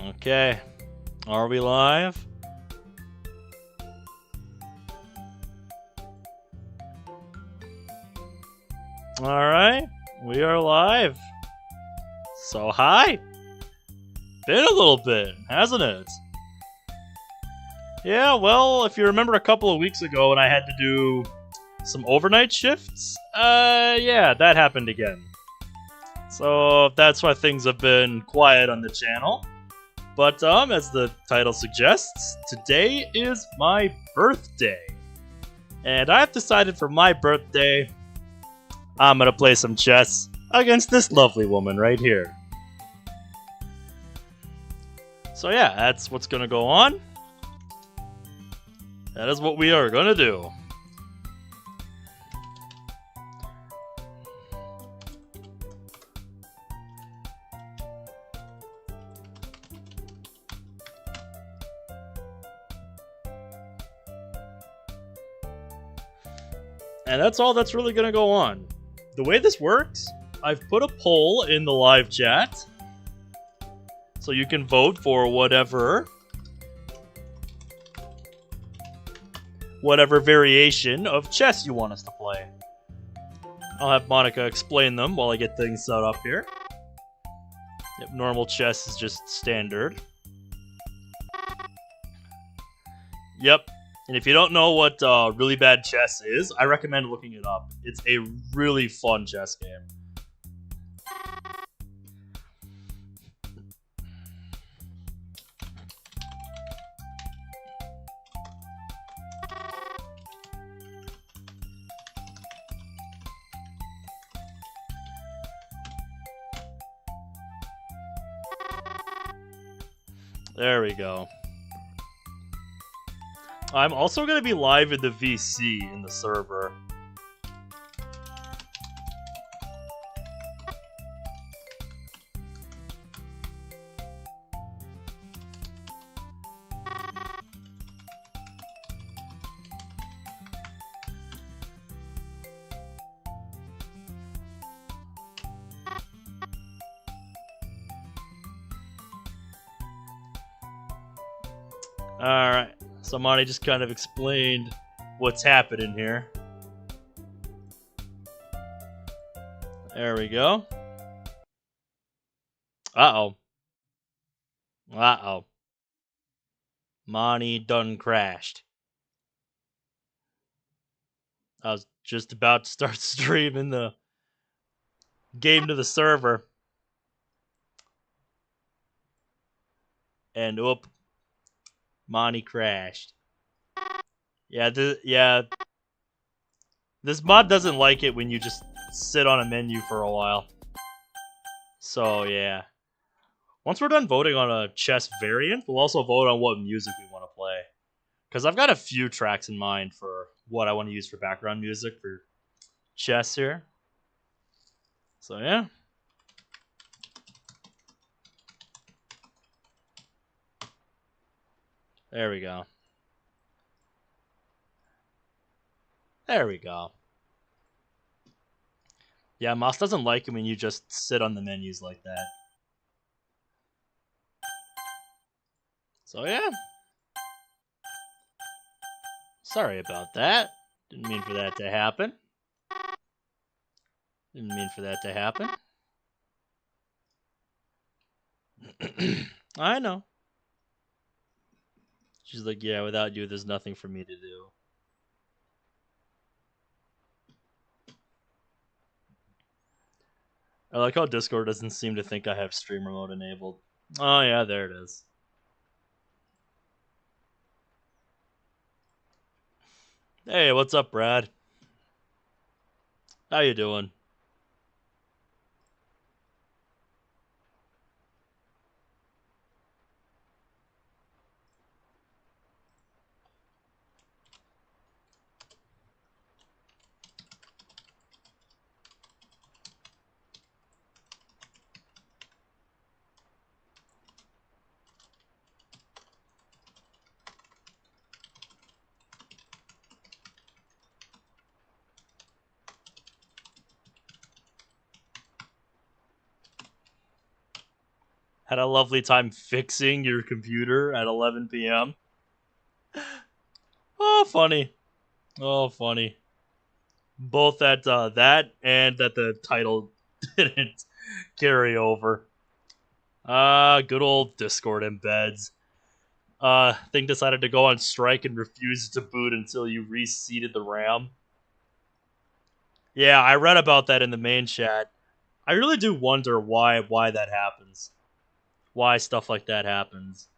Okay. Are we live? Alright. We are live. So, hi. Been a little bit, hasn't it? Yeah, well, if you remember a couple of weeks ago when I had to do some overnight shifts, yeah, that happened again. So that's why things have been quiet on the channel. But, as the title suggests, today is my birthday. And I've decided for my birthday, I'm gonna play some chess against this lovely woman right here. So yeah, that's what's gonna go on. That is what we are gonna do. And that's all that's really gonna go on. The way this works, I've put a poll in the live chat, so you can vote for whatever variation of chess you want us to play. I'll have Monika explain them while I get things set up here. Yep, normal chess is just standard. Yep. And if you don't know what really bad chess is, I recommend looking it up. It's a really fun chess game. There we go. I'm also going to be live in the VC in the server. Alright, so Monty just kind of explained what's happening here. There we go. Uh-oh. Uh-oh. Monty done crashed. I was just about to start streaming the game to the server. And oop. Monty crashed. Yeah, this mod doesn't like it when you just sit on a menu for a while. So, yeah. Once we're done voting on a chess variant, we'll also vote on what music we want to play. Because I've got a few tracks in mind for what I want to use for background music for chess here. So, yeah. There we go. There we go. Yeah, Moss doesn't like it when you just sit on the menus like that. So, yeah. Sorry about that. Didn't mean for that to happen. Didn't mean for that to happen. I know. She's like, yeah, without you, there's nothing for me to do. I like how Discord doesn't seem to think I have streamer mode enabled. Oh, yeah, there it is. Hey, what's up, Brad? How you doing? Had a lovely time fixing your computer at 11 p.m. Oh, funny. Oh, funny. Both that and that the title didn't carry over. Good old Discord embeds. Thing decided to go on strike and refused to boot until you reseated the RAM. Yeah, I read about that in the main chat. I really do wonder why that happens. Why stuff like that happens.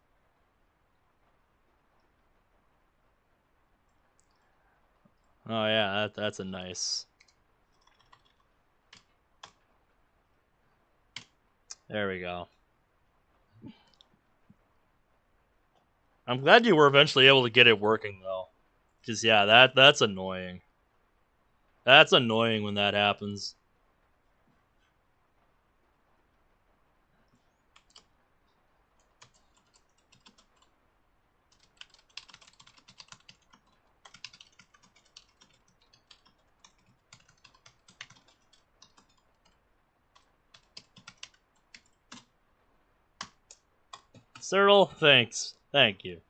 Oh yeah, that's a nice. There we go. I'm glad you were eventually able to get it working though. Cause yeah, that's annoying. That's annoying when that happens. Cyril, thanks. Thank you.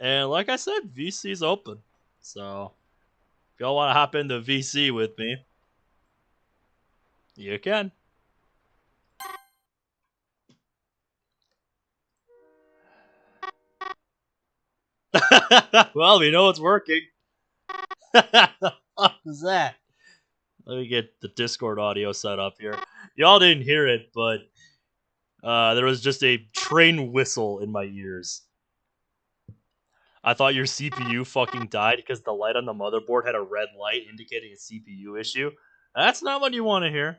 And like I said, VC's open. So if y'all want to hop into VC with me, you can. Well, we know it's working. What was that? Let me get the Discord audio set up here. Y'all didn't hear it, but there was just a train whistle in my ears. I thought your CPU fucking died because the light on the motherboard had a red light indicating a CPU issue. That's not what you want to hear.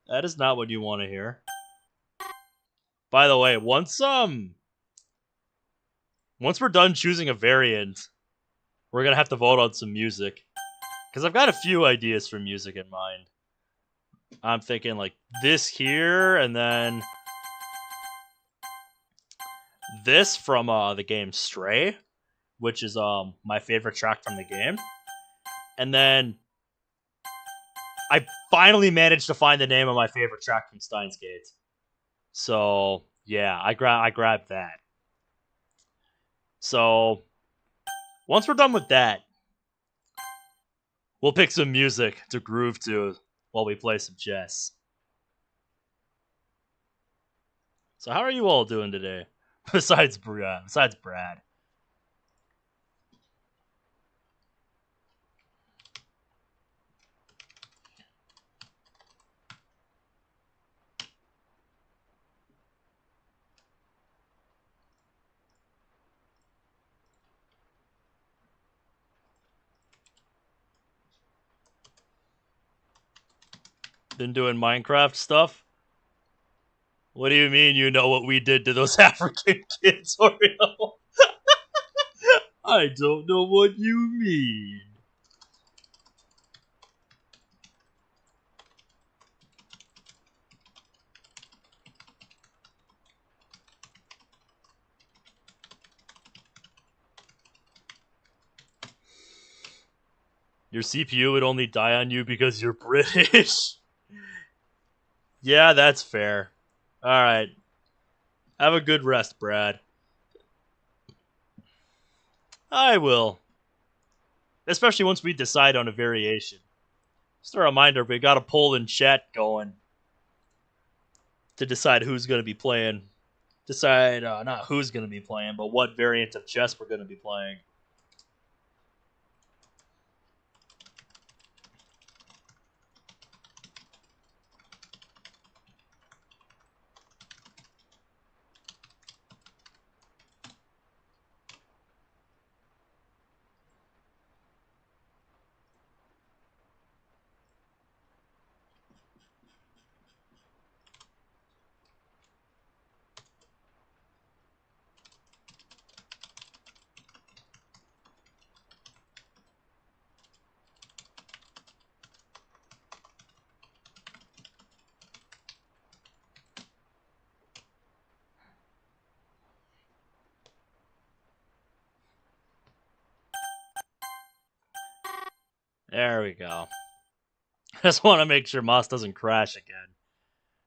That is not what you want to hear. By the way, once we're done choosing a variant, we're gonna have to vote on some music. Because I've got a few ideas for music in mind. I'm thinking like this here, and then this from the game Stray, which is my favorite track from the game. And then I finally managed to find the name of my favorite track from Steins Gate. So yeah, I grabbed that. So once we're done with that, we'll pick some music to groove to while we play some chess. So how are you all doing today? Besides Brad. Been doing Minecraft stuff? What do you mean you know what we did to those African kids, Oreo? I don't know what you mean. Your CPU would only die on you because you're British. Yeah, that's fair. Alright. Have a good rest, Brad. I will. Especially once we decide on a variation. Just a reminder, we got a poll in chat going to decide who's going to be playing. Decide, not who's going to be playing, but what variant of chess we're going to be playing. There we go. Just want to make sure Moss doesn't crash again.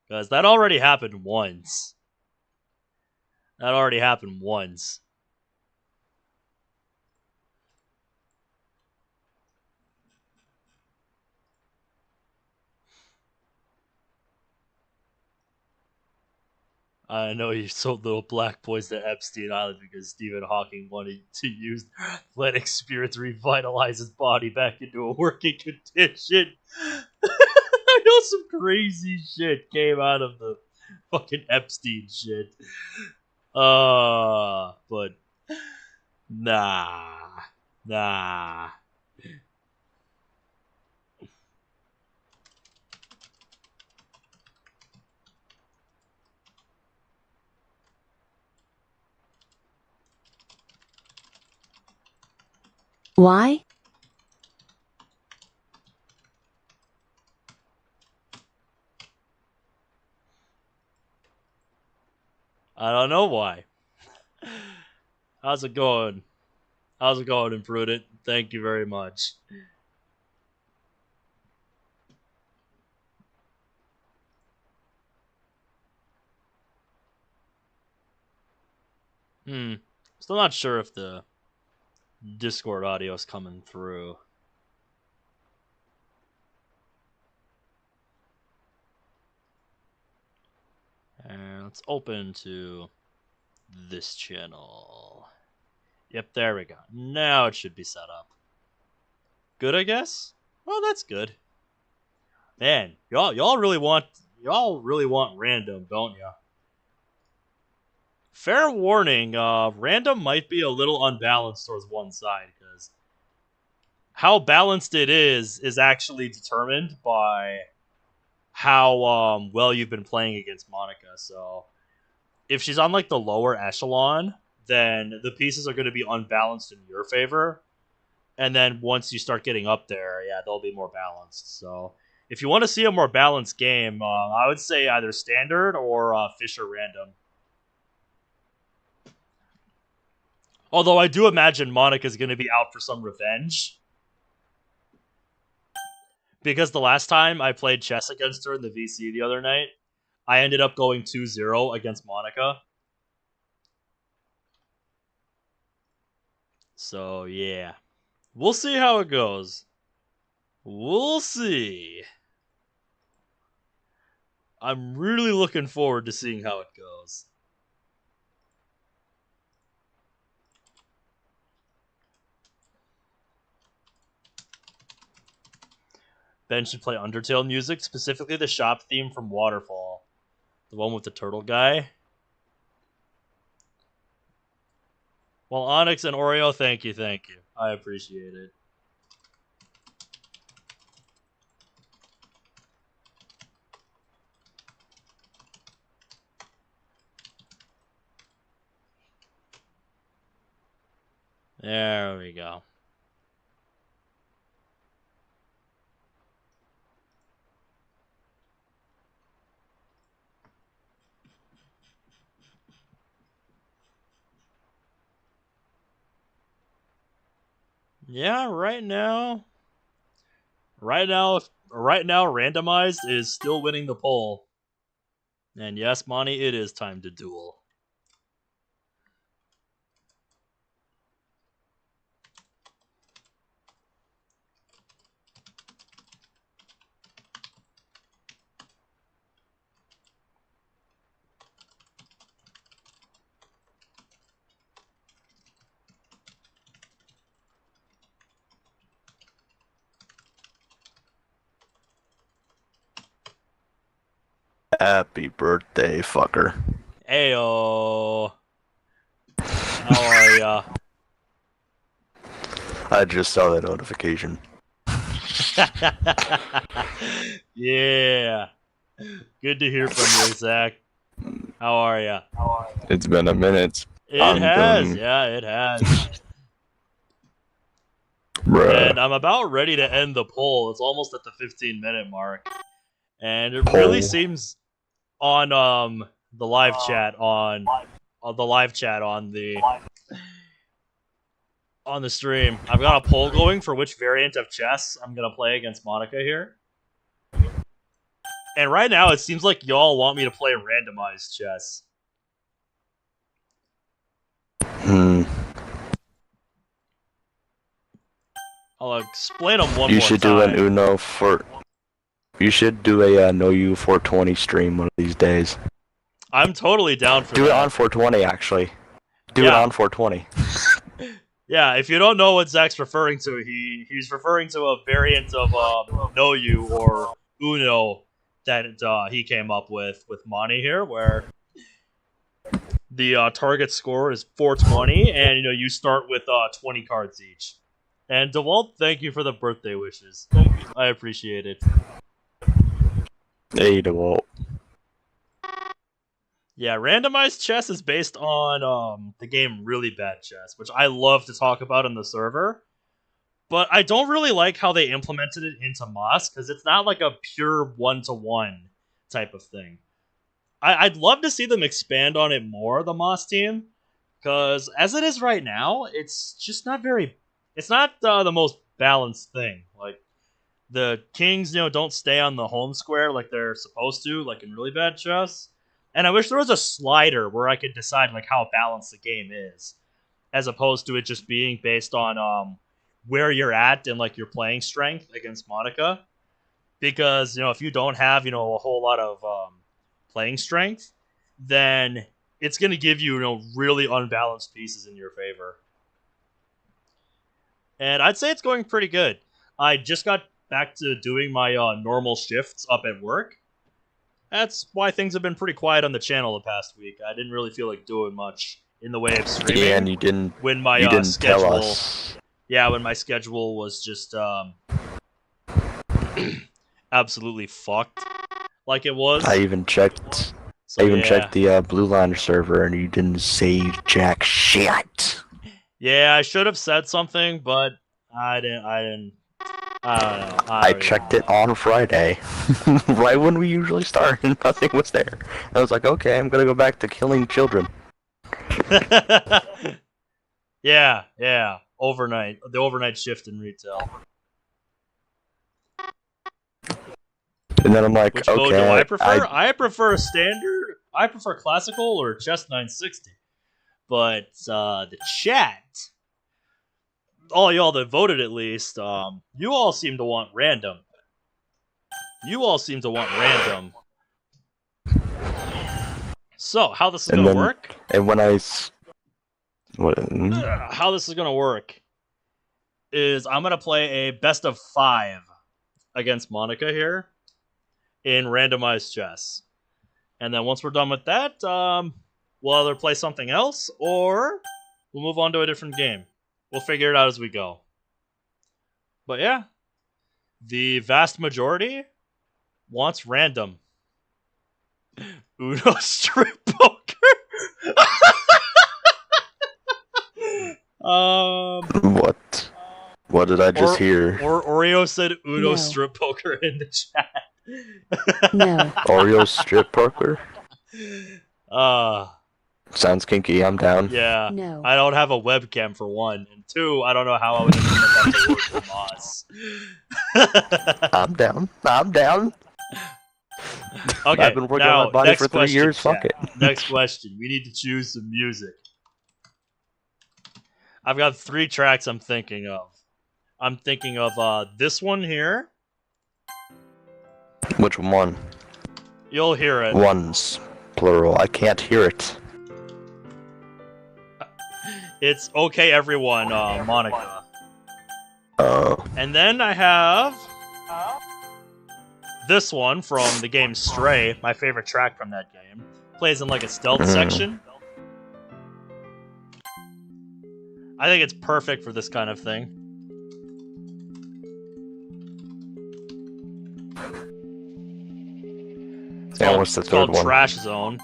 Because that already happened once. That already happened once. I know you sold little black boys to Epstein Island because Stephen Hawking wanted to use Atlantic spirit to revitalize his body back into a working condition. I know some crazy shit came out of the fucking Epstein shit. But nah. Why? I don't know why. How's it going? How's it going, Imprudent? Thank you very much. Still not sure if the Discord audio is coming through. And let's open to this channel. Yep, there we go. Now it should be set up. Good, I guess? Well, that's good. Man, y'all really want random, don't ya? Fair warning, random might be a little unbalanced towards one side, because how balanced it is actually determined by how well you've been playing against Monika. So if she's on like the lower echelon, then the pieces are going to be unbalanced in your favor. And then once you start getting up there, yeah, they'll be more balanced. So if you want to see a more balanced game, I would say either standard or Fisher random. Although I do imagine Monika's going to be out for some revenge. Because the last time I played chess against her in the VC the other night, I ended up going 2-0 against Monika. So, yeah. We'll see how it goes. We'll see. I'm really looking forward to seeing how it goes. Ben should play Undertale music, specifically the shop theme from Waterfall. The one with the turtle guy. Well, Onyx and Oreo, thank you. I appreciate it. There we go. Yeah, right now, randomized is still winning the poll. And yes, Monty, it is time to duel. Happy birthday, fucker. Ayo. How are ya? I just saw that notification. Yeah. Good to hear from you, Zach. How are ya? It's been a minute. It has. Yeah, it has. Bruh. And I'm about ready to end the poll. It's almost at the 15-minute mark. And it really seems on the live chat on the stream. I've got a poll going for which variant of chess I'm gonna play against Monika here. And right now it seems like y'all want me to play randomized chess. Hmm. I'll explain them one You more should time. do an Uno for. You should do a No You 420 stream one of these days. I'm totally down for Do that. it on 420, actually. Do it on 420. Yeah, if you don't know what Zach's referring to, he's referring to a variant of Know You or Uno that he came up with Monty here, where the target score is 420, and you start with 20 cards each. And DeWalt, thank you for the birthday wishes. I appreciate it. Hey, DeWalt. Yeah, randomized chess is based on the game Really Bad Chess, which I love to talk about in the server. But I don't really like how they implemented it into Moss, because it's not like a pure one-to-one type of thing. I'd love to see them expand on it more, the Moss team, because as it is right now, it's just not very... It's not the most balanced thing. Like, the kings, don't stay on the home square like they're supposed to, like in Really Bad Chess. And I wish there was a slider where I could decide like how balanced the game is, as opposed to it just being based on where you're at and like your playing strength against Monika. Because if you don't have a whole lot of playing strength, then it's going to give you really unbalanced pieces in your favor. And I'd say it's going pretty good. I just got back to doing my normal shifts up at work. That's why things have been pretty quiet on the channel the past week. I didn't really feel like doing much in the way of streaming. Yeah, and you didn't. When my you didn't schedule, tell us. Yeah, when my schedule was just absolutely fucked, like it was. I even checked. So, I even checked the Blue Line server, and you didn't say jack shit. Yeah, I should have said something, but I didn't. I don't know. I checked it on Friday, right when we usually start, and nothing was there. I was like, okay, I'm gonna go back to killing children. Yeah. Overnight, the overnight shift in retail. And then I'm like, Which okay. mode do I prefer? I prefer standard. I prefer classical or chess 960. But the chat, all y'all that voted at least, you all seem to want random. So, how this is going to work? And when I... How this is going to work is I'm going to play a best of 5 against Monika here in randomized chess. And then once we're done with that, we'll either play something else or we'll move on to a different game. We'll figure it out as we go. But yeah, the vast majority wants random. Uno strip poker. What? What did I just hear? Or Oreo said Uno strip poker in the chat. No. Oreo strip poker? Uh Sounds kinky, I'm down. Yeah. No. I don't have a webcam for one. And two, I don't know how I would implement that to work for Moss. I'm down. I'm down. Okay, I've been working on my body for 3 years. Chat. Fuck it. Next question. We need to choose some music. I've got 3 tracks I'm thinking of. I'm thinking of this one here. Which one? You'll hear it. Ones. Plural. I can't hear it. It's Okay Everyone, Monika. Oh. And then I have this one from the game Stray, my favorite track from that game. Plays in like a stealth section. I think it's perfect for this kind of thing. What's the third one? Trash Zone.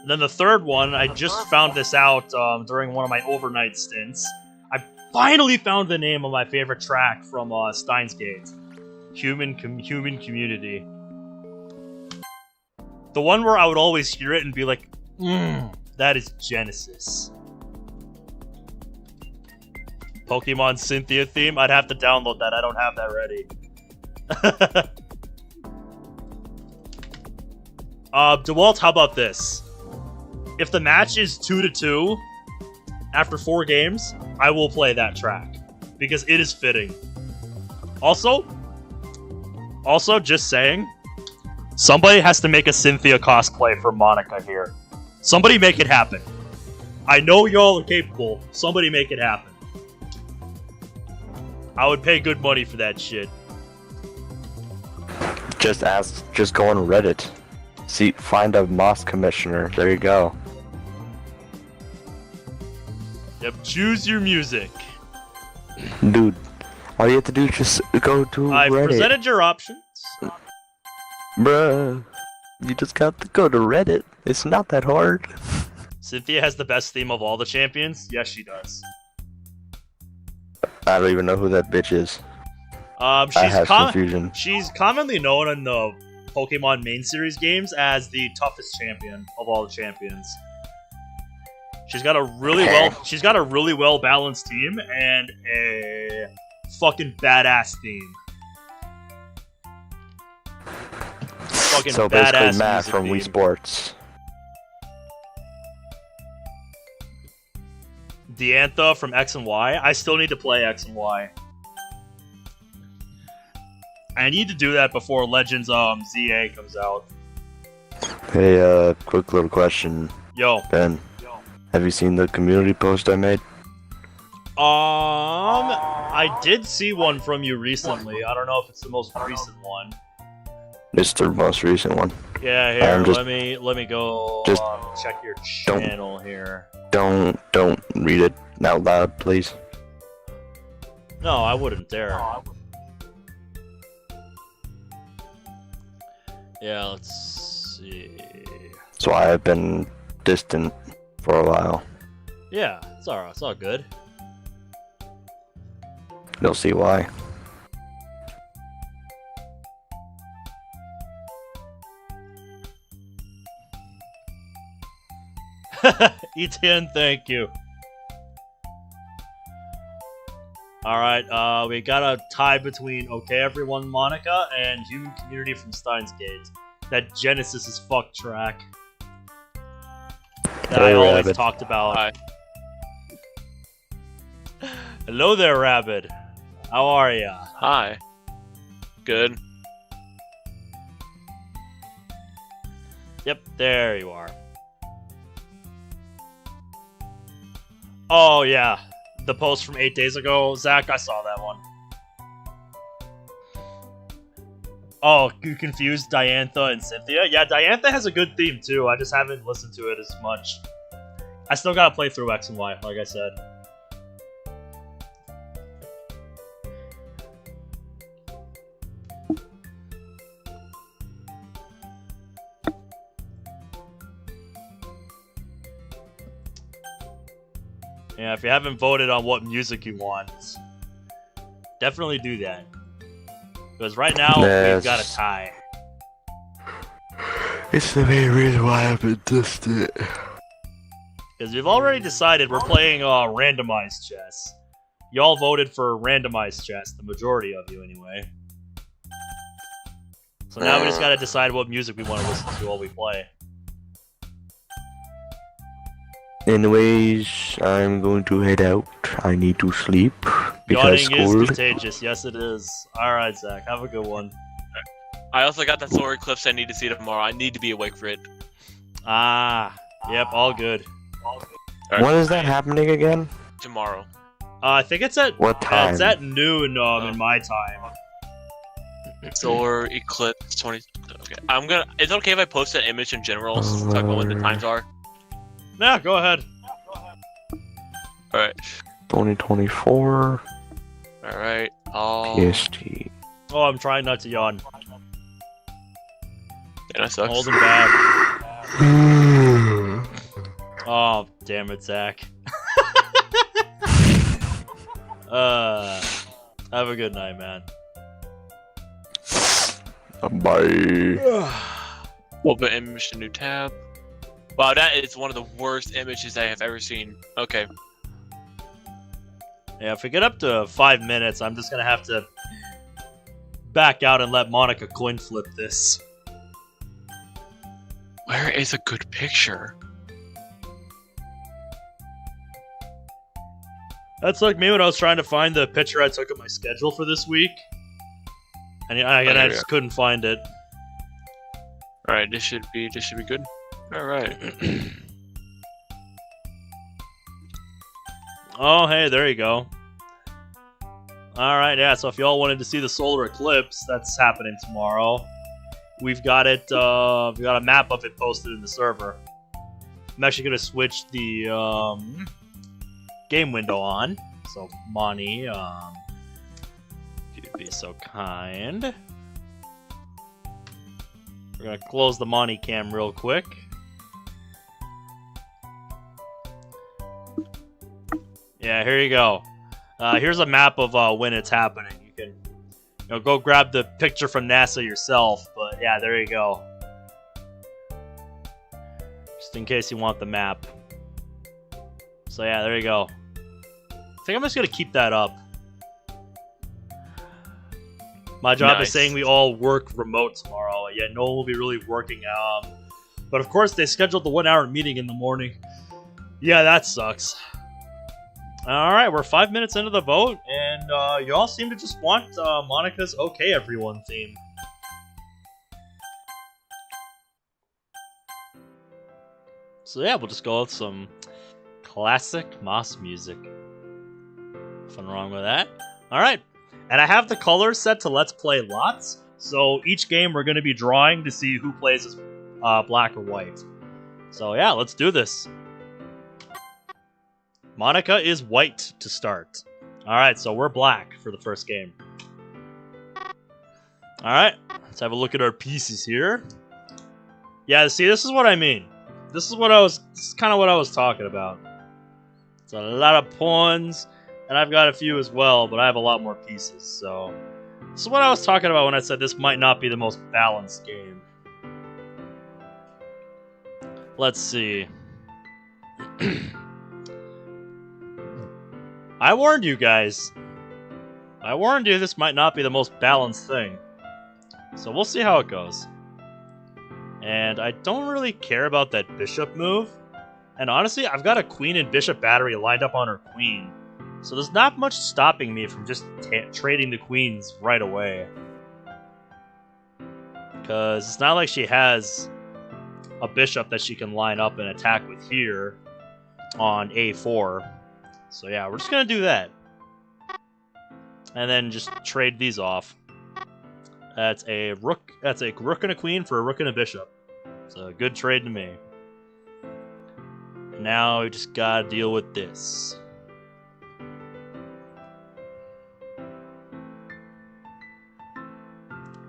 And then the third one, I just found this out during one of my overnight stints. I finally found the name of my favorite track from Steins Gate. Human Community. The one where I would always hear it and be like, that is Genesis. Pokemon Cynthia theme? I'd have to download that. I don't have that ready. DeWalt, how about this? If the match is 2-2, after 4 games, I will play that track because it is fitting. Also, just saying, somebody has to make a Cynthia cosplay for Monika here. Somebody make it happen. I know y'all are capable. Somebody make it happen. I would pay good money for that shit. Just go on Reddit. See, find a Moss commissioner. There you go. Yep, choose your music. Dude, all you have to do is just go to I've Reddit. presented your options. Bruh, you just got to go to Reddit. It's not that hard. Cynthia has the best theme of all the champions. Yes, she does. I don't even know who that bitch is. I have confusion. She's commonly known in the Pokemon main series games as the toughest champion of all the champions. She's got a really well balanced team and a fucking badass theme. Fucking So badass basically Matt music from theme. Wii Sports. Diantha from X and Y. I still need to play X and Y. I need to do that before Legends ZA comes out. Hey, quick little question. Yo. Ben, have you seen the community post I made? I did see one from you recently. I don't know if it's the most recent one. It's the most recent one. Yeah, here, just- let me go just check your don't- channel here. Don't read it out loud, please. No, I wouldn't dare. Yeah, let's see. So I have been distant for a while. Yeah, it's alright. It's all good. You'll see why. E10, thank you. Alright, we got a tie between Okay Everyone Monika and Human Community from Steins Gate. That Genesis is fuck track. That I Hey, always Rabbit. talked about. Hi. Hello there, Rabbit. How are ya? Hi. Good. Yep, there you are. Oh, yeah. The post from 8 days ago. Zach, I saw that one. Oh, you confused Diantha and Cynthia? Yeah, Diantha has a good theme, too. I just haven't listened to it as much. I still gotta play through X and Y, like I said. Yeah, if you haven't voted on what music you want, definitely do that. Because right now, we've got a tie. It's the main reason why I've been distant. Because we've already decided we're playing randomized chess. Y'all voted for randomized chess, the majority of you anyway. So now we just gotta decide what music we want to listen to while we play. Anyways, I'm going to head out. I need to sleep because Yawning is school. contagious. Yes, it is. Alright, Zach. Have a good one. I also got that solar eclipse I need to see tomorrow. I need to be awake for it. Ah. Yep, all good. When is that happening again? Tomorrow. I think it's at... What time? It's at noon in my time. Solar eclipse 20. Okay. I'm gonna. Is it okay if I post that image in general? So talk about when the times are. Yeah, go ahead. Alright. 2024 Alright. PST. Oh, I'm trying not to yawn. Yeah, that sucks. Holding back. Oh, damn it, Zach. Have a good night, man. Bye. Open image to new tab. Wow, that is one of the worst images I have ever seen. Okay. Yeah, if we get up to 5 minutes, I'm just gonna have to back out and let Monika coin flip this. Where is a good picture? That's like me when I was trying to find the picture I took of my schedule for this week. And I just couldn't find it. Alright, this should be good. Alright. Oh, hey, there you go. Alright, yeah, so if y'all wanted to see the solar eclipse, that's happening tomorrow. We've got it, we've got a map of it posted in the server. I'm actually going to switch the game window on. So, Moni, if you'd be so kind. We're going to close the Moni cam real quick. Yeah, here you go. Here's a map of when it's happening. You can go grab the picture from NASA yourself, but yeah, there you go. Just in case you want the map. So yeah, there you go. I think I'm just gonna keep that up. My job is saying we all work remote tomorrow. Yeah, no one will be really working. But of course they scheduled the 1 hour meeting in the morning. Yeah, that sucks. Alright, we're 5 minutes into the vote, and y'all seem to just want Monika's Okay Everyone theme. So yeah, we'll just go with some classic Moss music. Nothing wrong with that. Alright, and I have the colors set to Let's Play Lots, so each game we're going to be drawing to see who plays as black or white. So yeah, let's do this. Monika is white to start. Alright, so we're black for the first game. Alright, let's have a look at our pieces here. Yeah, see, this is what I mean. This is kind of what I was talking about. It's a lot of pawns, and I've got a few as well, but I have a lot more pieces, so... This is what I was talking about when I said this might not be the most balanced game. Let's see. I warned you guys. I warned you this might not be the most balanced thing. So we'll see how it goes. And I don't really care about that bishop move. And honestly, I've got a queen and bishop battery lined up on her queen. So there's not much stopping me from just trading the queens right away. Because it's not like she has a bishop that she can line up and attack with here on a4. So yeah, we're just gonna do that. And then just trade these off. That's a rook and a queen for a rook and a bishop. It's a good trade to me. Now we just gotta deal with this.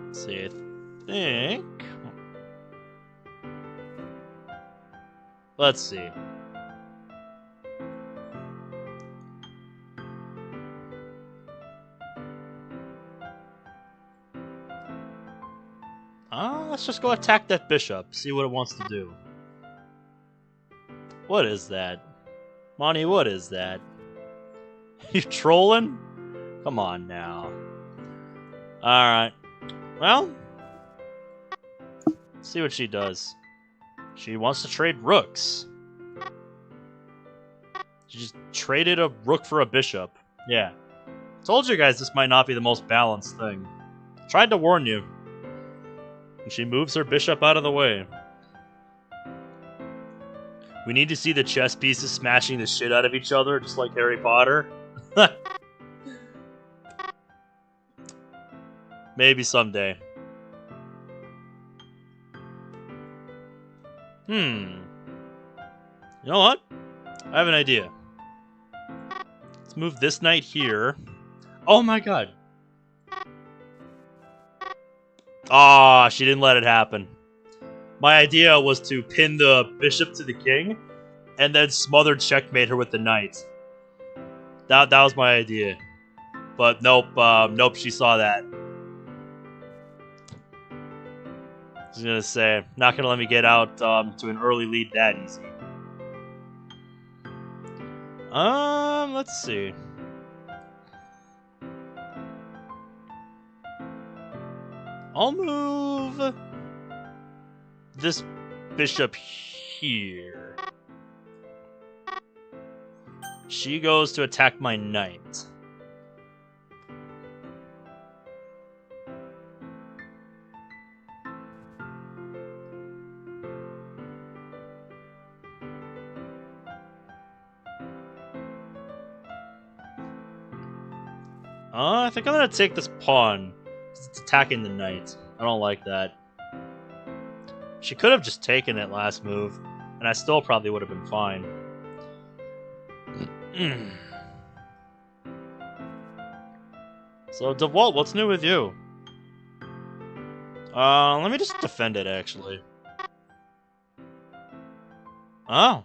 Let's see, I think... Let's see. Let's just go attack that bishop, see what it wants to do. What is that? Moni, what is that? You trolling? Come on now. Alright. Well, let's see what she does. She wants to trade rooks. She just traded a rook for a bishop. Yeah. Told you guys this might not be the most balanced thing. Tried to warn you. And she moves her bishop out of the way. We need to see the chess pieces smashing the shit out of each other, just like Harry Potter. Maybe someday. You know what? I have an idea. Let's move this knight here. Oh my god. Ah, she didn't let it happen. My idea was to pin the bishop to the king, and then smother checkmate her with the knight. That was my idea. But nope, nope, she saw that. I was gonna say, not gonna let me get out to an early lead that easy. Let's see. I'll move this bishop here. She goes to attack my knight. I think I'm gonna take this pawn. It's attacking the knight. I don't like that. She could have just taken it last move, and I still probably would have been fine. So, DeWalt, what's new with you? Let me just defend it, actually. Oh.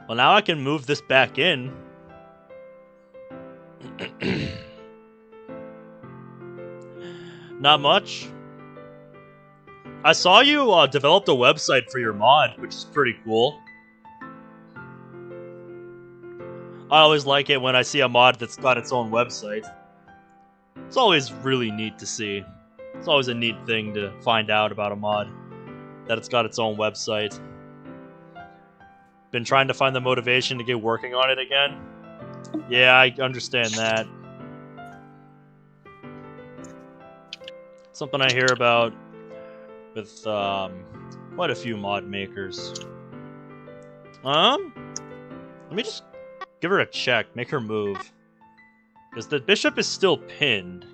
Well, now I can move this back in. Not much. I saw you developed a website for your mod, which is pretty cool. I always like it when I see a mod that's got its own website. It's always really neat to see. It's always a neat thing to find out about a mod, that it's got its own website. Been trying to find the motivation to get working on it again. Yeah, I understand that. Something I hear about with quite a few mod makers. Let me just give her a check, make her move. Because the bishop is still pinned.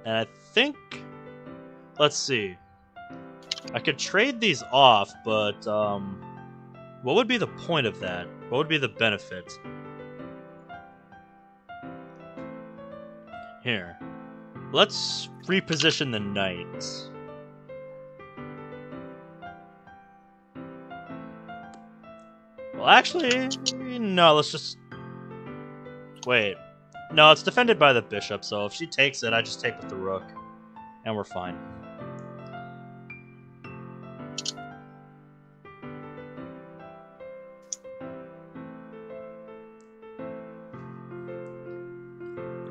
And I think... Let's see. I could trade these off, but what would be the point of that? What would be the benefit? Here. Let's reposition the knight. Well, actually, no, let's just... Wait. No, it's defended by the bishop, so if she takes it, I just take with the rook. And we're fine.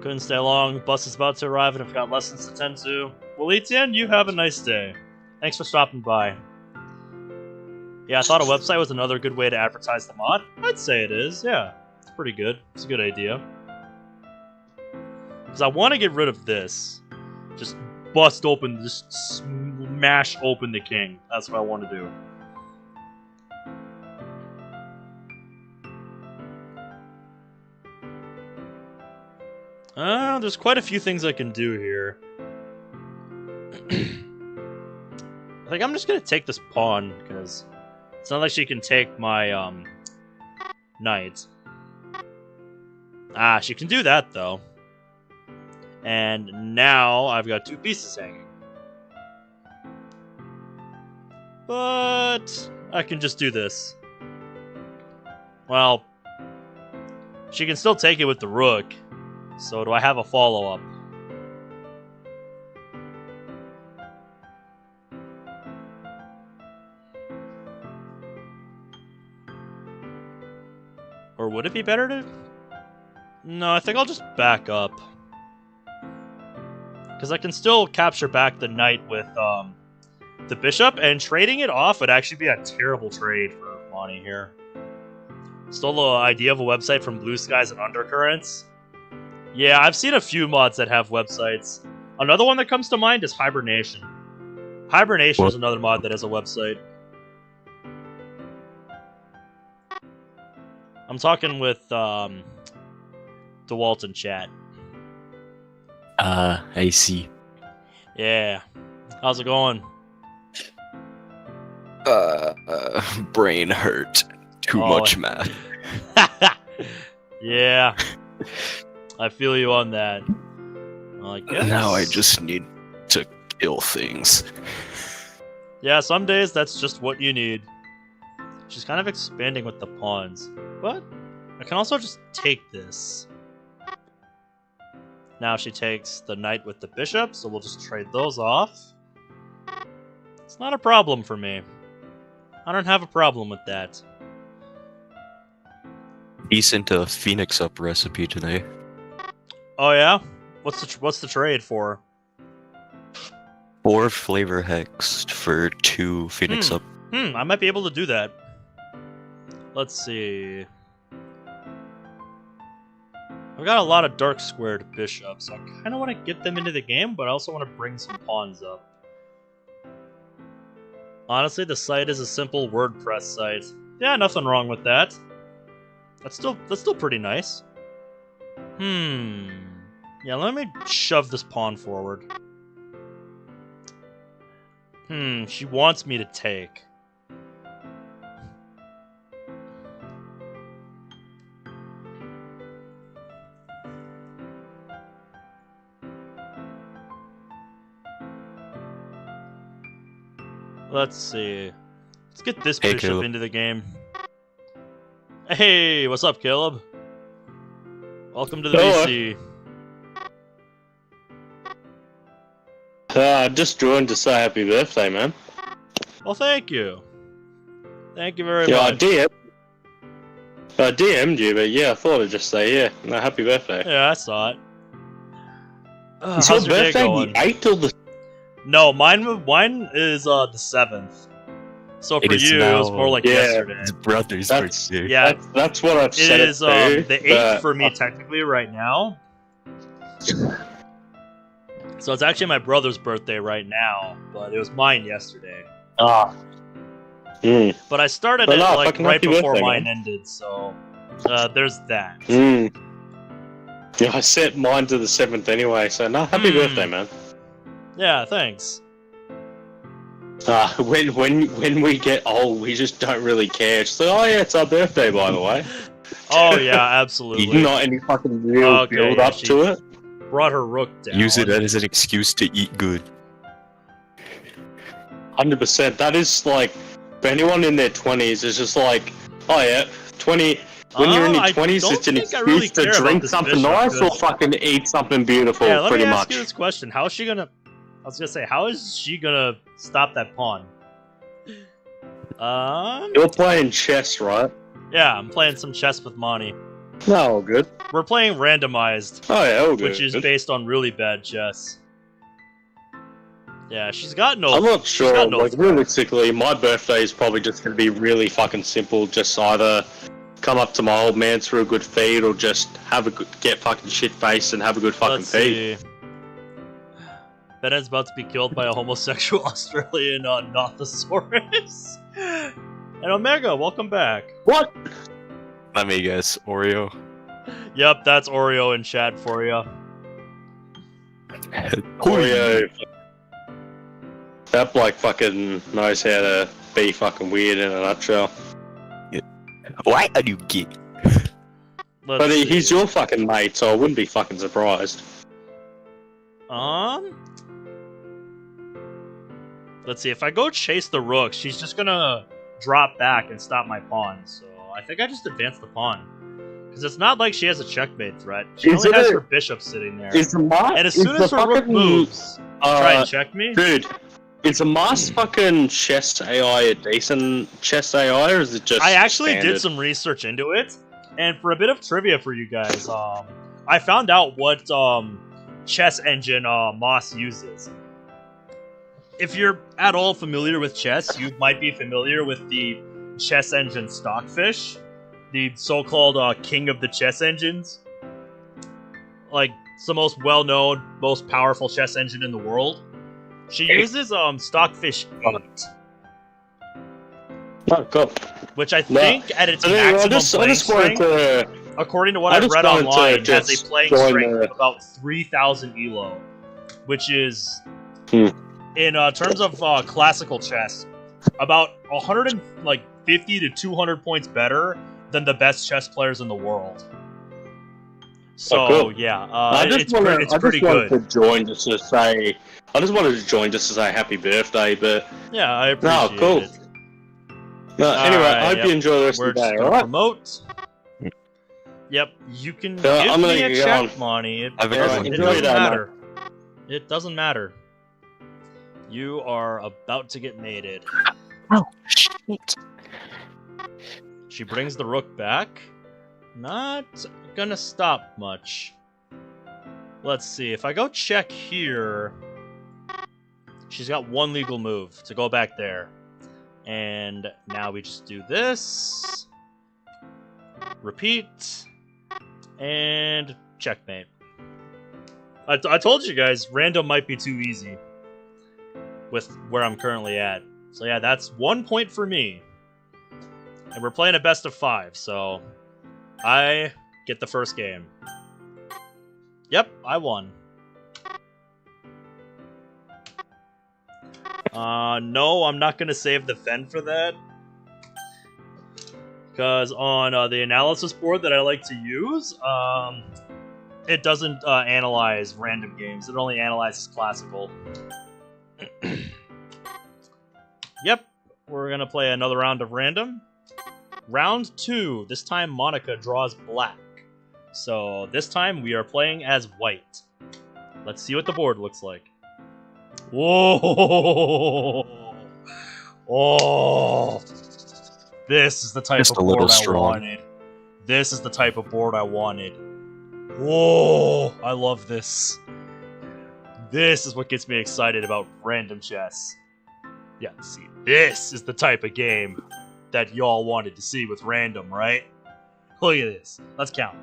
Couldn't stay long. Bus is about to arrive and I've got lessons to tend to. Well, Etienne, you have a nice day. Thanks for stopping by. Yeah, I thought a website was another good way to advertise the mod. I'd say it is, yeah. It's pretty good. It's a good idea. Because I want to get rid of this. Just bust open, just smash open the king. That's what I want to do. There's quite a few things I can do here. I think I'm just gonna take this pawn, because it's not like she can take my, knight. Ah, she can do that, though. And now I've got two pieces hanging. But I can just do this. Well, she can still take it with the rook. So do I have a follow-up? Or would it be better to... No, I think I'll just back up. Because I can still capture back the knight with the bishop, and trading it off would actually be a terrible trade for Monty here. Stole the idea of a website from Blue Skies and Undercurrents. Yeah, I've seen a few mods that have websites. Another one that comes to mind is Hibernation. Hibernation is another mod that has a website. I'm talking with DeWalt in chat. I see. Yeah. How's it going? Brain hurt. Too much math. Yeah. I feel you on that. I guess. Now I just need to kill things. Yeah, some days that's just what you need. She's kind of expanding with the pawns. But I can also just take this. Now she takes the knight with the bishop, so we'll just trade those off. It's not a problem for me. I don't have a problem with that. Decent Phoenix Up recipe today. Oh yeah? What's the trade for? 4 flavor hexed for 2 Phoenix Up. I might be able to do that. Let's see. I've got a lot of dark squared bishops, so I kind of want to get them into the game, but I also want to bring some pawns up. Honestly, the site is a simple WordPress site. Yeah, nothing wrong with that. That's still pretty nice. Yeah, let me shove this pawn forward. She wants me to take. Let's see. Let's get this Hey, bishop Caleb. into the game. Hey, what's up, Caleb? Welcome to the Hello. VC. I just joined to say happy birthday, man. Well, thank you. Thank you very Yeah, I much. DM'd you, but yeah, I thought I'd just say, yeah, no, happy birthday. Yeah, I saw it. Is How's your your day birthday going? the 8th or the... No, mine is the 7th. So for It is you, it was more now- like Yeah. yesterday. His brother's That's- birthday. Yeah, That's what I've it said is to, the 8th but- for me technically right now. So it's actually my brother's birthday right now, but it was mine yesterday. Ah. Mm. But I started But it no, like fucking right happy before birthday, mine man. ended, so there's that. Mm. Yeah, I set mine to the 7th anyway, so no, happy birthday, man. Yeah, thanks. When we get old, we just don't really care. Just like, oh yeah, it's our birthday, by the way. Oh yeah, absolutely. Not any fucking real Okay, build yeah, up she- to it. Brought her rook down. Use it as an excuse to eat good. 100%. That is like, for anyone in their 20s, it's just like, oh yeah, 20. When you're in your I 20s, don't it's an think I really excuse to care about drink this something bishop, nice or 'cause- fucking eat something beautiful, Yeah, let pretty me ask much. you this question: How is she gonna? I was gonna say, how is she gonna stop that pawn? You're playing chess, right? Yeah, I'm playing some chess with Moni. No, all good. We're playing randomized, Oh yeah, all good. which is based on really bad chess. Yeah, she's got no. I'm not sure. got no Like threat. realistically, my birthday is probably just going to be really fucking simple. Just either come up to my old man through a good feed, or just have a good, get fucking shit faced and have a good fucking Let's feed. see. Bened's about to be killed by a homosexual Australian Nothosaurus. And Omega, welcome back. What? Let me guess, Oreo. Yep, that's Oreo in chat for you. Oreo. That bloke fucking knows how to be fucking weird in a nutshell. Why are you gay? Let's But see. he's your fucking mate, so I wouldn't be fucking surprised. Let's see. If I go chase the rook, she's just gonna drop back and stop my pawn. So I think I just advance the pawn. Because it's not like she has a checkmate threat. She Is only it has a- her bishop sitting there. Is the Mars? And as soon as her rook moves, try and check me. Dude, is a Mars fucking chess AI a decent chess AI, or is it just? I actually standard? did some research into it, and for a bit of trivia for you guys, I found out what chess engine Moss uses. If you're at all familiar with chess, you might be familiar with the chess engine Stockfish, the so-called king of the chess engines. Like, it's the most well-known, most powerful chess engine in the world. She uses Stockfish 8, Oh, cool. which I No. think at its I think I maximum just playing wanted strength, to. according to what I I've just read wanted to online, has just a playing join strength the- of about 3,000 elo, which is, Hmm. in terms of classical chess, about 150 to 200 points better than the best chess players in the world. So Oh, cool. yeah, I it's pretty wanted good. to join just to say. I just wanted to join just to say happy birthday, but Yeah, I appreciate cool. it. no. Anyway, Alright, I hope yep. you enjoy the rest We're of the just day. gonna Alright. promote. Yep, you can I'm give gonna me a get check, on. Monty. It Have a good doesn't, one. it Enjoy doesn't that, man. matter. It doesn't matter. You are about to get mated. Oh, shit. She brings the rook back. Not gonna stop much. Let's see. If I go check here, she's got one legal move to go back there. And now we just do this. Repeat. And checkmate. I told you guys, random might be too easy with where I'm currently at. So yeah, that's 1 point for me. And we're playing a best of 5, so I get the first game. Yep, I won. No, I'm not going to save the Fen for that. Because on the analysis board that I like to use, it doesn't analyze random games. It only analyzes classical. Yep, we're going to play another round of random. Round 2. This time Monika draws black. So this time we are playing as white. Let's see what the board looks like. Whoa! Oh! This is the type Just of a little board I strong. wanted. This is the type of board I wanted. Whoa! I love this. This is what gets me excited about random chess. Yeah, see, this is the type of game that y'all wanted to see with random, right? Look at this. Let's count.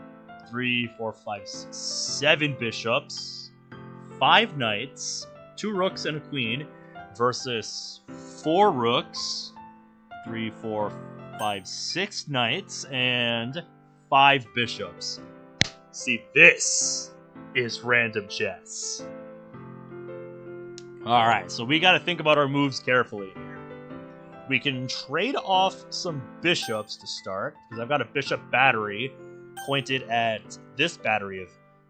3, 4, 5, 6, 7 bishops, 5 knights, 2 rooks and a queen, versus 4 rooks, 3, 4, 5, 6 knights, and 5 bishops. See, this is random chess. Alright, so we gotta think about our moves carefully here. We can trade off some bishops to start, because I've got a bishop battery pointed at this battery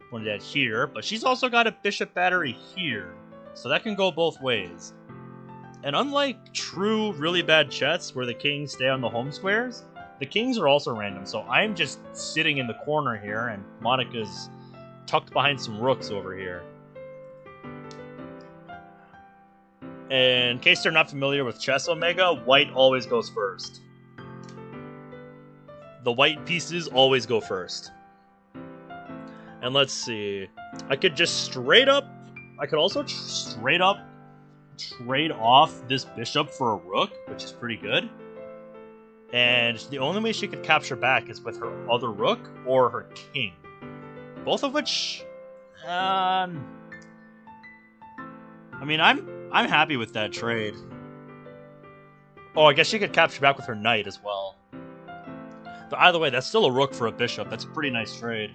pointed at here, but she's also got a bishop battery here, so that can go both ways. And unlike true really bad chess where the kings stay on the home squares, the kings are also random, so I'm just sitting in the corner here, and Monika's tucked behind some rooks over here. And in case they're not familiar with Chess Omega, white always goes first. The white pieces always go first. And let's see. I could just straight up... I could also straight up trade off this bishop for a rook, which is pretty good. And the only way she could capture back is with her other rook or her king. Both of which... I mean, I'm happy with that trade. Oh, I guess she could capture back with her knight as well. But either way, that's still a rook for a bishop. That's a pretty nice trade.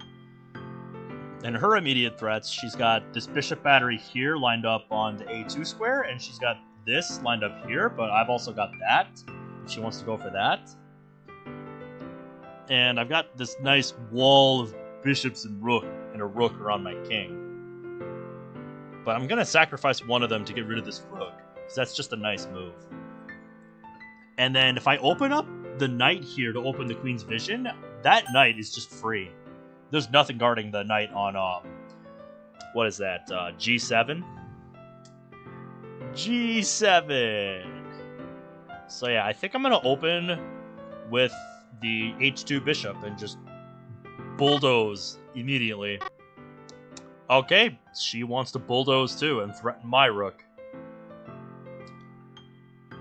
And her immediate threats, she's got this bishop battery here lined up on the A2 square, and she's got this lined up here, but I've also got that, if she wants to go for that. And I've got this nice wall of bishops and a rook around my king. But I'm going to sacrifice one of them to get rid of this rook, because that's just a nice move. And then if I open up the knight here to open the queen's vision, that knight is just free. There's nothing guarding the knight on, what is that, G7? G7! So yeah, I think I'm going to open with the H2 bishop and just bulldoze immediately. Okay, she wants to bulldoze too and threaten my rook.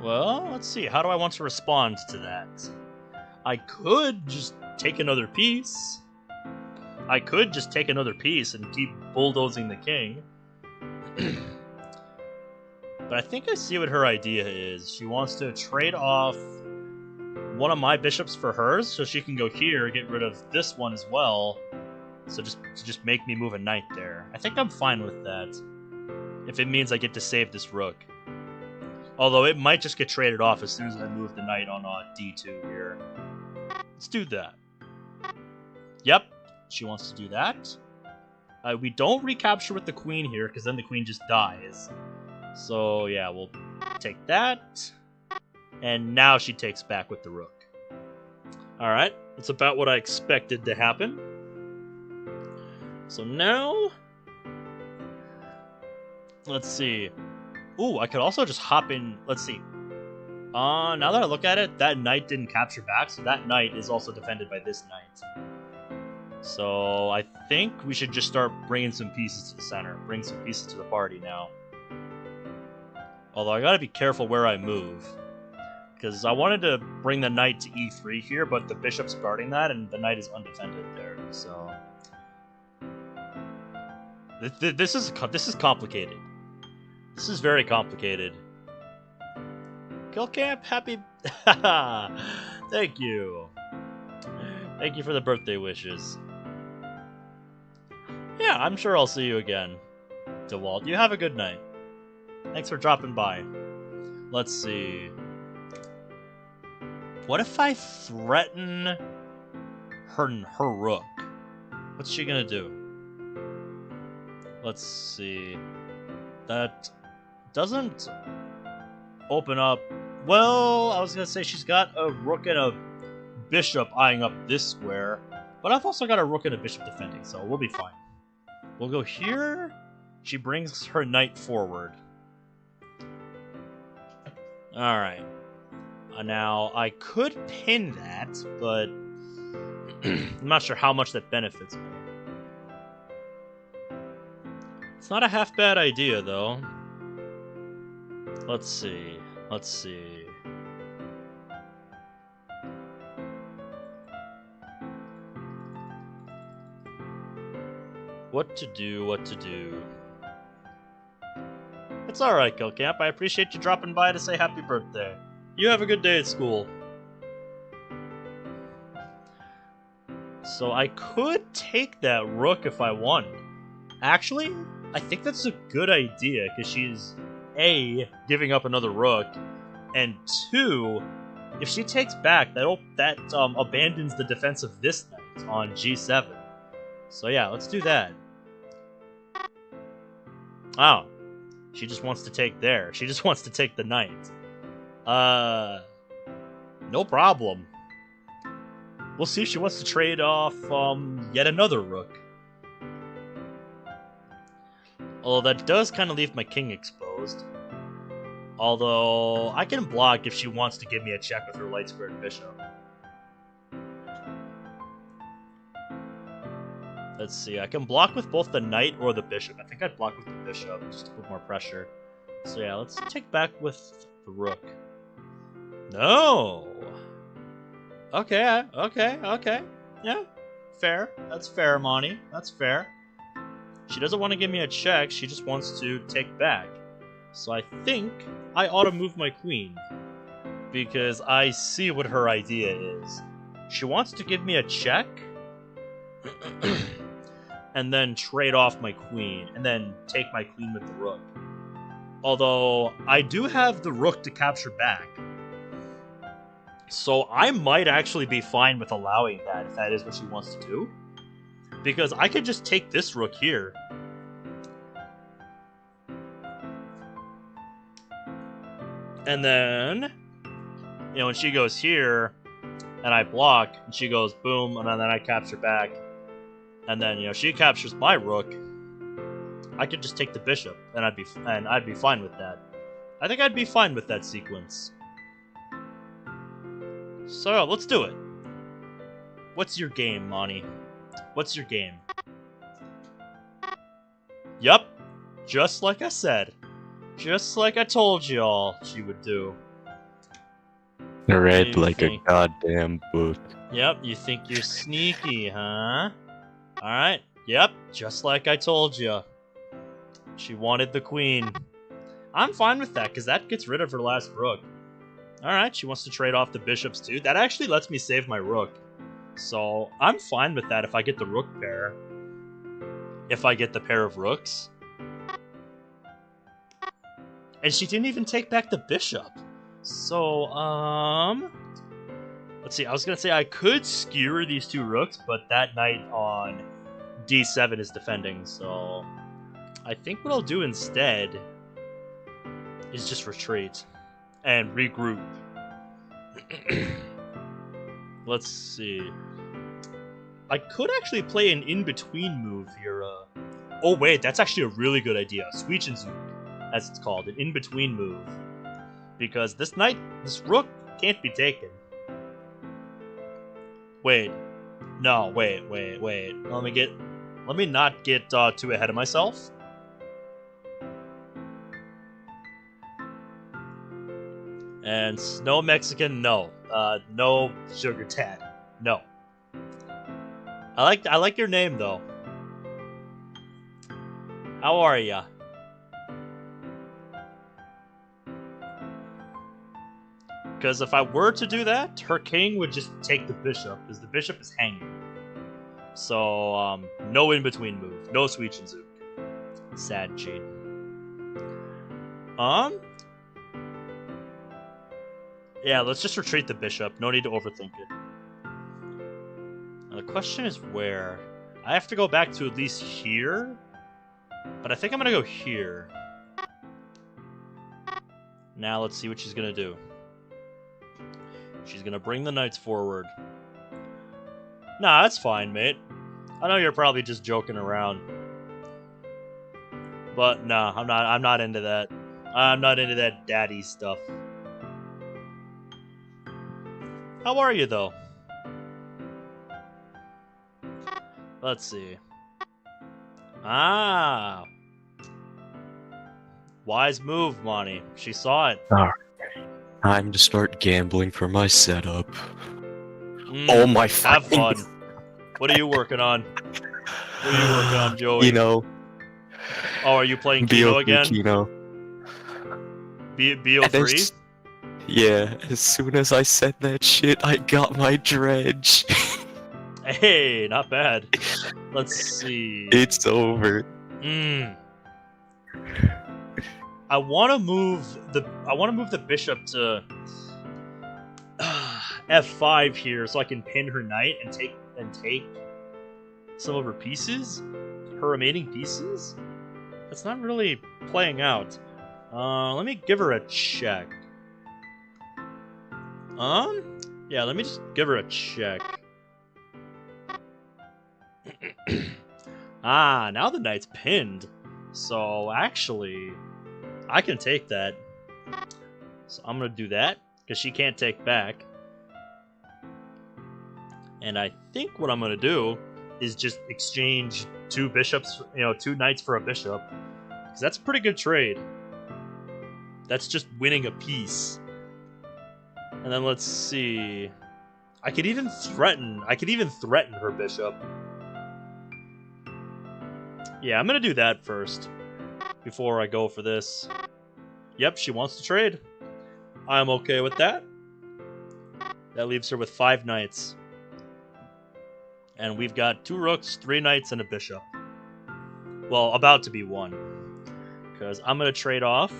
Well, let's see. How do I want to respond to that? I could just take another piece. I could just take another piece and keep bulldozing the king. But I think I see what her idea is. She wants to trade off one of my bishops for hers, so she can go here, get rid of this one as well. So just make me move a knight there. I think I'm fine with that. If it means I get to save this rook. Although it might just get traded off as soon as I move the knight on D2 here. Let's do that. Yep, she wants to do that. We don't recapture with the queen here, because then the queen just dies. So yeah, we'll take that. And now she takes back with the rook. Alright, that's about what I expected to happen. So now... let's see. Ooh, I could also just hop in... let's see. Now that I look at it, that knight didn't capture back, so that knight is also defended by this knight. So I think we should just start bringing some pieces to the center. Bring some pieces to the party now. Although I gotta be careful where I move. Because I wanted to bring the knight to e3 here, but the bishop's guarding that, and the knight is undefended there. So this is complicated. This is very complicated. Killcamp, happy. Thank you. Thank you for the birthday wishes. Yeah, I'm sure I'll see you again, DeWalt. You have a good night. Thanks for dropping by. Let's see. What if I threaten her rook? What's she gonna do? Let's see. That doesn't open up. Well, I was gonna say she's got a rook and a bishop eyeing up this square, but I've also got a rook and a bishop defending, so we'll be fine. We'll go here. She brings her knight forward. Alright. Now, I could pin that, but I'm not sure how much that benefits me. It's not a half bad idea, though. Let's see. Let's see. What to do, what to do. It's alright, Killcamp. I appreciate you dropping by to say happy birthday. You have a good day at school. So I could take that rook if I wanted. Actually, I think that's a good idea, because she's A, giving up another rook, and 2, if she takes back, that abandons the defense of this knight on g7. So yeah, let's do that. Oh, she just wants to take there. She just wants to take the knight. No problem. We'll see if she wants to trade off yet another rook. Although that does kind of leave my king exposed. Although I can block if she wants to give me a check with her light squared bishop. Let's see, I can block with both the knight or the bishop. I think I'd block with the bishop, just to put more pressure. So yeah, let's take back with the rook. No! Okay, okay. Yeah, fair. That's fair, Monty. That's fair. She doesn't want to give me a check, she just wants to take back. So I think I ought to move my queen. Because I see what her idea is. She wants to give me a check, and then trade off my queen, and then take my queen with the rook. Although, I do have the rook to capture back. So I might actually be fine with allowing that, if that is what she wants to do. Because I could just take this rook here. And then, you know, when she goes here, and I block, and she goes boom, and then I capture back. And then, you know, she captures my rook. I could just take the bishop, and I'd be fine with that. I think I'd be fine with that sequence. So, let's do it. What's your game, Monty? What's your game? Yup. Just like I said. Just like I told y'all she would do. Read like a goddamn book. Yep, you think you're sneaky, huh? Alright, yep, just like I told you. She wanted the queen. I'm fine with that, because that gets rid of her last rook. Alright, she wants to trade off the bishops too. That actually lets me save my rook. So, I'm fine with that if I get the rook pair. If I get the pair of rooks. And she didn't even take back the bishop. So, let's see, I was gonna say I could skewer these two rooks, but that knight on d7 is defending, so I think what I'll do instead is just retreat and regroup. Let's see. I could actually play an in-between move here. Oh wait, that's actually a really good idea. Zug, as it's called, an in-between move. Because this rook can't be taken. Wait. No, wait. Let me not get too ahead of myself. And Snow Mexican, no. No Sugar Tad. No. I like your name though. How are ya? Because if I were to do that, her king would just take the bishop, because the bishop is hanging. So, no in-between move. No Sweet Shinzu. Sad Gene. Yeah, let's just retreat the bishop. No need to overthink it. Now, the question is where? I have to go back to at least here, but I think I'm gonna go here. Now let's see what she's gonna do. She's gonna bring the knights forward. Nah, that's fine, mate. I know you're probably just joking around. But nah, I'm not into that. I'm not into that daddy stuff. How are you though? Let's see. Ah. Wise move, Monty. She saw it. Time to start gambling for my setup. Oh my Have fucking... fun. What are you working on? What are you working on, Joey? Kino. Oh, are you playing Kino again? Kino. BO3? Yeah, as soon as I said that shit, I got my dredge. Hey, not bad. Let's see. It's over. I want to move the bishop to f5 here, so I can pin her knight and take some of her pieces, her remaining pieces. That's not really playing out. Let me give her a check. Yeah, let me just give her a check. Now the knight's pinned. So actually, I can take that. So I'm gonna do that, because she can't take back. And I think what I'm gonna do is just exchange two bishops, two knights for a bishop. Because that's a pretty good trade. That's just winning a piece. And then let's see. I could even threaten her bishop. Yeah, I'm gonna do that first before I go for this. Yep, she wants to trade. I'm okay with that. That leaves her with 5 knights. And we've got 2 rooks, 3 knights, and a bishop. Well, about to be 1. Because I'm gonna trade off.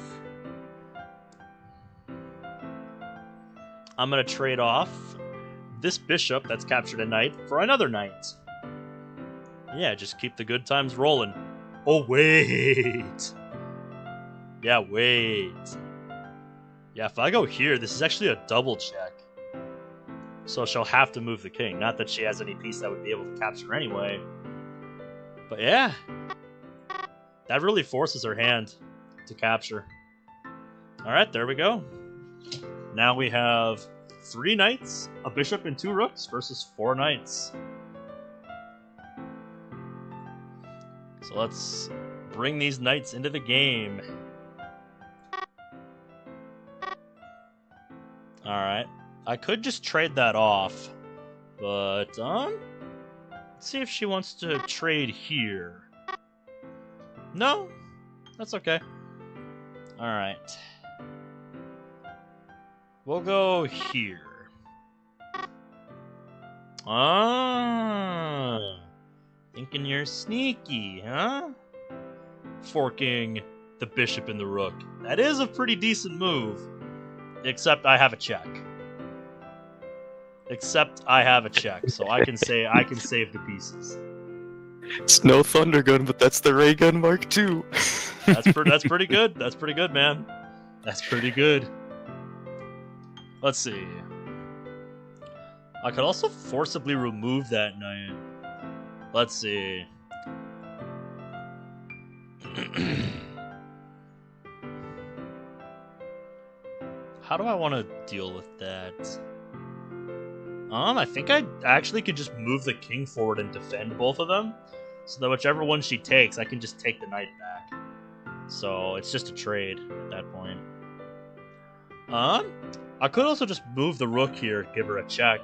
This bishop that's captured a knight for another knight. Yeah, just keep the good times rolling. Oh, wait. Yeah, wait. Yeah, if I go here, this is actually a double check. So she'll have to move the king. Not that she has any piece that would be able to capture anyway. But yeah. That really forces her hand to capture. Alright, there we go. Now we have 3 knights, a bishop, and 2 rooks versus 4 knights. So let's bring these knights into the game. Alright. I could just trade that off. But, let's see if she wants to trade here. No? That's okay. Alright. We'll go here. Thinking you're sneaky, huh? Forking the bishop and the rook. That is a pretty decent move. Except I have a check. So I can save the pieces. It's no thunder gun, but that's the ray gun Mark II. That's pretty good. That's pretty good, man. That's pretty good. Let's see. I could also forcibly remove that knight. Let's see. How do I want to deal with that? I think I actually could just move the king forward and defend both of them. So that whichever one she takes, I can just take the knight back. So it's just a trade at that point. I could also just move the rook here, give her a check,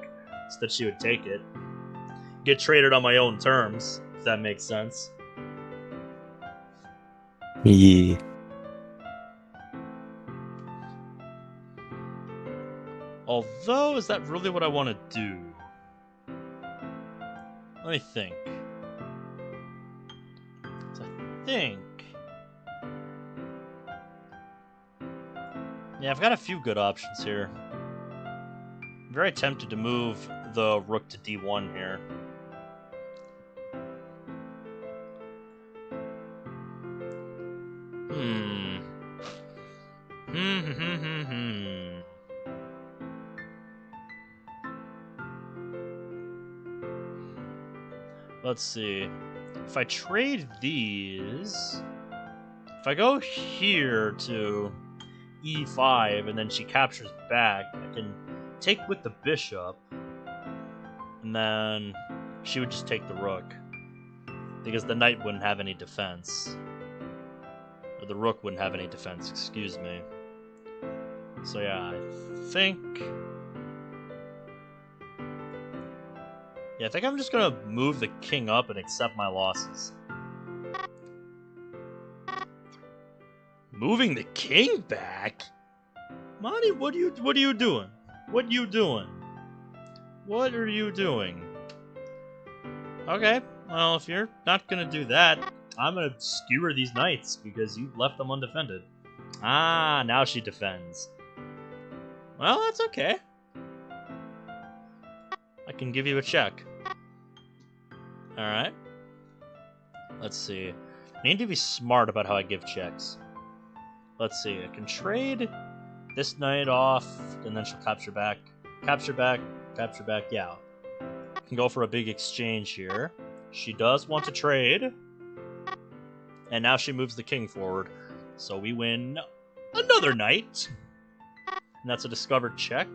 so that she would take it. Get traded on my own terms, if that makes sense. Yeah. Although, is that really what I want to do? Let me think. So I think... Yeah, I've got a few good options here. I'm very tempted to move the rook to d1 here. Let's see. If I trade these... If I go here to e5 and then she captures back, I can take with the bishop, and then she would just take the rook, because the knight wouldn't have any defense. Or the rook wouldn't have any defense, excuse me. So yeah, I think I'm just gonna move the king up and accept my losses. Moving the king back? Monty, what are you doing? What are you doing? What are you doing? Okay, well, if you're not gonna do that, I'm gonna skewer these knights because you left them undefended. Ah, now she defends. Well, that's okay. I can give you a check. Alright. Let's see. I need to be smart about how I give checks. Let's see. I can trade this knight off, and then she'll capture back. Capture back. Capture back. Yeah. I can go for a big exchange here. She does want to trade. And now she moves the king forward. So we win another knight. And that's a discovered check.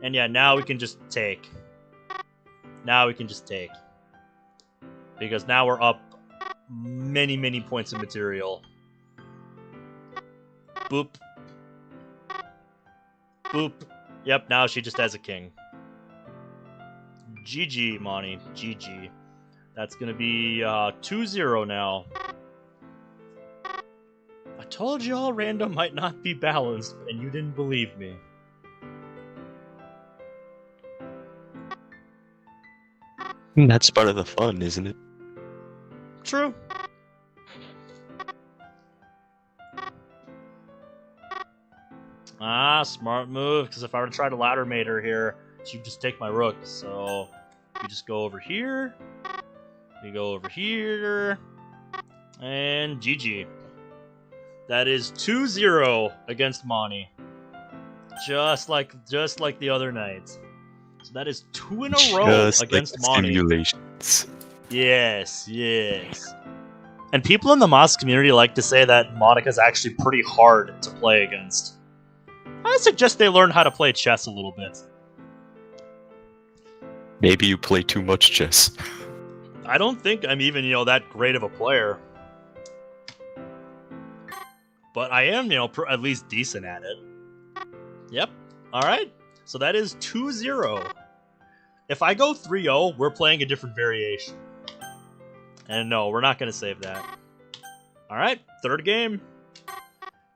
And yeah, now we can just take. Now we can just take. Because now we're up many, many points of material. Boop. Boop. Yep, now she just has a king. GG, Monty. GG. That's gonna be 2-0 now. I told you all random might not be balanced, and you didn't believe me. That's part of the fun, isn't it? True. Ah, smart move, because if I were to try to ladder mate her here, she'd just take my rook. So we just go over here. We go over here. And GG. That is 2-0 against Monty. Just like the other nights. So that is 2 in a row Just against like Monty. simulations. Yes, yes. And people in the Moss community like to say that Monika's actually pretty hard to play against. I suggest they learn how to play chess a little bit. Maybe you play too much chess. I don't think I'm even, that great of a player. But I am, at least decent at it. Yep. Alright. So that is 2-0. If I go 3-0, we're playing a different variation. And no, we're not going to save that. Alright, third game.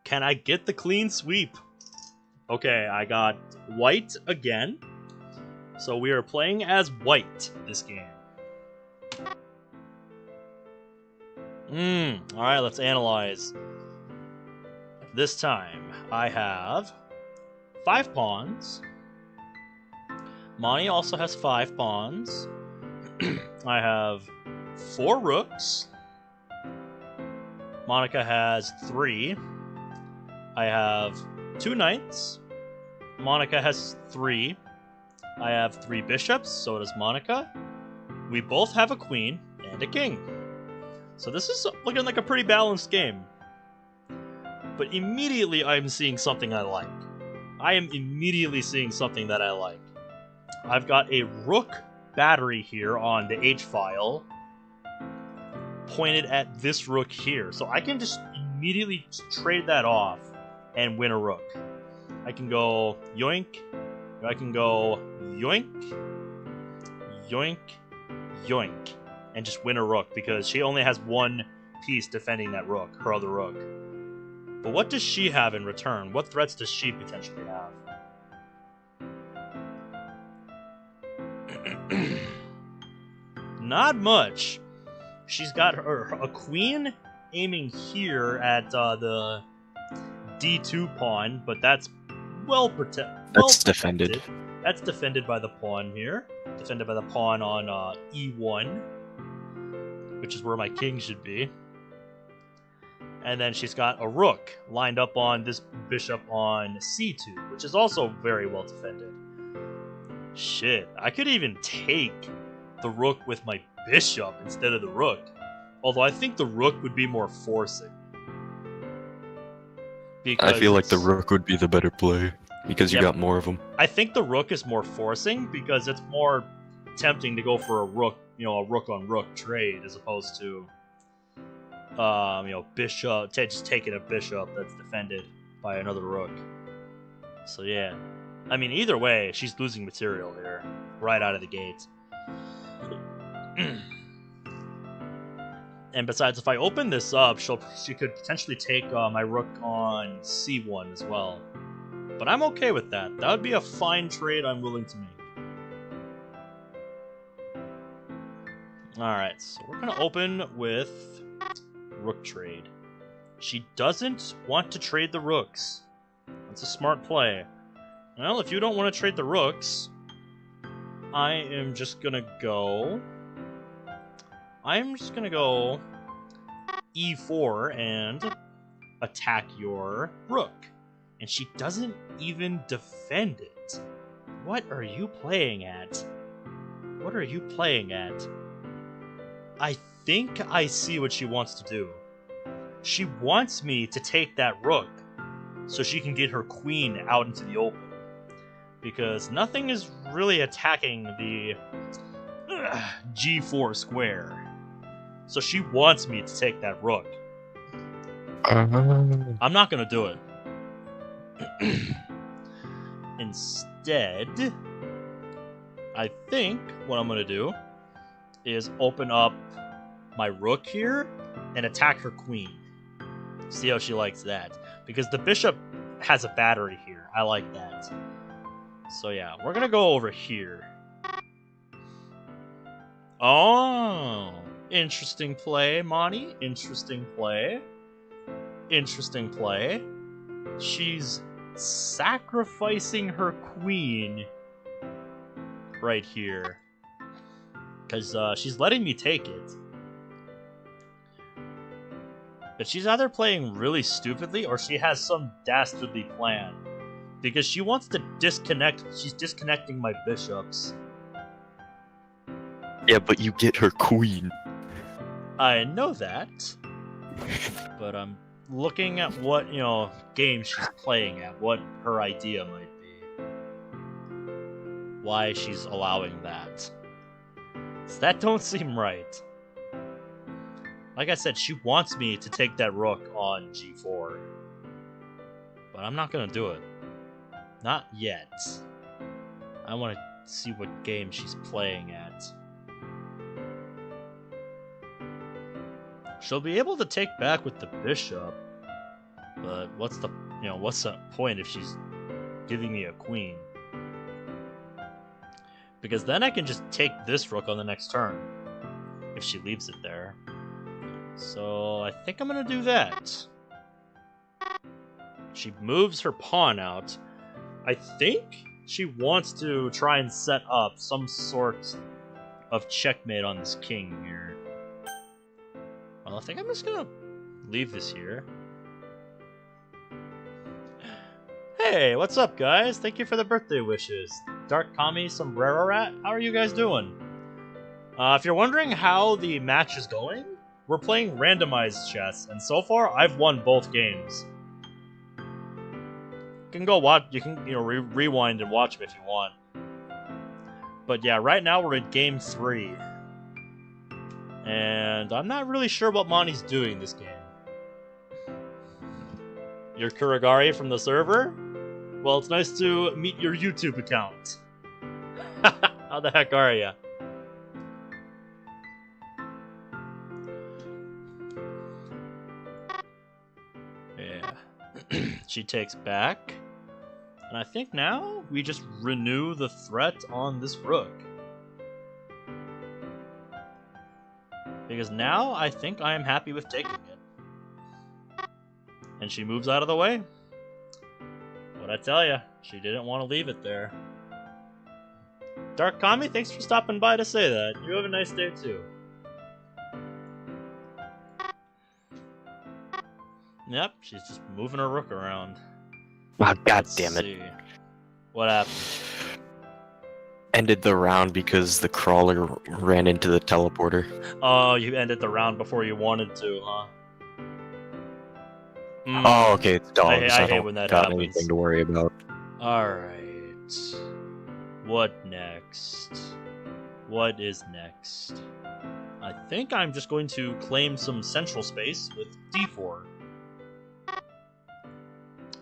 Can I get the clean sweep? Okay, I got white again. So we are playing as white this game. Alright, let's analyze. This time, I have 5 pawns. Monty also has 5 pawns. I have 4 rooks. Monika has 3. I have 2 knights. Monika has 3. I have 3 bishops, so does Monika. We both have a queen and a king. So this is looking like a pretty balanced game. But immediately I'm seeing something I like. I am immediately seeing something that I like. I've got a rook battery here on the h-file pointed at this rook here. So I can just immediately trade that off and win a rook. I can go yoink. I can go yoink, yoink, yoink, and just win a rook because she only has one piece defending that rook, her other rook. But what does she have in return? What threats does she potentially have? Not much. She's got a queen aiming here at the d2 pawn, but that's well protected. That's defended. That's defended by the pawn here. Defended by the pawn on e1, which is where my king should be. And then she's got a rook lined up on this bishop on c2, which is also very well defended. Shit, I could even take the rook with my bishop instead of the rook. Although I think the rook would be more forcing. I feel like the rook would be the better play because you got more of them. I think the rook is more forcing because it's more tempting to go for a rook, a rook on rook trade as opposed to, bishop, just taking a bishop that's defended by another rook. So yeah, I mean either way, she's losing material here right out of the gate. And besides, if I open this up, she could potentially take my rook on c1 as well. But I'm okay with that. That would be a fine trade I'm willing to make. Alright, so we're going to open with rook trade. She doesn't want to trade the rooks. That's a smart play. Well, if you don't want to trade the rooks, I am just going to go... e4 and attack your rook. And she doesn't even defend it. What are you playing at? What are you playing at? I think I see what she wants to do. She wants me to take that rook so she can get her queen out into the open. Because nothing is really attacking the g4 square. So she wants me to take that rook. I'm not going to do it. Instead, I think what I'm going to do is open up my rook here and attack her queen. See how she likes that. Because the bishop has a battery here. I like that. So yeah, we're going to go over here. Oh, interesting play, Moni. Interesting play. Interesting play. She's sacrificing her queen right here. Because she's letting me take it. But she's either playing really stupidly or she has some dastardly plan. Because she wants to disconnect. She's disconnecting my bishops. Yeah, but you get her queen. I know that. But I'm looking at what, game she's playing at. What her idea might be. Why she's allowing that. So that don't seem right. Like I said, she wants me to take that rook on g4. But I'm not gonna do it. Not yet. I want to see what game she's playing at. She'll be able to take back with the bishop, but what's the point if she's giving me a queen? Because then I can just take this rook on the next turn, if she leaves it there. So I think I'm gonna do that. She moves her pawn out. I think she wants to try and set up some sort of checkmate on this king here. Well, I think I'm just gonna leave this here. Hey, what's up, guys? Thank you for the birthday wishes. Dark Kami, Sombrero Rat, how are you guys doing? If you're wondering how the match is going, we're playing randomized chess, and so far I've won both games. You can go watch. You can rewind and watch them if you want. But yeah, right now we're in game 3. And I'm not really sure what Moni's doing this game. You're Kuragari from the server? Well, it's nice to meet your YouTube account. How the heck are ya? Yeah. She takes back. And I think now we just renew the threat on this rook. Because now I think I am happy with taking it. And she moves out of the way. What I tell ya, she didn't want to leave it there. Dark Kami, thanks for stopping by to say that. You have a nice day too. Yep, she's just moving her rook around. Oh, God Let's damn it. see. What happened? Ended the round because the crawler ran into the teleporter. Oh, you ended the round before you wanted to, huh? Oh, okay, it's dogs. I hate don't when that got happens. anything to worry about. Alright. What next? What is next? I think I'm just going to claim some central space with d4.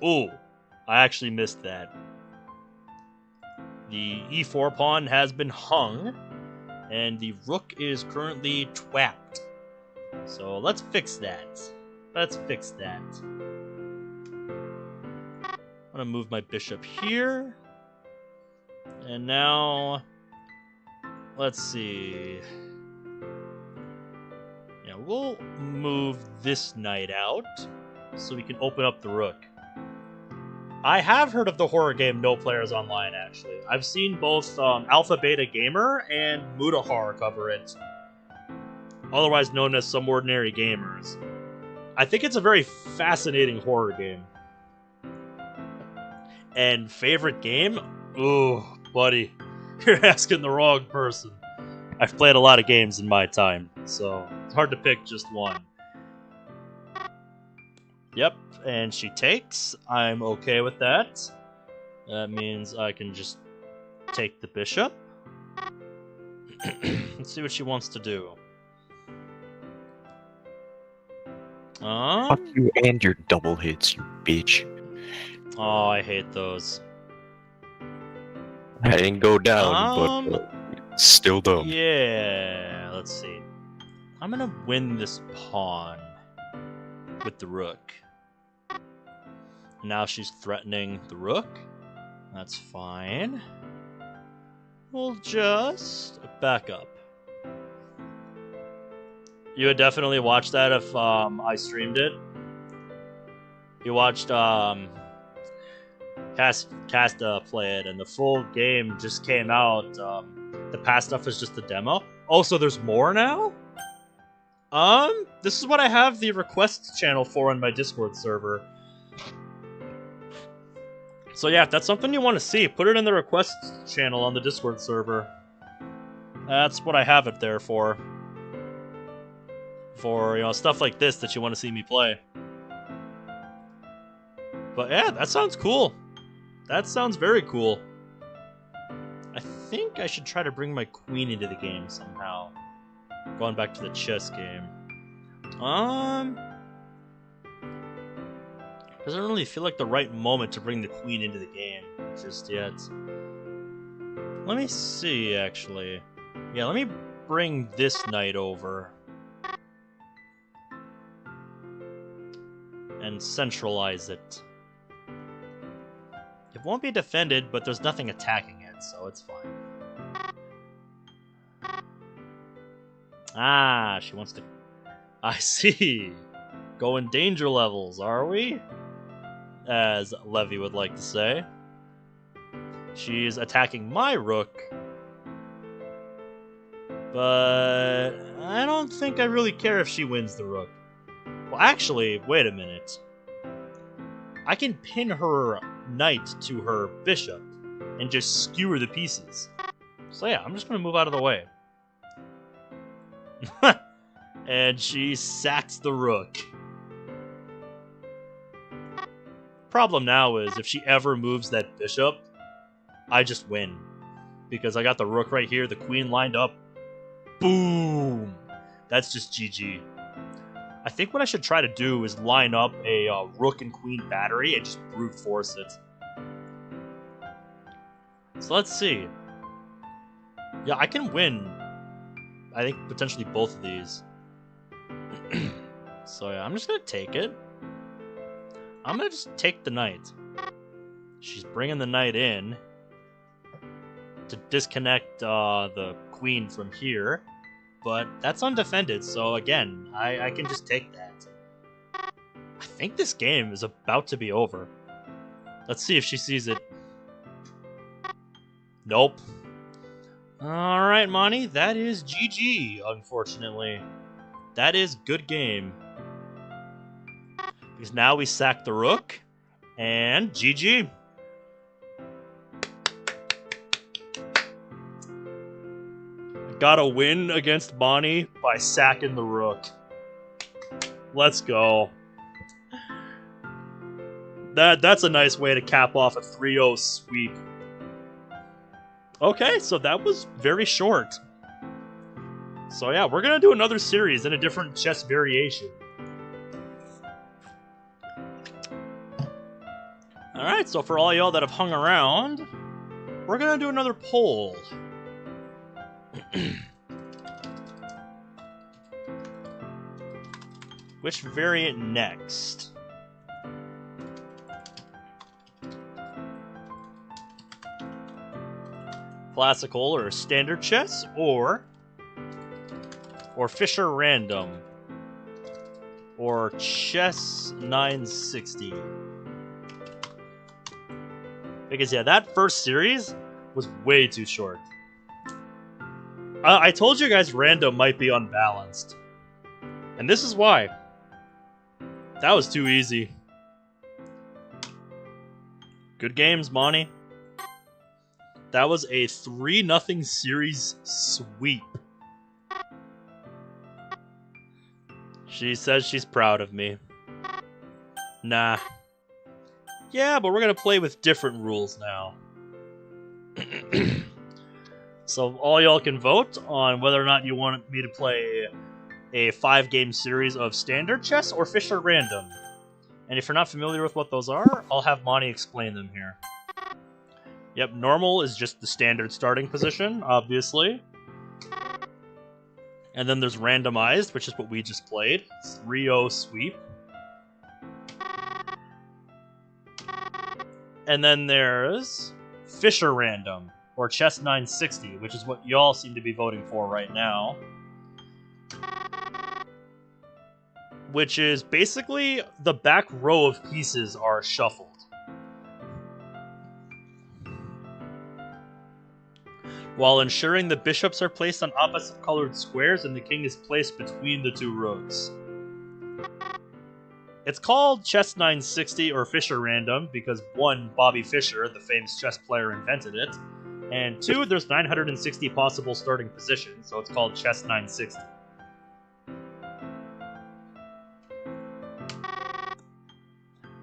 Ooh, I actually missed that. The e4 pawn has been hung, and the rook is currently twapped. So let's fix that. Let's fix that. I'm gonna move my bishop here. And now, let's see. Yeah, we'll move this knight out so we can open up the rook. I have heard of the horror game No Players Online, actually. I've seen both Alpha Beta Gamer and Mutahar cover it, otherwise known as Some Ordinary Gamers. I think it's a very fascinating horror game. And favorite game? Ooh, buddy, you're asking the wrong person. I've played a lot of games in my time, so it's hard to pick just one. Yep, and she takes. I'm okay with that. That means I can just take the bishop. Let's see what she wants to do. Fuck you and your double hits, you bitch. Oh, I hate those. I didn't go down, but still dumb. Yeah, let's see. I'm gonna win this pawn with the rook. Now she's threatening the rook. That's fine. We'll just back up. You would definitely watch that if I streamed it. You watched Casta play it, and the full game just came out. The past stuff is just a demo. Oh, so there's more now? This is what I have the requests channel for on my Discord server. So yeah, if that's something you want to see, put it in the requests channel on the Discord server. That's what I have it there for. For, you know, stuff like this that you want to see me play. But yeah, that sounds cool. That sounds very cool. I think I should try to bring my queen into the game somehow. Going back to the chess game. Doesn't really feel like the right moment to bring the queen into the game just yet. Let me see, actually. Yeah, let me bring this knight over. And centralize it. It won't be defended, but there's nothing attacking it, so it's fine. Ah, she wants to... I see. Going danger levels, are we? As Levy would like to say. She's attacking my rook. But I don't think I really care if she wins the rook. Well, actually, wait a minute. I can pin her knight to her bishop and just skewer the pieces. So yeah, I'm just going to move out of the way. And she sacks the rook. Problem now is, if she ever moves that bishop, I just win. Because I got the rook right here, the queen lined up. Boom! That's just GG. I think what I should try to do is line up a rook and queen battery and just brute force it. So let's see. Yeah, I can win. I think potentially both of these. So yeah, I'm just gonna take it. I'm gonna just take the knight. She's bringing the knight in to disconnect the queen from here, but that's undefended, so again, I can just take that. I think this game is about to be over. Let's see if she sees it. Nope. Alright, Moni, that is GG, unfortunately. That is good game. Because now we sack the rook, and GG. Got a win against Moni by sacking the rook. Let's go. That's a nice way to cap off a 3-0 sweep. Okay, so that was very short. So yeah, we're gonna do another series in a different chess variation. Alright, so for all y'all that have hung around, we're gonna do another poll. Which variant next? Classical or standard chess, or Fisher random, or chess 960. Because yeah, that first series was way too short. I told you guys random might be unbalanced. And this is why. That was too easy. Good games, Moni. That was a 3-0 series sweep. She says she's proud of me. Nah. Yeah, but we're gonna play with different rules now. So all y'all can vote on whether or not you want me to play a 5-game series of standard chess or Fisher random. And if you're not familiar with what those are, I'll have Moni explain them here. Yep, normal is just the standard starting position, obviously. And then there's randomized, which is what we just played. 3-0 sweep. And then there's Fisher random, or chess 960, which is what y'all seem to be voting for right now. Which is basically the back row of pieces are shuffled. While ensuring the bishops are placed on opposite colored squares and the king is placed between the two rooks. It's called chess 960 or Fisher random because 1, Bobby Fischer, the famous chess player, invented it, and 2, there's 960 possible starting positions, so it's called chess 960.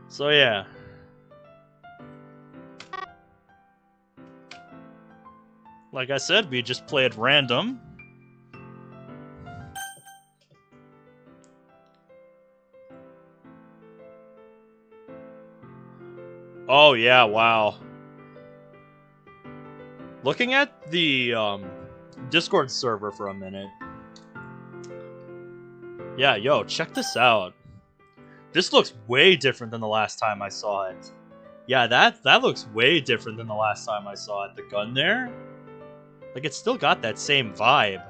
So yeah. Like I said, we just played random. Oh yeah, wow. Looking at the Discord server for a minute. Yeah, yo, check this out. This looks way different than the last time I saw it. Yeah, that looks way different than the last time I saw it. The gun there? Like, it's still got that same vibe.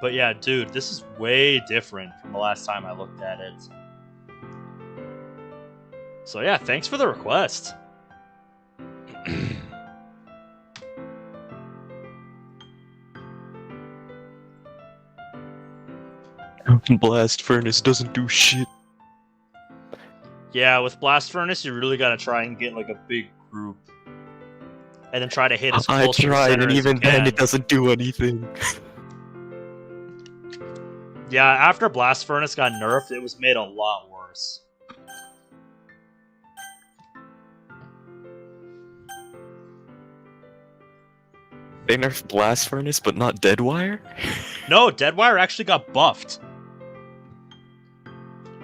But yeah, dude, this is way different from the last time I looked at it. So yeah, thanks for the request. Blast Furnace doesn't do shit. Yeah, with Blast Furnace, you really gotta try and get, like, a big group. And then try to hit as I close to the tried, center and as even you then can. it doesn't do anything. Yeah, after Blast Furnace got nerfed, it was made a lot worse. They nerfed Blast Furnace, but not Deadwire? No, Deadwire actually got buffed.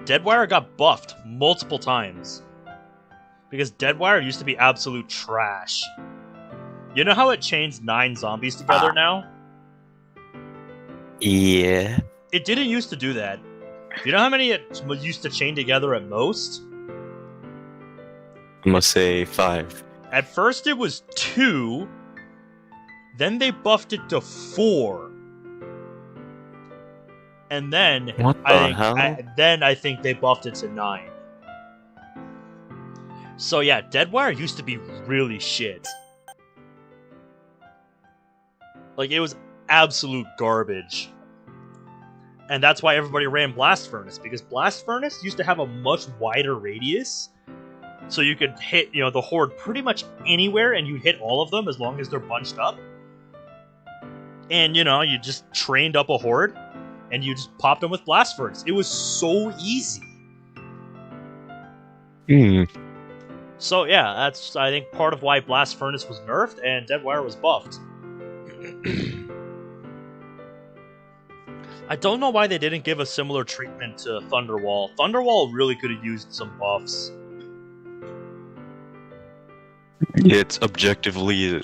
Deadwire got buffed multiple times. Because Deadwire used to be absolute trash. You know how it chains 9 zombies together now? Yeah. It didn't used to do that. Do you know how many it used to chain together at most? I'm gonna say 5. At first it was 2, then they buffed it to 4. And then What the hell? I think they buffed it to 9. So yeah, Deadwire used to be really shit. Like, it was absolute garbage. And that's why everybody ran Blast Furnace, because Blast Furnace used to have a much wider radius, so you could hit, the Horde pretty much anywhere, and you'd hit all of them as long as they're bunched up. And, you just trained up a Horde, and you just popped them with Blast Furnace. It was so easy. So yeah, that's, I think, part of why Blast Furnace was nerfed and Deadwire was buffed. I don't know why they didn't give a similar treatment to Thunderwall. Thunderwall really could have used some buffs. It's objectively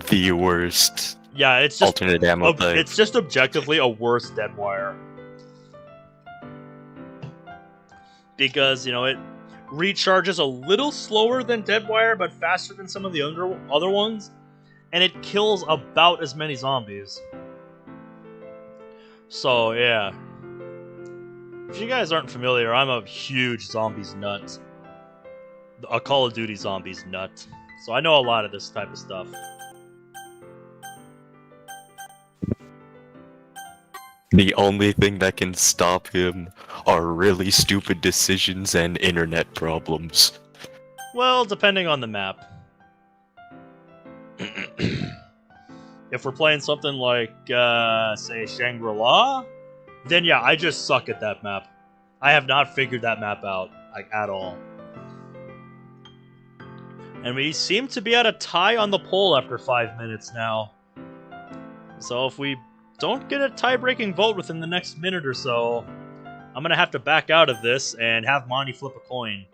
the worst Yeah, it's just alternate ammo type. it's just objectively a worse Deadwire. Because, it recharges a little slower than Deadwire, but faster than some of the other ones, and it kills about as many zombies. So, yeah. If you guys aren't familiar, I'm a huge zombies nut. A Call of Duty zombies nut. So I know a lot of this type of stuff. The only thing that can stop him are really stupid decisions and internet problems. Well, depending on the map. If we're playing something like, say, Shangri-La, then yeah, I just suck at that map. I have not figured that map out, at all. And we seem to be at a tie on the poll after 5 minutes now. So if we don't get a tie-breaking vote within the next minute or so, I'm gonna have to back out of this and have Monty flip a coin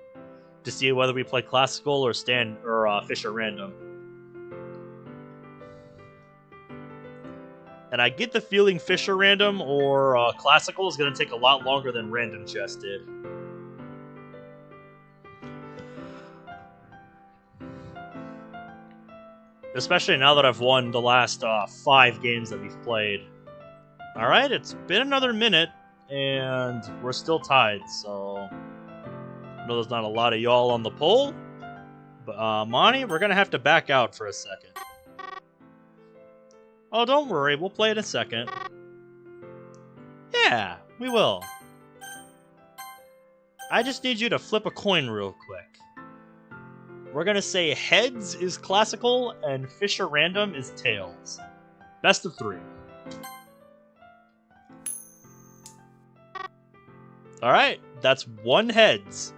to see whether we play classical or fish at random. And I get the feeling Fisher Random or Classical is going to take a lot longer than Random Chess did. Especially now that I've won the last 5 games that we've played. Alright, it's been another minute, and we're still tied, so... I know there's not a lot of y'all on the poll, but Monty, we're going to have to back out for a second. Oh, don't worry, we'll play it in a second. Yeah, we will. I just need you to flip a coin real quick. We're gonna say heads is classical and Fisher random is tails. Best of 3. Alright, that's 1 heads.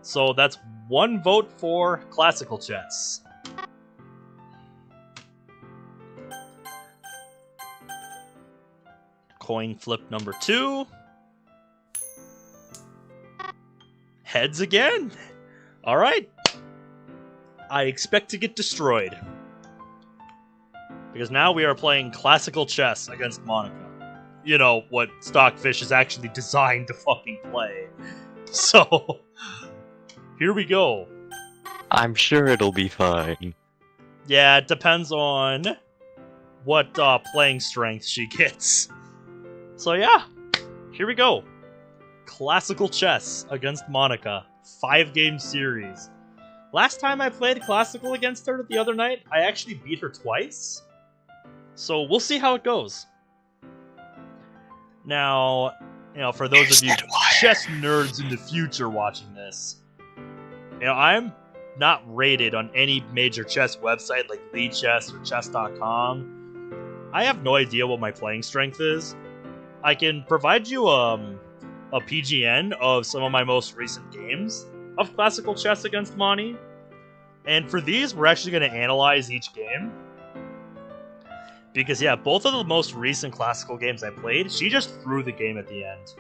So that's 1 vote for classical chess. Coin flip number 2. Heads again. Alright. I expect to get destroyed. Because now we are playing classical chess against Monika. You know, what Stockfish is actually designed to fucking play. So, here we go. I'm sure it'll be fine. Yeah, it depends on what playing strength she gets. So yeah, here we go. Classical chess against Monika. 5-game series. Last time I played classical against her the other night, I actually beat her twice. So we'll see how it goes. Now, for those of you chess nerds in the future watching this, I'm not rated on any major chess website like Lead Chess or Chess.com. I have no idea what my playing strength is. I can provide you a PGN of some of my most recent games of classical chess against Monty. And for these, we're actually going to analyze each game. Because, yeah, both of the most recent classical games I played, she just threw the game at the end.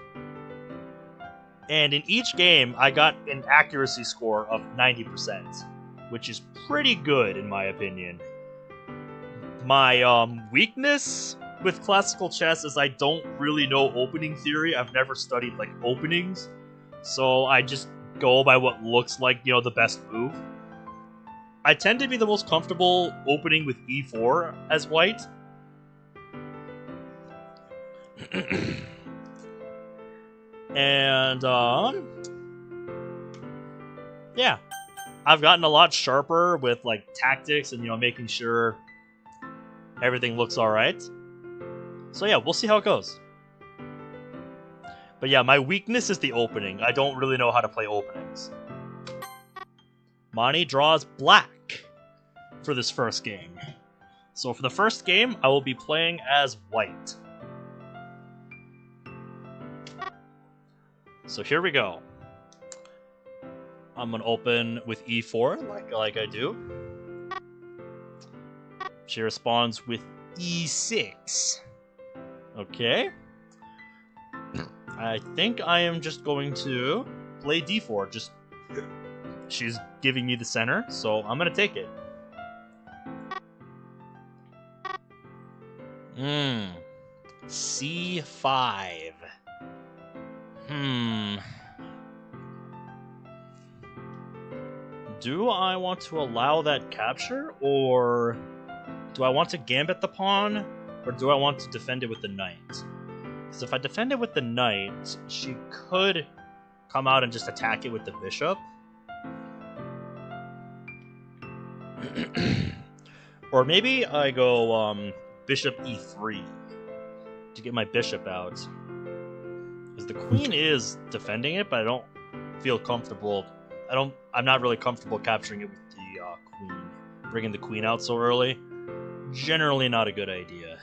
And in each game, I got an accuracy score of 90%, which is pretty good in my opinion. My weakness with classical chess is I don't really know opening theory. I've never studied like openings, so I just go by what looks like, you know, the best move. I tend to be the most comfortable opening with e4 as white. And yeah, I've gotten a lot sharper with like tactics and, you know, making sure everything looks all right. So yeah, we'll see how it goes. But yeah, my weakness is the opening. I don't really know how to play openings. Moni draws black for this first game. So for the first game, I will be playing as white. So here we go. I'm gonna open with e4 like I do. She responds with e6. Okay. I think I am just going to play d4. Just she's giving me the center, so I'm gonna take it. C5. Do I want to allow that capture, or do I want to gambit the pawn, or do I want to defend it with the knight? Because if I defend it with the knight, she could come out and just attack it with the bishop. Or maybe I go bishop e3 to get my bishop out. Because the queen is defending it, but I don't feel comfortable. I'm not really comfortable capturing it with the queen. Bringing the queen out so early, generally not a good idea.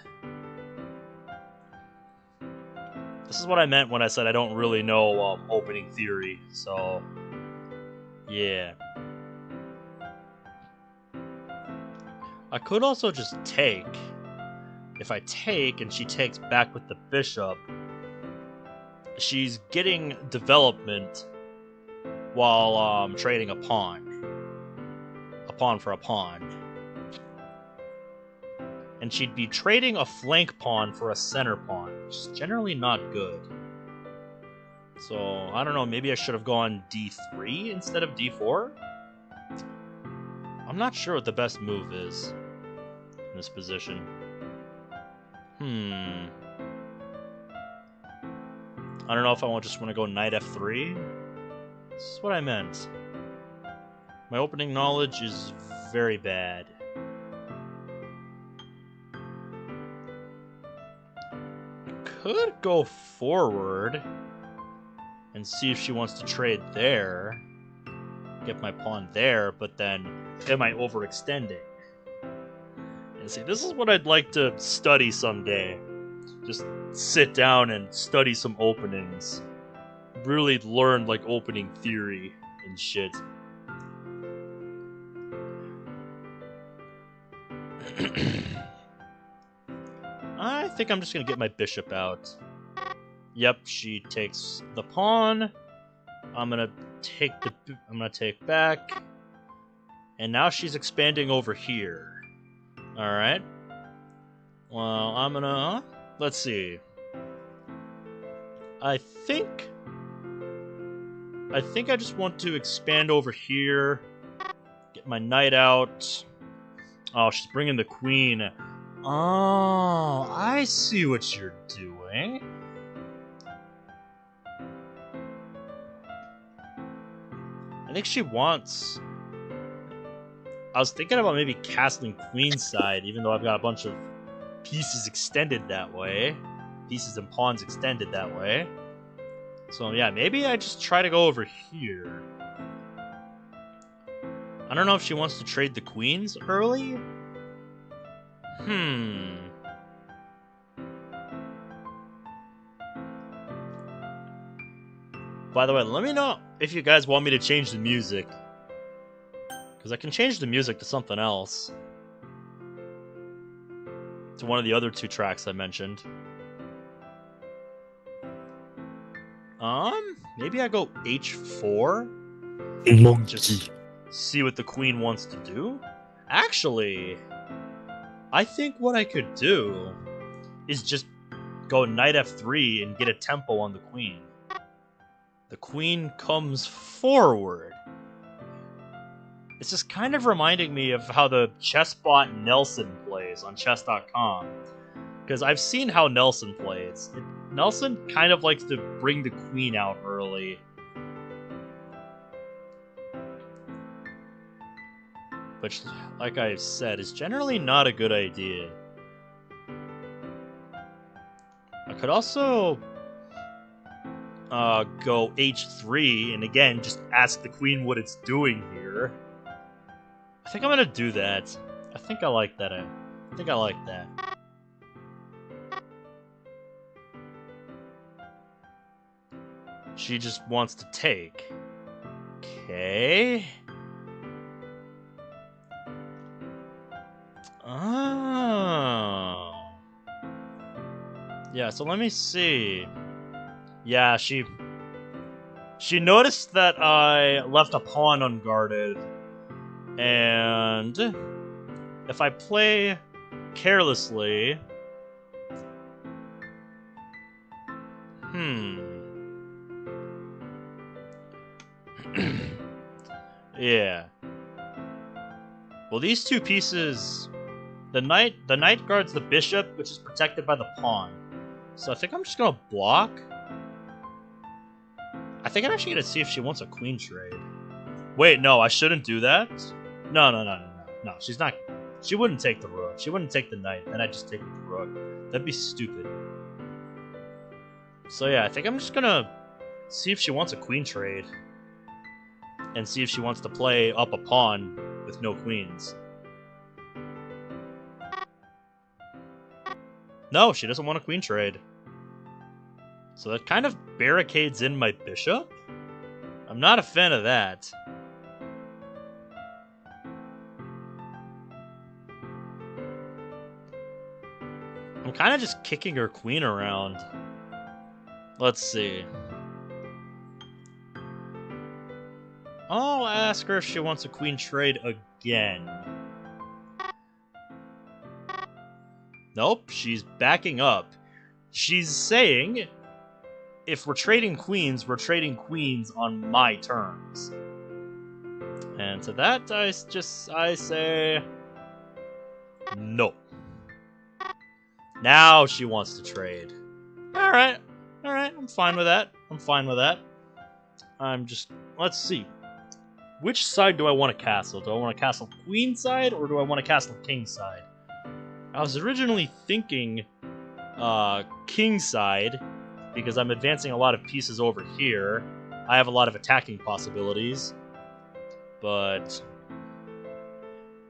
This is what I meant when I said I don't really know opening theory, so yeah. I could also just take. If I take and she takes back with the bishop, she's getting development while trading a pawn for a pawn. And she'd be trading a flank pawn for a center pawn, which is generally not good. So, I don't know, maybe I should have gone d3 instead of d4? I'm not sure what the best move is in this position. I don't know if I just want to go knight f3. This is what I meant. My opening knowledge is very bad. Could go forward and see if she wants to trade there. Get my pawn there, but then am I overextending? And see, this is what I'd like to study someday. Just sit down and study some openings. Really learn like opening theory and shit. I think I'm just gonna get my bishop out. Yep, she takes the pawn. I'm gonna take back. And now she's expanding over here. Alright. Well, I'm gonna... Let's see. I think I just want to expand over here. Get my knight out. Oh, she's bringing the queen. Oh, I see what you're doing. I think she wants... I was thinking about maybe castling queenside, even though I've got a bunch of pieces extended that way. Pieces and pawns extended that way. So yeah, maybe I just try to go over here. I don't know if she wants to trade the queens early. By the way, let me know if you guys want me to change the music. Because I can change the music to something else. To one of the other two tracks I mentioned. Maybe I go h4? Monkey. Just see what the queen wants to do? Actually, I think what I could do is just go knight f3 and get a tempo on the queen. The queen comes forward. It's just kind of reminding me of how the chessbot Nelson plays on chess.com. Because I've seen how Nelson plays. Nelson kind of likes to bring the queen out early. Which, like I said, is generally not a good idea. I could also go h3 and again just ask the queen what it's doing here. I think I'm gonna do that. I think I like that. I think I like that. She just wants to take. Okay. Oh. Yeah, so let me see. Yeah, she noticed that I left a pawn unguarded. And if I play carelessly... Yeah. Well, these two pieces... The knight guards the bishop, which is protected by the pawn. So I think I'm just gonna block. I think I'm actually gonna see if she wants a queen trade. Wait, no, I shouldn't do that. No. She's not. She wouldn't take the rook. She wouldn't take the knight. Then I'd just take with the rook. That'd be stupid. So yeah, I think I'm just gonna see if she wants a queen trade, and see if she wants to play up a pawn with no queens. No, she doesn't want a queen trade. So that kind of barricades in my bishop. I'm not a fan of that. I'm kind of just kicking her queen around. Let's see. I'll ask her if she wants a queen trade again. Nope, she's backing up. She's saying, if we're trading queens on my terms. And to that, I say, no. Now she wants to trade. Alright, I'm fine with that. Let's see. Which side do I want to castle? Do I want to castle queen side, or do I want to castle king side? I was originally thinking king side, because I'm advancing a lot of pieces over here. I have a lot of attacking possibilities. But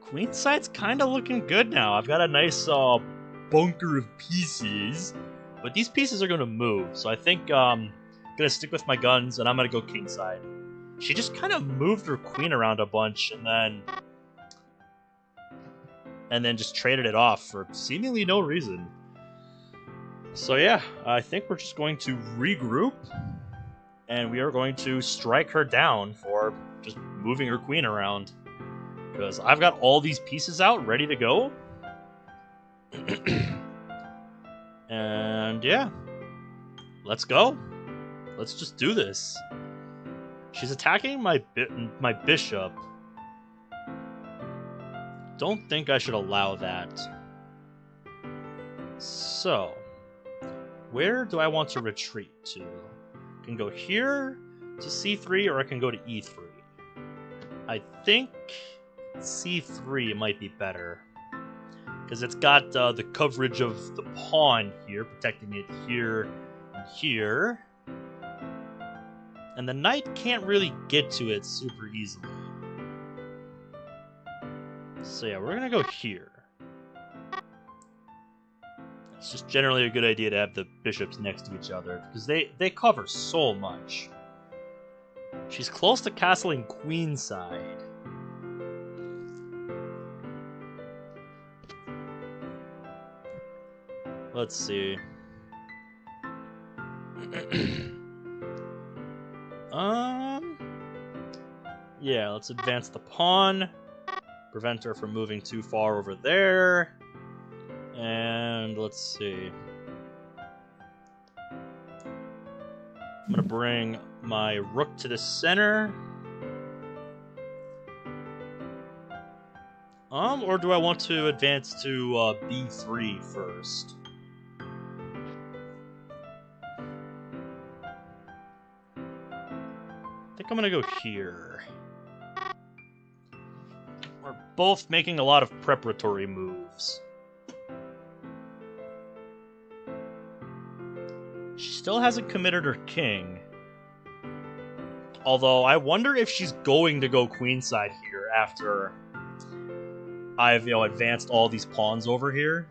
queen side's kind of looking good now. I've got a nice bunker of pieces. But these pieces are going to move, so I think I'm going to stick with my guns, and I'm going to go king side. She just kind of moved her queen around a bunch, and then just traded it off for seemingly no reason. So yeah, I think we're just going to regroup, and we are going to strike her down for just moving her queen around. Because I've got all these pieces out, ready to go. And yeah, let's go. Let's just do this. She's attacking my bishop. Don't think I should allow that. So, where do I want to retreat to? I can go here to c3, or I can go to e3. I think c3 might be better, because it's got the coverage of the pawn here, protecting it here and here. And the knight can't really get to it super easily. So yeah, we're gonna go here. It's just generally a good idea to have the bishops next to each other, because they cover so much. She's close to castling queenside. Let's see. Yeah, let's advance the pawn. Prevent her from moving too far over there. And let's see. I'm gonna bring my rook to the center. Or do I want to advance to b3 first? I think I'm gonna go here. We're both making a lot of preparatory moves. She still hasn't committed her king. Although, I wonder if she's going to go queenside here after I've, advanced all these pawns over here.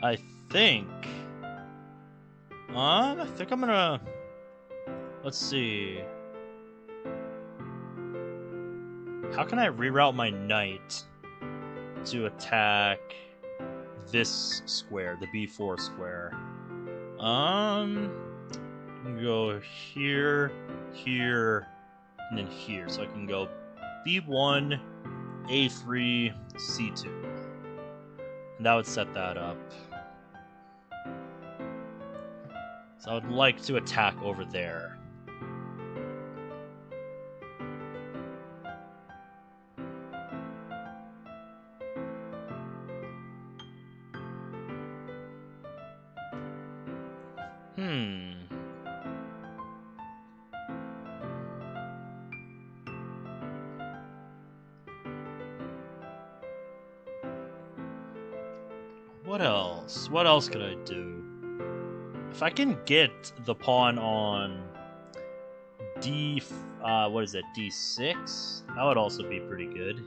I think I'm gonna... Let's see. How can I reroute my knight to attack this square, the b4 square? I'm gonna go here, here, and then here. So I can go b1, a3, c2. And that would set that up. So I would like to attack over there. What else? What else could I do? If I can get the pawn on what is it, d6? That would also be pretty good.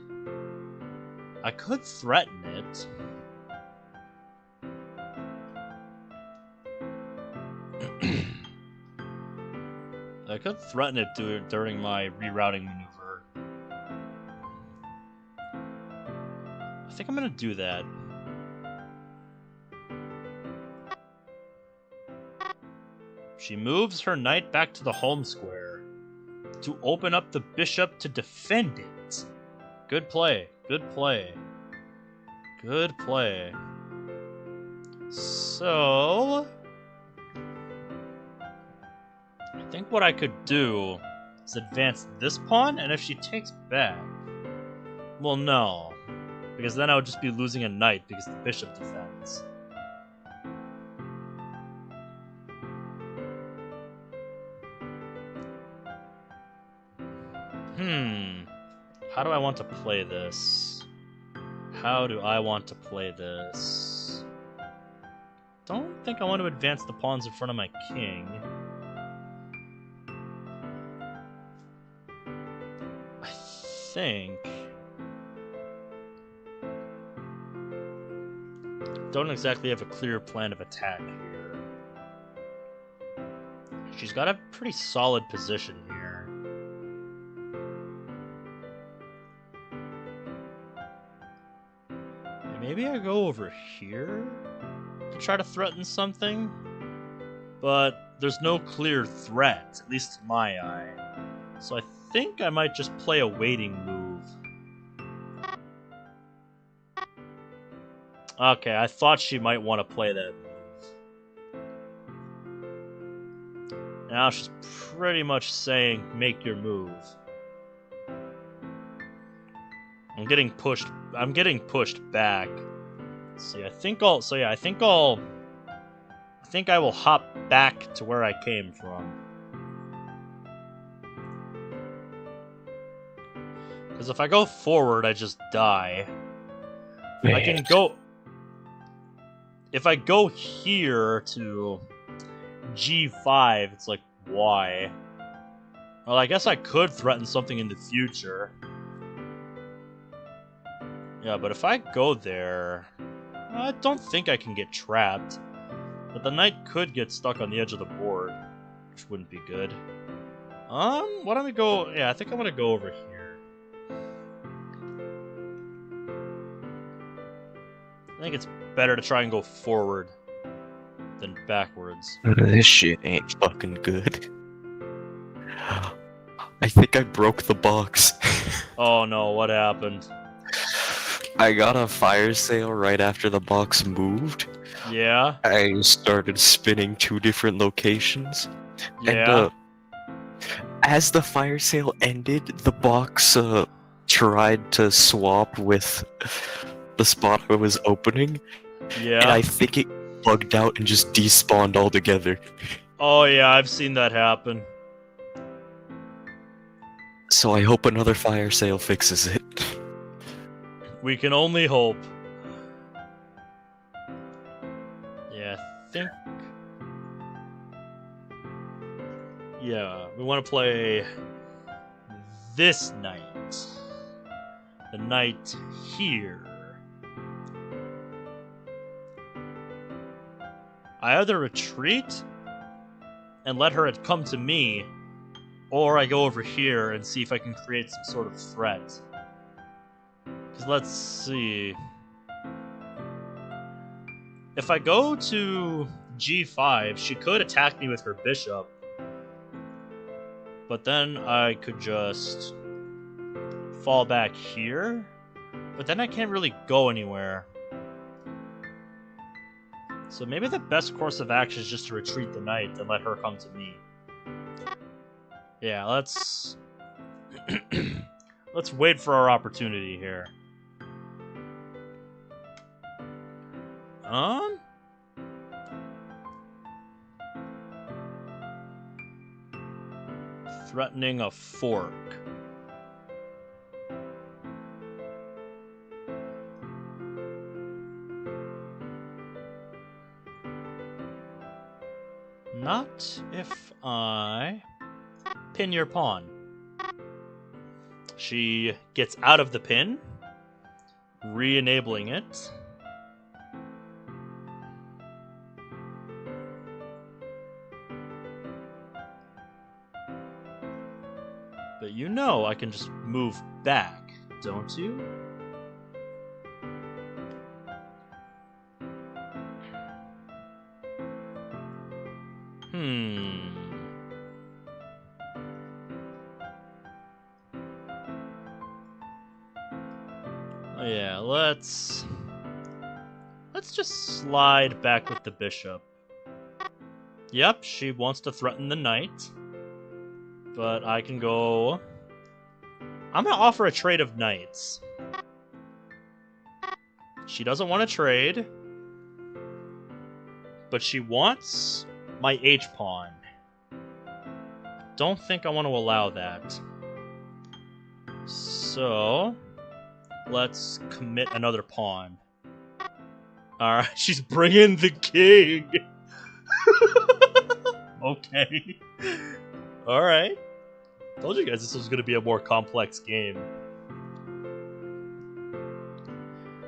I could threaten it. I could threaten it during my rerouting maneuver. I think I'm gonna do that. She moves her knight back to the home square to open up the bishop to defend it. Good play. Good play. Good play. So... I think what I could do is advance this pawn, and if she takes back... Well, no. Because then I would just be losing a knight because the bishop defends. How do I want to play this? How do I want to play this? Don't think I want to advance the pawns in front of my king. I think... Don't exactly have a clear plan of attack here. She's got a pretty solid position here. Maybe I go over here to try to threaten something, but there's no clear threat, at least to my eye. So I think I might just play a waiting move. Okay, I thought she might want to play that move. Now she's pretty much saying, make your move. I'm getting pushed back. Let's see, I think I will hop back to where I came from. Because if I go forward, I just die. I can go... If I go here to g5, it's like, why? Well, I guess I could threaten something in the future. Yeah, but if I go there, I don't think I can get trapped. But the knight could get stuck on the edge of the board, which wouldn't be good. Why don't we go... Yeah, I think I'm gonna go over here. I think it's better to try and go forward than backwards. This shit ain't fucking good. I think I broke the box. Oh no, what happened? I got a fire sale right after the box moved. Yeah? I started spinning 2 different locations. And Yeah? as the fire sale ended, the box tried to swap with the spot I was opening, Yeah? and I think it bugged out and just despawned altogether. Oh yeah, I've seen that happen. So I hope another fire sale fixes it. We can only hope. Yeah, I think... Yeah, we want to play this night. The night here. I either retreat and let her come to me, or I go over here and see if I can create some sort of threat. Because let's see. If I go to G5, she could attack me with her bishop. But then I could just fall back here. But then I can't really go anywhere. So maybe the best course of action is just to retreat the knight and let her come to me. Yeah, let's... let's wait for our opportunity here. Threatening a fork. Not if I pin your pawn. She gets out of the pin, re-enabling it. But you know I can just move back, don't you? Oh yeah, let's just slide back with the bishop. Yep, she wants to threaten the knight. But I can go... I'm gonna offer a trade of knights. She doesn't want to trade. But she wants my H-pawn. Don't think I want to allow that. So... let's commit another pawn. Alright, she's bringing the king! Okay. Alright. Told you guys this was going to be a more complex game.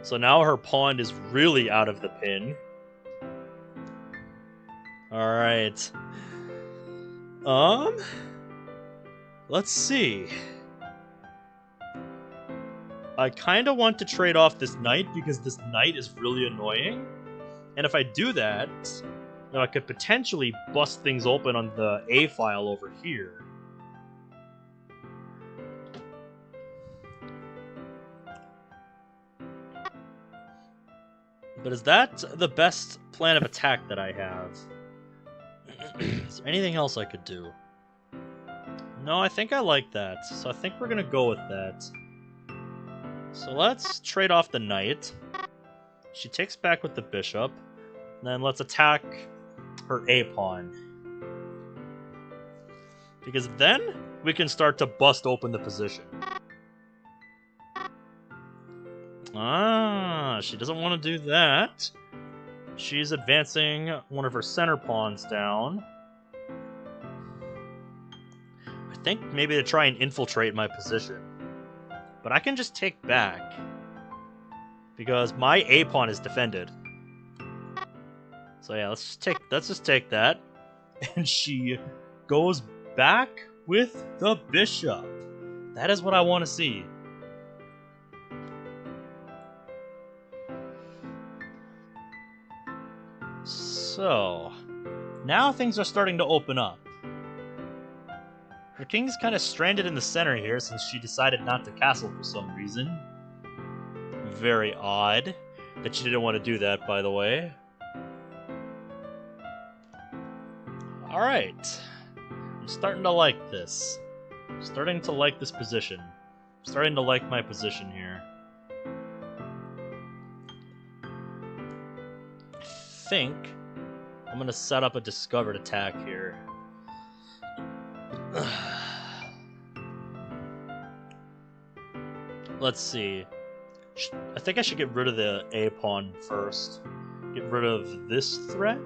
So now her pawn is really out of the pin. Alright. Let's see. I kind of want to trade off this knight because this knight is really annoying. And if I do that, then I could potentially bust things open on the A file over here. But is that the best plan of attack that I have? Is there anything else I could do? No, I think I like that. So I think we're going to go with that. So let's trade off the knight. She takes back with the bishop. And then let's attack her A-pawn. Because then we can start to bust open the position. Ah, she doesn't want to do that. She's advancing one of her center pawns down. I think maybe to try and infiltrate my position. But I can just take back. Because my A-pawn is defended. So yeah, let's just take that. And she goes back with the bishop. That is what I want to see. So, now things are starting to open up. Her king's kind of stranded in the center here since she decided not to castle for some reason. Very odd that she didn't want to do that, by the way. Alright. I'm starting to like this. I'm starting to like this position. I'm starting to like my position here. I think I'm going to set up a discovered attack here. Let's see. I think I should get rid of the A pawn first. Get rid of this threat.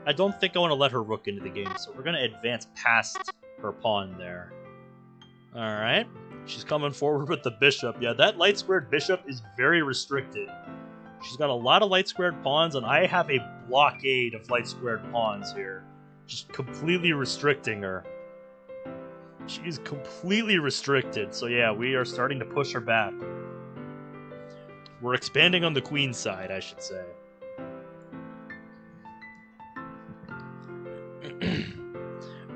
I don't think I want to let her rook into the game, so we're going to advance past her pawn there. Alright. She's coming forward with the bishop. Yeah, that light squared bishop is very restricted. She's got a lot of light squared pawns, and I have a blockade of light squared pawns here. Just completely restricting her. She's completely restricted, so yeah, we are starting to push her back. We're expanding on the queen side, I should say.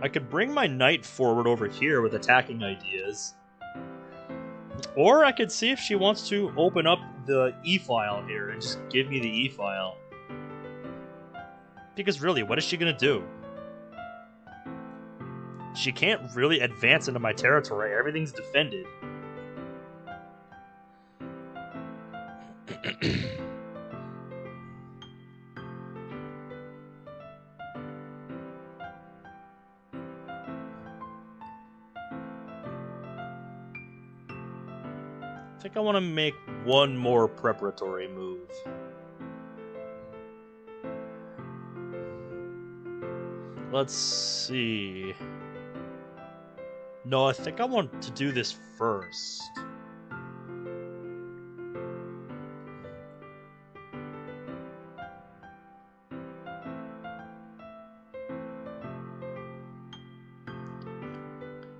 I could bring my knight forward over here with attacking ideas. Or I could see if she wants to open up the e-file here and just give me the e-file. Because really, what is she going to do? She can't really advance into my territory. Everything's defended. I think I want to make one more preparatory move. Let's see. No, I think I want to do this first.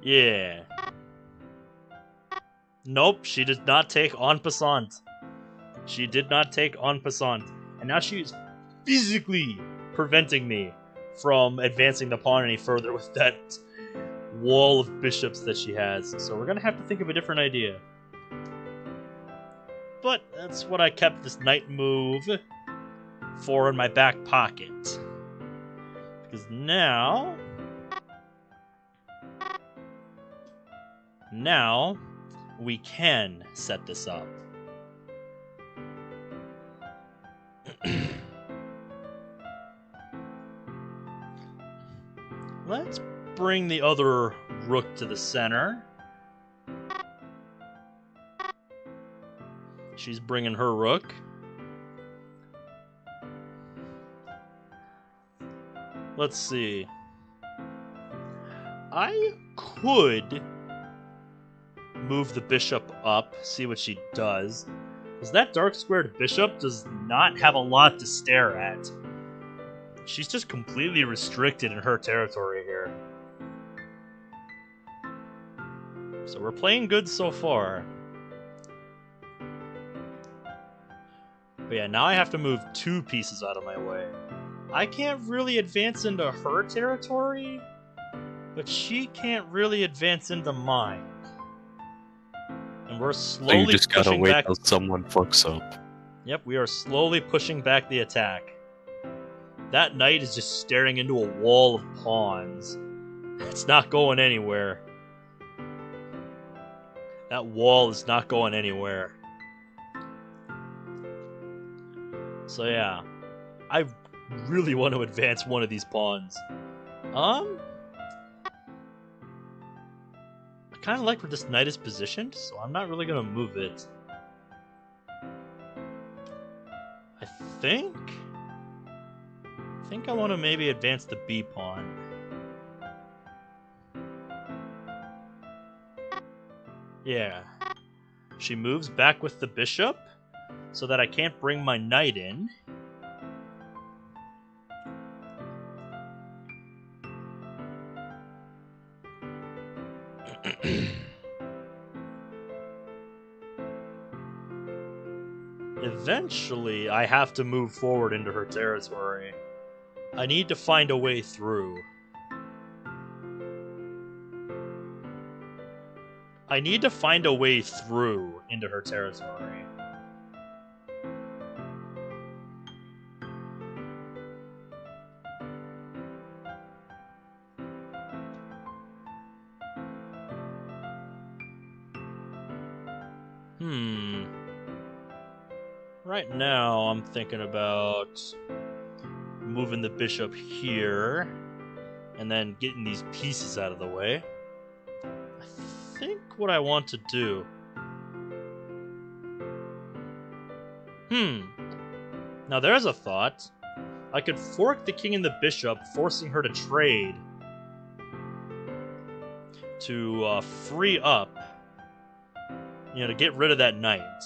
Yeah. Nope, she did not take en passant. She did not take en passant. And now she is physically preventing me from advancing the pawn any further with that wall of bishops that she has. So we're going to have to think of a different idea. But that's what I kept this knight move for in my back pocket. Because now we can set this up. Let's bring the other rook to the center. She's bringing her rook. Let's see. I could move the bishop up, see what she does. Because that dark squared bishop does not have a lot to stare at. She's just completely restricted in her territory here. So we're playing good so far. But yeah, now I have to move 2 pieces out of my way. I can't really advance into her territory, but she can't really advance into mine. And we're slowly So you just gotta pushing wait back. till someone fucks up. Yep, we are slowly pushing back the attack. That knight is just staring into a wall of pawns. It's not going anywhere. That wall is not going anywhere. So yeah, I really want to advance one of these pawns. I kind of like where this knight is positioned, so I'm not really going to move it. I think I want to maybe advance the B pawn. Yeah. She moves back with the bishop so that I can't bring my knight in. Eventually, I have to move forward into her territory. I need to find a way through. I need to find a way through into her territory. Right now, I'm thinking about moving the bishop here, and then getting these pieces out of the way. I think what I want to do... Now there's a thought. I could fork the king and the bishop, forcing her to trade to free up, to get rid of that knight.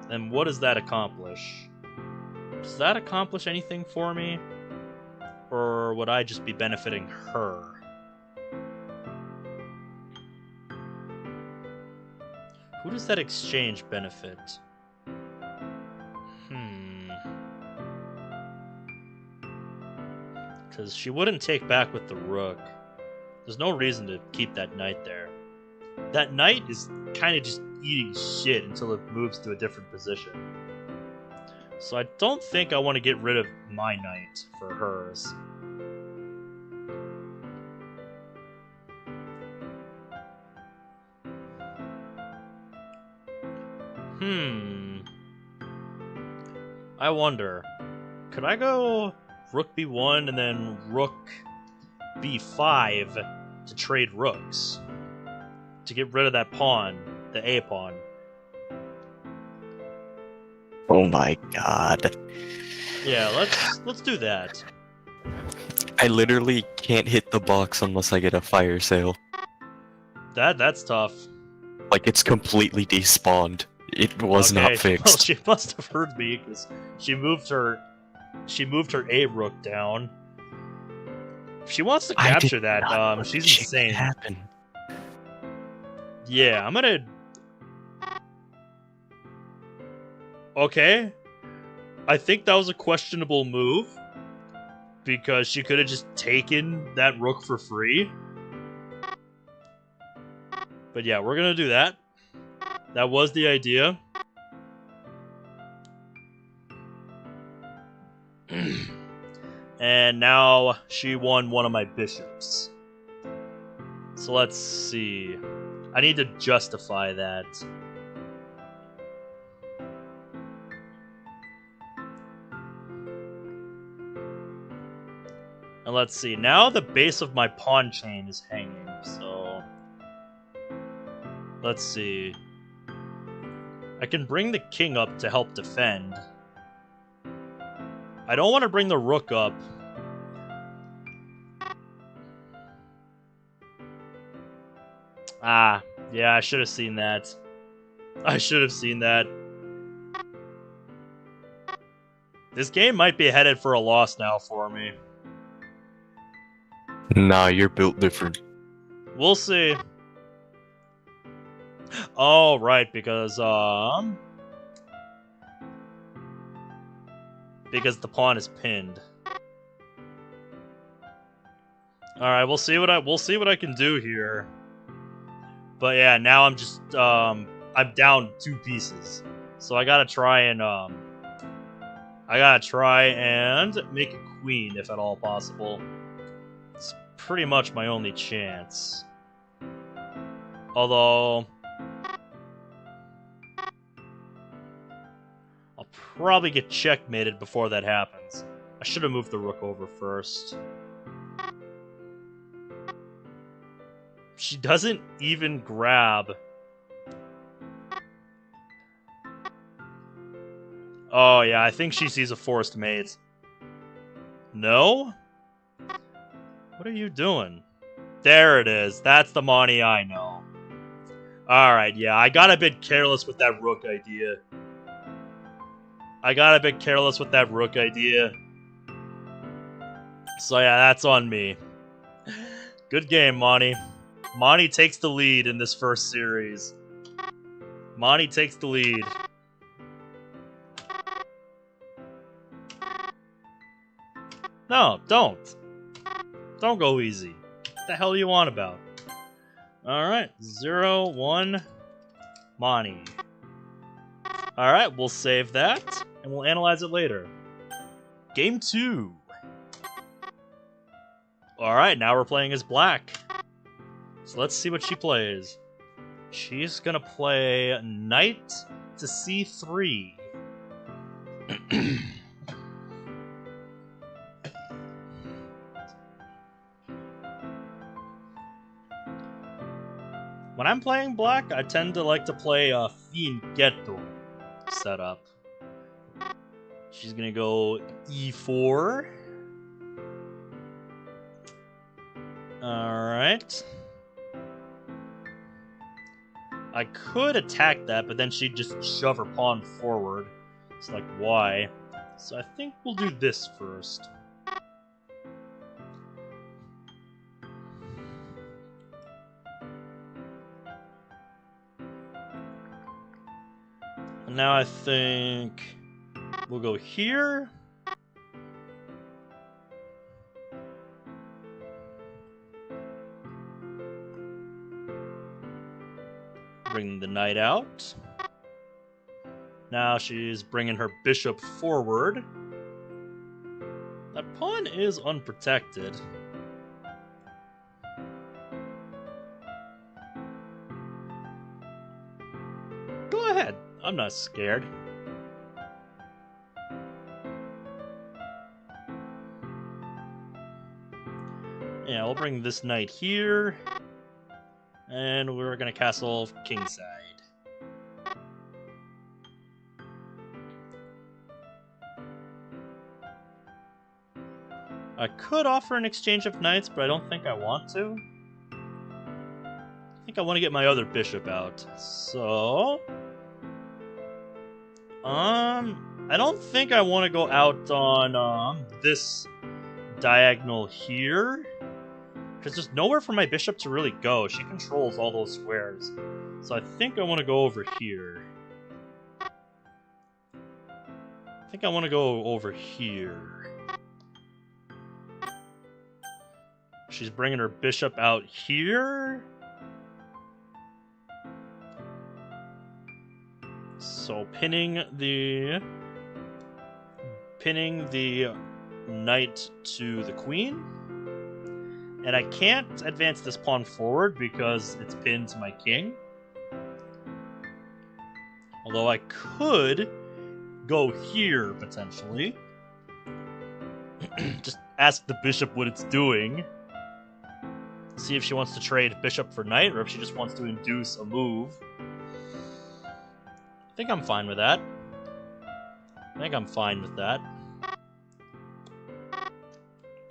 And what does that accomplish? Does that accomplish anything for me? Or would I just be benefiting her? Who does that exchange benefit? Because she wouldn't take back with the rook. There's no reason to keep that knight there. That knight is kind of just eating shit until it moves to a different position. So I don't think I want to get rid of my knight for hers. I wonder, could I go rook b1 and then rook b5 to trade rooks? To get rid of that pawn, the A pawn. Oh my god. Yeah, let's do that. I literally can't hit the box unless I get a fire sale. That's tough. Like, it's completely despawned. It was not Well, fixed. she must have heard me because she moved her A rook down. If she wants to capture that, she's insane. Happen. Yeah, I'm gonna... Okay. I think that was a questionable move. Because she could have just taken that rook for free. But yeah, we're gonna do that. That was the idea. And now she won one of my bishops. So let's see. I need to justify that. And let's see. Now the base of my pawn chain is hanging, so... Let's see. I can bring the king up to help defend. I don't want to bring the rook up. Ah, yeah, I should have seen that. I should have seen that. This game might be headed for a loss now for me. Nah, you're built different. We'll see. Oh, right, because the pawn is pinned. All right, we'll see what I can do here. But yeah, now I'm just I'm down 2 pieces, so I gotta try and make a queen if at all possible. It's pretty much my only chance. Although I'll probably get checkmated before that happens. I should have moved the rook over first. She doesn't even grab. Oh yeah, I think she sees a forced mate. No? What are you doing? There it is. That's the Monty I know. Alright, yeah, I got a bit careless with that rook idea. So yeah, that's on me. Good game, Monty. Monty takes the lead in this first series. Monty takes the lead. No, don't. Don't go easy. What the hell are you on about? Alright, 0-1 Monty. Alright, we'll save that, and we'll analyze it later. Game 2. Alright, now we're playing as black. So let's see what she plays. She's gonna play knight to c3. When I'm playing black, I tend to like to play a fianchetto setup. She's gonna go e4. Alright. I could attack that, but then she'd just shove her pawn forward. It's like, why? So I think we'll do this first. And now I think we'll go here. Bring the knight out. Now she's bringing her bishop forward. That pawn is unprotected. Go ahead. I'm not scared. Yeah, we'll bring this knight here. And we're gonna castle kingside. I could offer an exchange of knights, but I don't think I want to. I think I want to get my other bishop out. So... I don't think I want to go out on this diagonal here. Because there's nowhere for my bishop to really go. She controls all those squares. So I think I want to go over here. I think I want to go over here. She's bringing her bishop out here. So pinning the knight to the queen. And I can't advance this pawn forward because it's pinned to my king. Although I could go here, potentially. Just ask the bishop what it's doing. See if she wants to trade bishop for knight, or if she just wants to induce a move. I think I'm fine with that.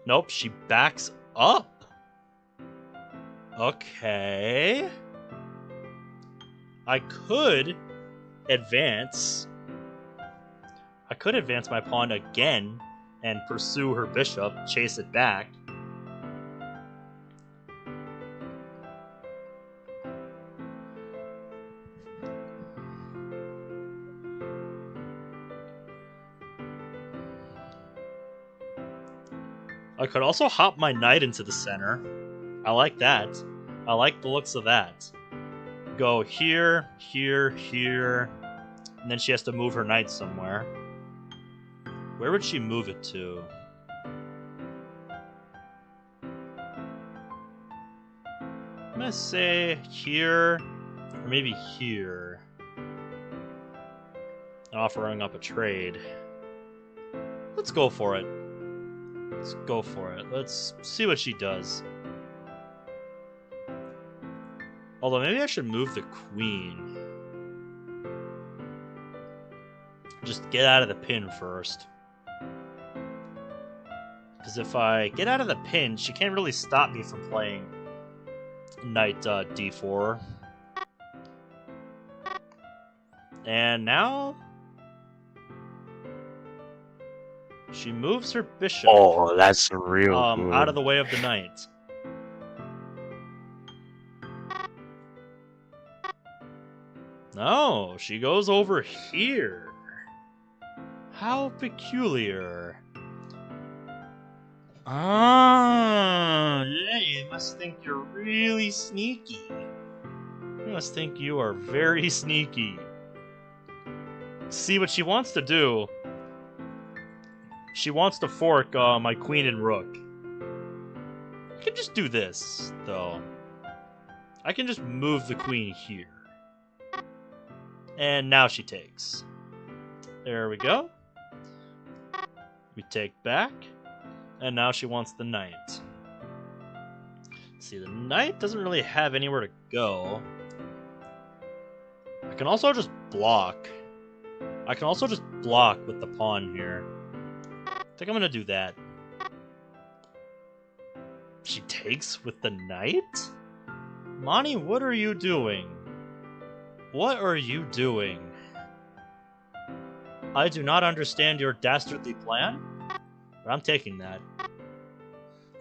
Nope, she backs up. Okay. I could advance my pawn again and pursue her bishop, chase it back. I could also hop my knight into the center. I like that. I like the looks of that. Go here, here, here, and then she has to move her knight somewhere. Where would she move it to? I'm gonna say here, or maybe here. Offering up a trade. Let's go for it. Let's go for it. Let's see what she does. Although maybe I should move the queen. Just get out of the pin first. Because if I get out of the pin, she can't really stop me from playing knight d4. And now... she moves her bishop. Oh, that's real good. Out of the way of the knight. No, she goes over here. How peculiar. Ah, yeah, you must think you're really sneaky. You must think you are very sneaky. See what she wants to do. She wants to fork my queen and rook. I can just do this, though. I can just move the queen here. And now she takes. There we go. We take back. And now she wants the knight. See, the knight doesn't really have anywhere to go. I can also just block. I can also just block with the pawn here. I think I'm gonna do that. She takes with the knight? Moni, what are you doing? What are you doing? I do not understand your dastardly plan, but I'm taking that.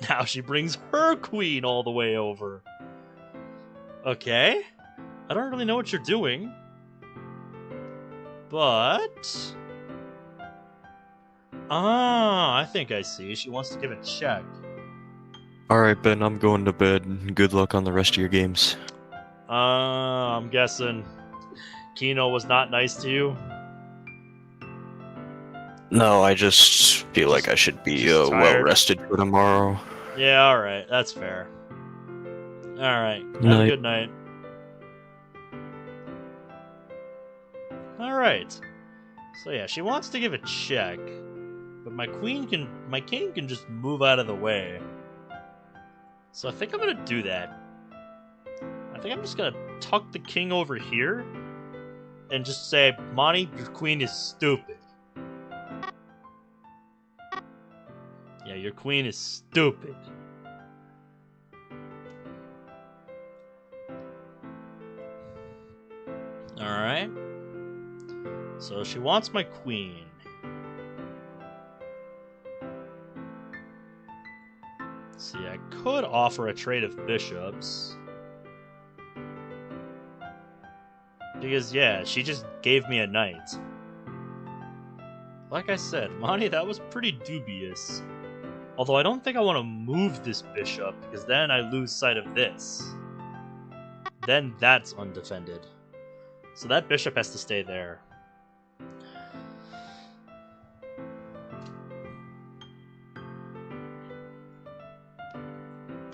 Now she brings her queen all the way over. Okay. I don't really know what you're doing. But... Ah, I think I see. She wants to give a check. Alright, Ben, I'm going to bed. Good luck on the rest of your games. I'm guessing Kino was not nice to you. No, I just feel like I should be Just tired. well rested for tomorrow. Yeah, alright. That's fair. Alright. Have a Night. good night. Alright. So yeah, she wants to give a check. But my king can just move out of the way. So I think I'm gonna do that. I think I'm just gonna tuck the king over here and just say, Moni, your queen is stupid. Yeah, your queen is stupid. Alright. So she wants my queen. See, I could offer a trade of bishops. Because, yeah, she just gave me a knight. Like I said, Moni, that was pretty dubious. Although I don't think I want to move this bishop, because then I lose sight of this. Then that's undefended. So that bishop has to stay there.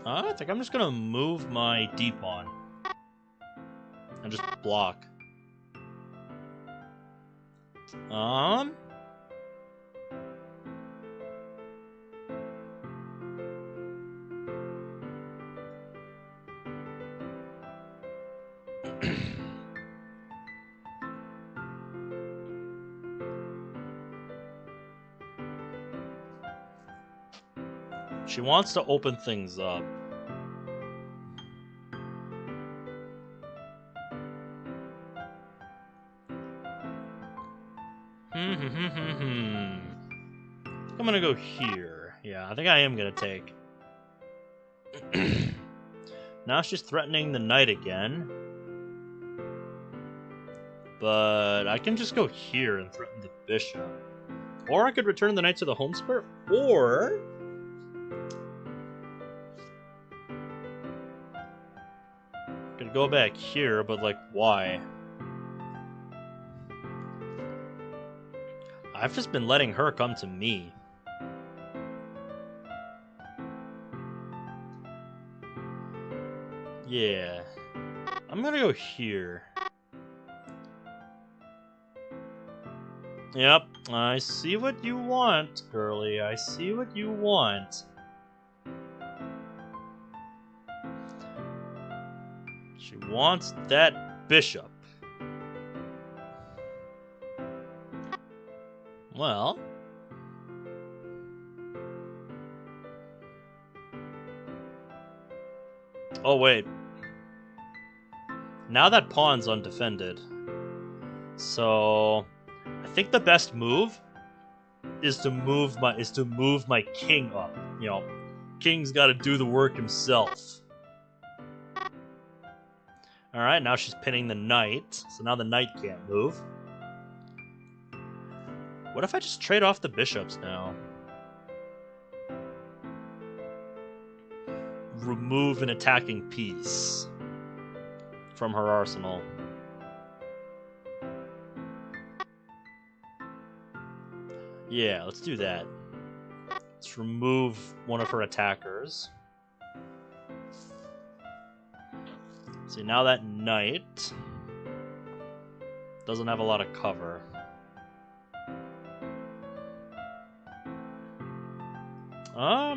I think I'm just gonna move my d-pawn. And just block. She wants to open things up. I'm gonna go here. Yeah, I think I am gonna take. Now she's threatening the knight again. But I can just go here and threaten the bishop. Or I could return the knight to the home square. Or... I could go back here, but like, why? I've just been letting her come to me. Yeah. I'm gonna go here. Yep, I see what you want, girly. I see what you want. She wants that bishop. Well... Oh, wait. Now that pawn's undefended. So... I think the best move is to move my king up. You know, king's got to do the work himself. Alright, now she's pinning the knight, so now the knight can't move. What if I just trade off the bishops now? Remove an attacking piece from her arsenal. Yeah, let's do that. Let's remove one of her attackers. See, now that knight doesn't have a lot of cover.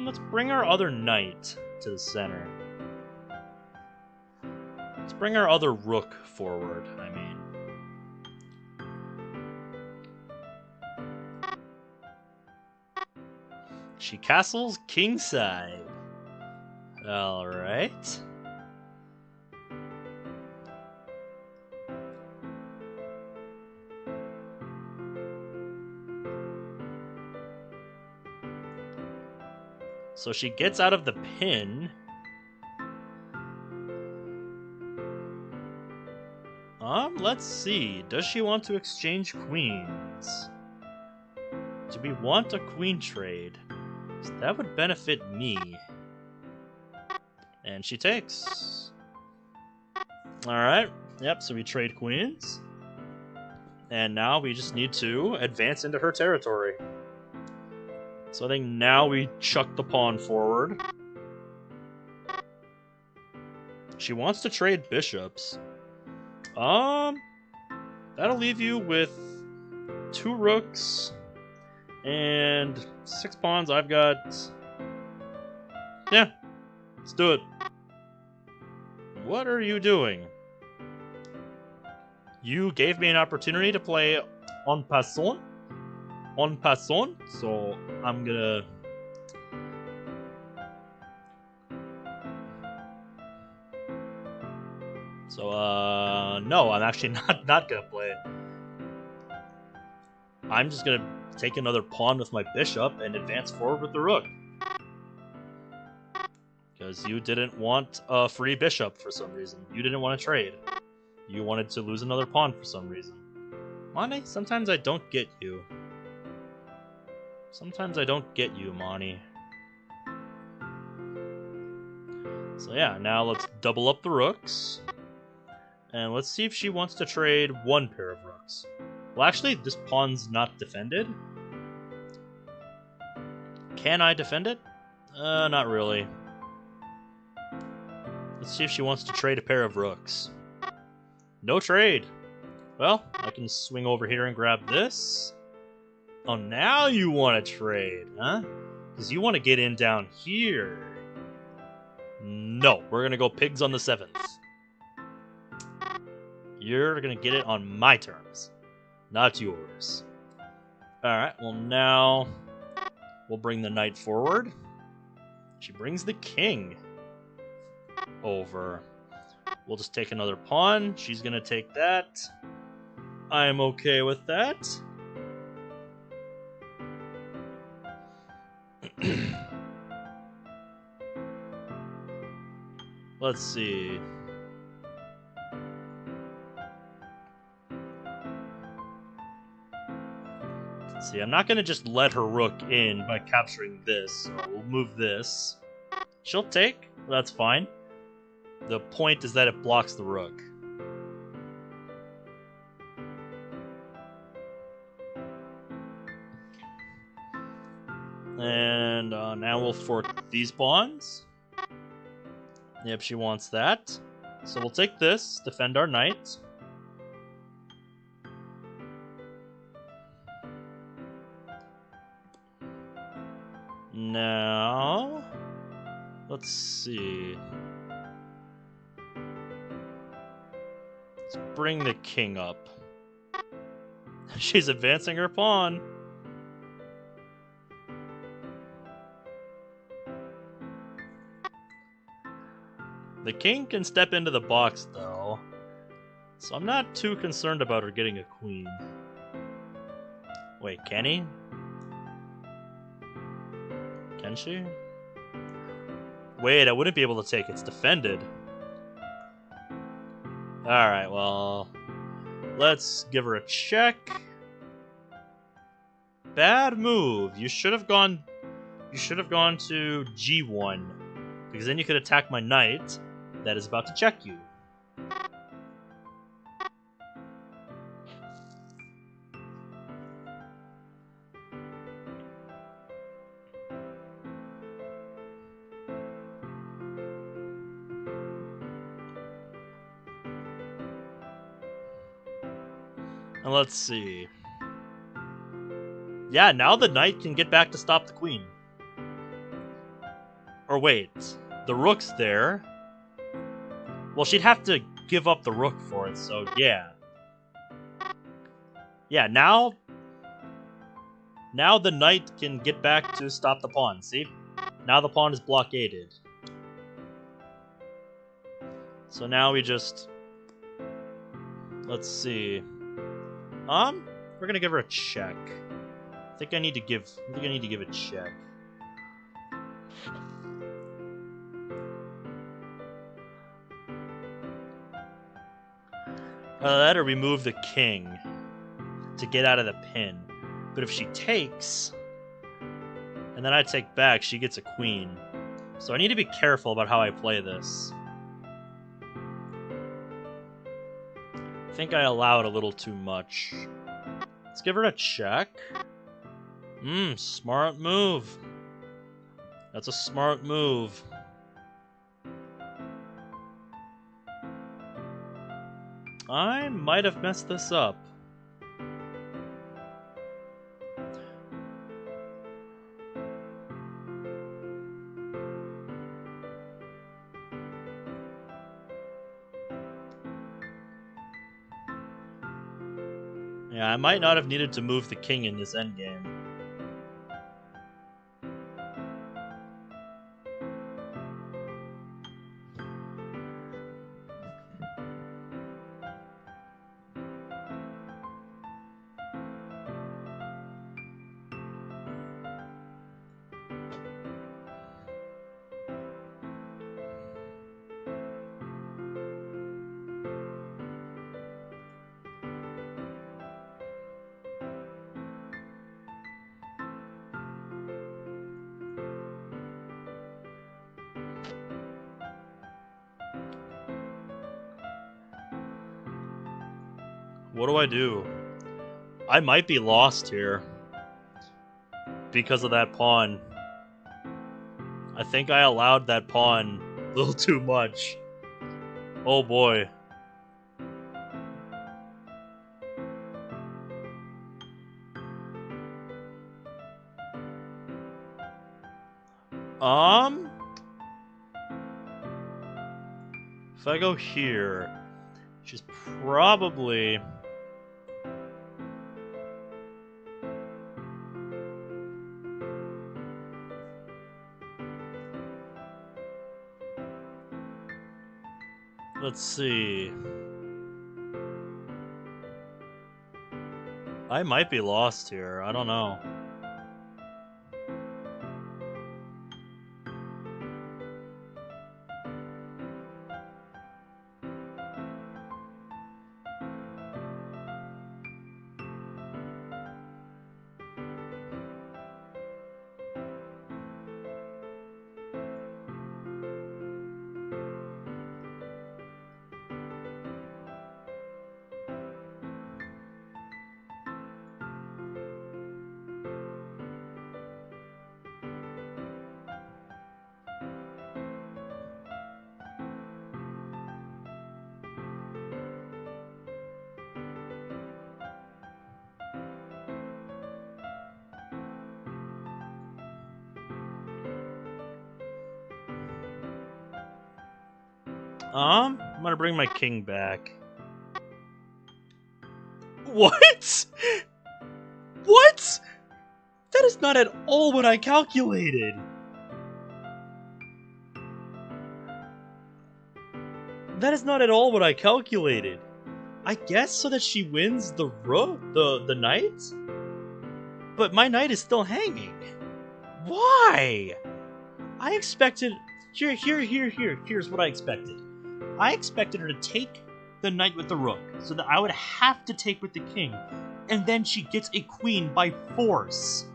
Let's bring our other knight to the center. Let's bring our other rook forward, I mean. She castles kingside. Alright. So she gets out of the pin. Let's see. Does she want to exchange queens? Do we want a queen trade? So that would benefit me. And she takes. Alright. Yep, so we trade queens. And now we just need to advance into her territory. So I think now we chuck the pawn forward. She wants to trade bishops. That'll leave you with 2 rooks and 6 pawns. I've got... Yeah, let's do it. What are you doing? You gave me an opportunity to play en passant. En passant, so I'm gonna... So, no, I'm actually not gonna play it. I'm just gonna take another pawn with my bishop and advance forward with the rook. Because you didn't want a free bishop for some reason. You didn't want to trade. You wanted to lose another pawn for some reason. Mani, sometimes I don't get you. Sometimes I don't get you, Mani. So yeah, now let's double up the rooks. And let's see if she wants to trade 1 pair of rooks. Well, actually, this pawn's not defended. Can I defend it? Not really. Let's see if she wants to trade a pair of rooks. No trade. Well, I can swing over here and grab this. Oh, now you want to trade, huh? Because you want to get in down here. No, we're going to go pigs on the 7th. You're going to get it on my terms, not yours. Alright, well now we'll bring the knight forward. She brings the king over. We'll just take another pawn. She's going to take that. I'm okay with that. Let's see. See, I'm not going to just let her rook in by capturing this, so we'll move this. She'll take, that's fine. The point is that it blocks the rook. And now we'll fork these pawns. Yep, she wants that. So we'll take this, defend our knight. Now, let's see. Let's bring the king up. She's advancing her pawn. The king can step into the box, though, so I'm not too concerned about her getting a queen. Wait, can he? Can she? Wait, I wouldn't be able to take. It's defended. Alright, well... Let's give her a check. Bad move. You should have gone to G1. Because then you could attack my knight that is about to check you. And let's see. Yeah, now the knight can get back to stop the queen. Or wait, the rook's there. Well, she'd have to give up the rook for it, so yeah. Yeah, now the knight can get back to stop the pawn, see? Now the pawn is blockaded. So now we just... Let's see. We're gonna give her a check. I think I need to give a check. That or remove the king to get out of the pin. But if she takes, and then I take back, she gets a queen. So I need to be careful about how I play this. I think I allowed a little too much. Let's give her a check. Smart move. That's a smart move. I might have messed this up. Yeah, I might not have needed to move the king in this endgame. What do I do? I might be lost here because of that pawn. I think I allowed that pawn a little too much. Oh boy. If I go here, she's probably... Let's see. I might be lost here. I don't know. I'm gonna bring my king back. What? What? That is not at all what I calculated. That is not at all what I calculated. I guess so that she wins the rook, the knight? But my knight is still hanging. Why? I expected... Here's what I expected. I expected her to take the knight with the rook, so that I would have to take with the king, and then she gets a queen by force.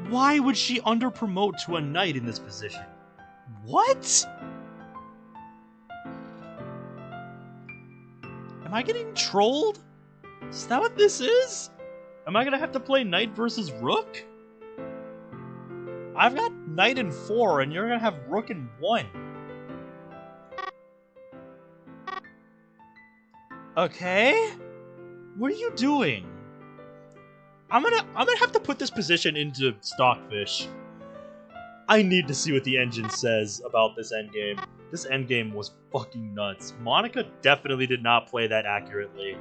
Why would she under-promote to a knight in this position? What? Am I getting trolled? Is that what this is? Am I gonna have to play knight versus rook? I've got knight in 4, and you're gonna have rook in 1. Okay? What are you doing? I'm gonna have to put this position into Stockfish. I need to see what the engine says about this endgame. This endgame was fucking nuts. Monika definitely did not play that accurately.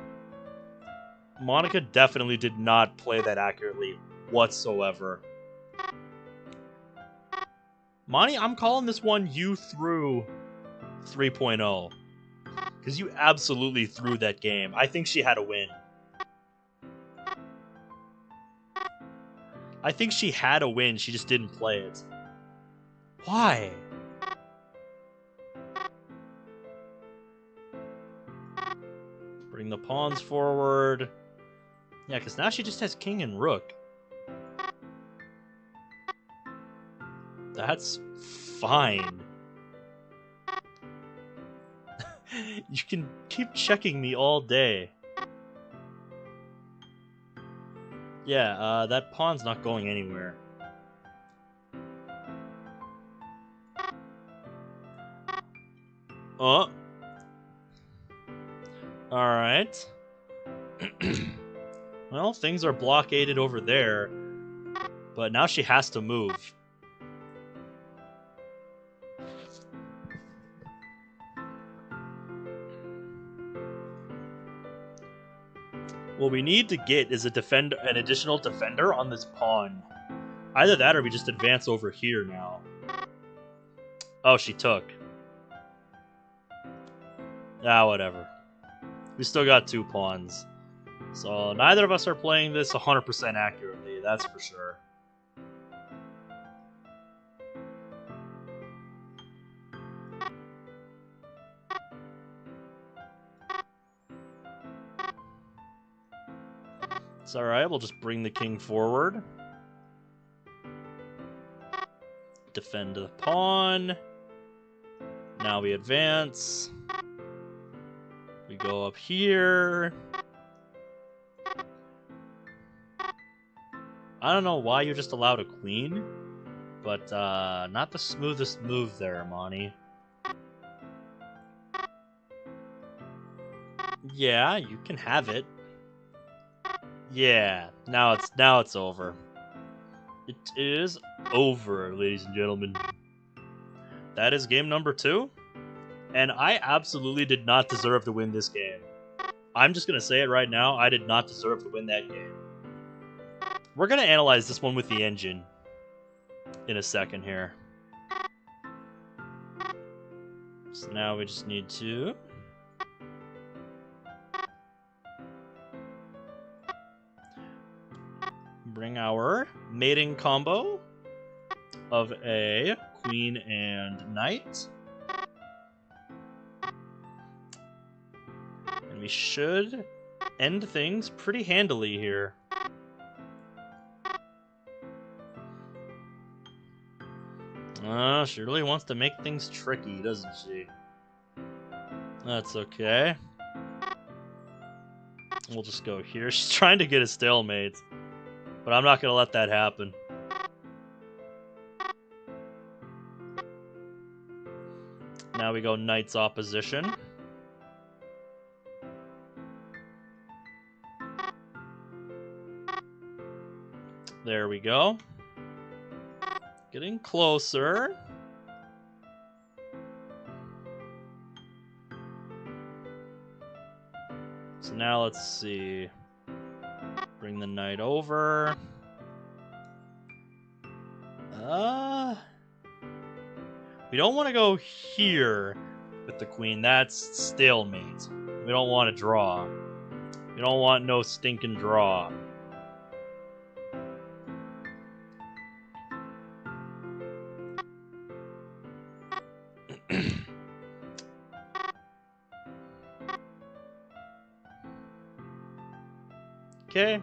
Monika definitely did not play that accurately whatsoever. Monty, I'm calling this one you threw 3.0. Because you absolutely threw that game. I think she had a win. I think she had a win, she just didn't play it. Why? Bring the pawns forward. Yeah, because now she just has king and rook. That's fine. You can keep checking me all day. Yeah, that pawn's not going anywhere. Oh. Alright. Well, things are blockaded over there. But now she has to move. What we need to get is an additional defender on this pawn. Either that or we just advance over here now. Oh, she took. Ah, whatever. We still got 2 pawns. So neither of us are playing this 100% accurately, that's for sure. It's alright, we'll just bring the king forward. Defend the pawn. Now we advance. We go up here. I don't know why you just allowed a queen, but not the smoothest move there, Monty. Yeah, you can have it. Yeah, now it's over. It is over, ladies and gentlemen. That is game number 2. And I absolutely did not deserve to win this game. I'm just going to say it right now, I did not deserve to win that game. We're going to analyze this one with the engine in a second here. So now we just need to bring our mating combo of a queen and knight. And we should end things pretty handily here. She really wants to make things tricky, doesn't she? That's okay. We'll just go here. She's trying to get a stalemate. But I'm not going to let that happen. Now we go knight's opposition. There we go. Getting closer. So now let's see. Bring the knight over. We don't want to go here with the queen. That's stalemate. We don't want to draw. We don't want no stinking draw. okay.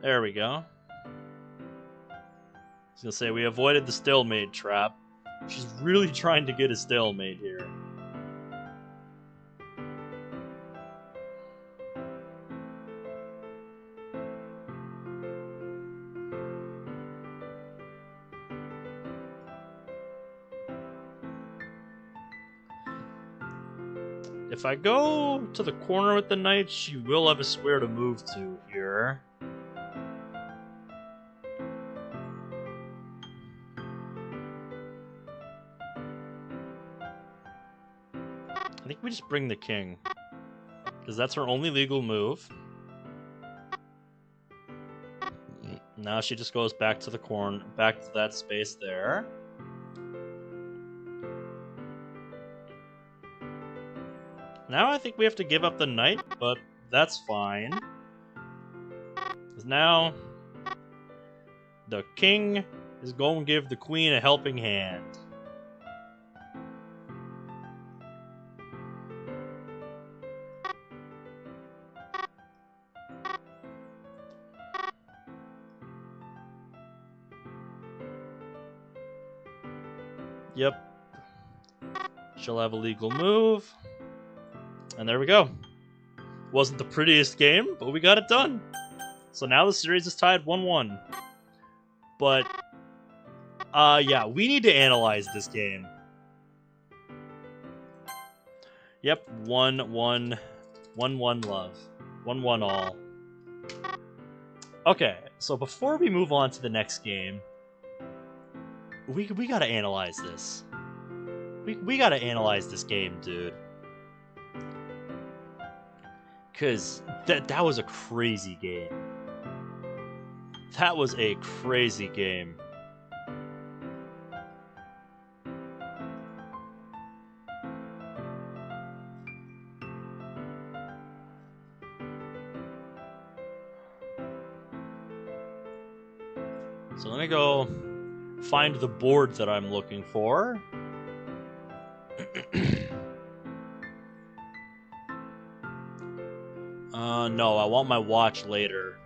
There we go. I was gonna say, we avoided the stalemate trap. She's really trying to get a stalemate here. If I go to the corner with the knight, she will have a square to move to here. I think we just bring the king, because that's her only legal move. Now she just goes back to the corner, back to that space there. Now I think we have to give up the knight, but that's fine. Because now the king is going to give the queen a helping hand. Yep. She'll have a legal move. And there we go. Wasn't the prettiest game, but we got it done. So now the series is tied 1-1. But, yeah, we need to analyze this game. Yep, 1-1. 1-1 love. 1-1 all. Okay, so before we move on to the next game, we gotta analyze this. We gotta analyze this game, dude. Because that was a crazy game. That was a crazy game. So let me go find the board that I'm looking for. No, I want my watch later.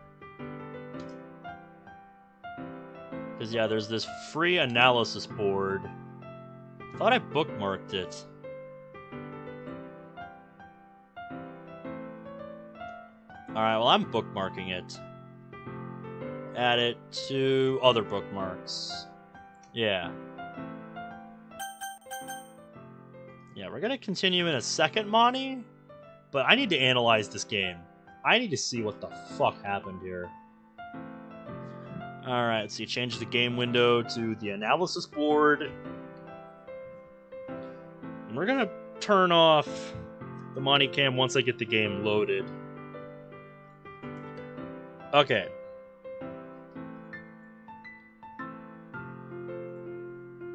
Because, yeah, there's this free analysis board. Thought I bookmarked it. Alright, well, I'm bookmarking it. Add it to other bookmarks. Yeah. Yeah, we're gonna continue in a second, Monty. But I need to analyze this game. I need to see what the fuck happened here. Alright, so you change the game window to the analysis board. And we're gonna turn off the Monty Cam once I get the game loaded. Okay.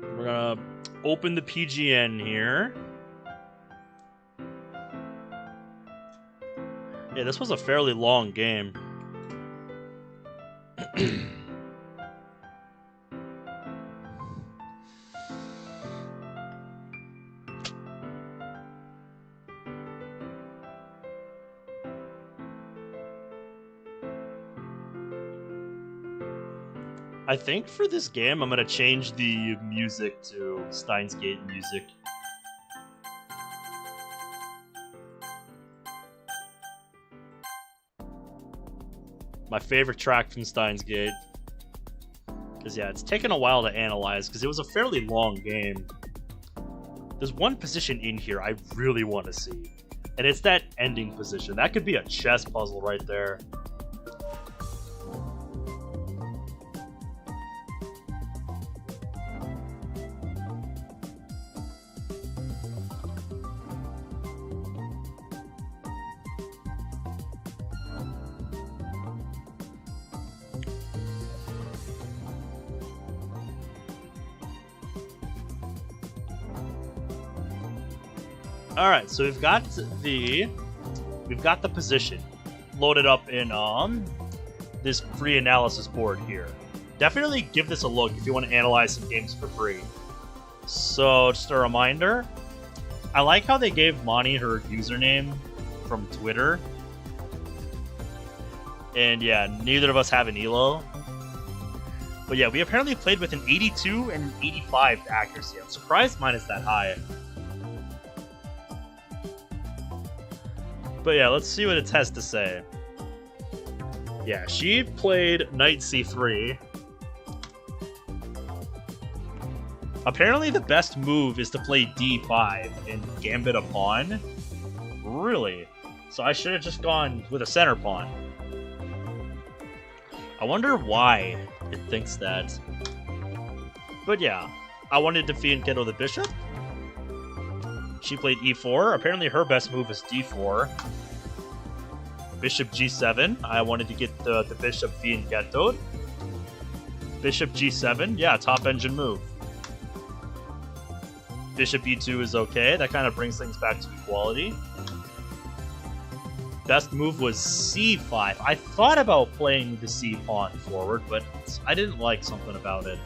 We're gonna open the PGN here. Yeah, this was a fairly long game. I think for this game, I'm gonna change the music to Steins Gate music. My favorite track from Steins Gate. Because, yeah, it's taken a while to analyze, because it was a fairly long game. There's one position in here I really want to see. And it's that ending position. That could be a chess puzzle right there. Alright, so we've got the we've got the position loaded up in this free analysis board here. Definitely give this a look if you want to analyze some games for free. So, just a reminder, I like how they gave Moni her username from Twitter. And yeah, neither of us have an ELO. But yeah, we apparently played with an 82 and an 85 accuracy. I'm surprised mine is that high. But yeah, let's see what it has to say. Yeah, she played knight c3. Apparently the best move is to play d5 and gambit a pawn. Really? So I should have just gone with a center pawn. I wonder why it thinks that. But yeah, I wanted to defeat and Kendo the bishop. She played e4. Apparently her best move is d4. Bishop g7. I wanted to get the bishop fianchettoed. Bishop g7. Yeah, top engine move. Bishop e2 is okay. That kind of brings things back to equality. Best move was c5. I thought about playing the c pawn forward, but I didn't like something about it.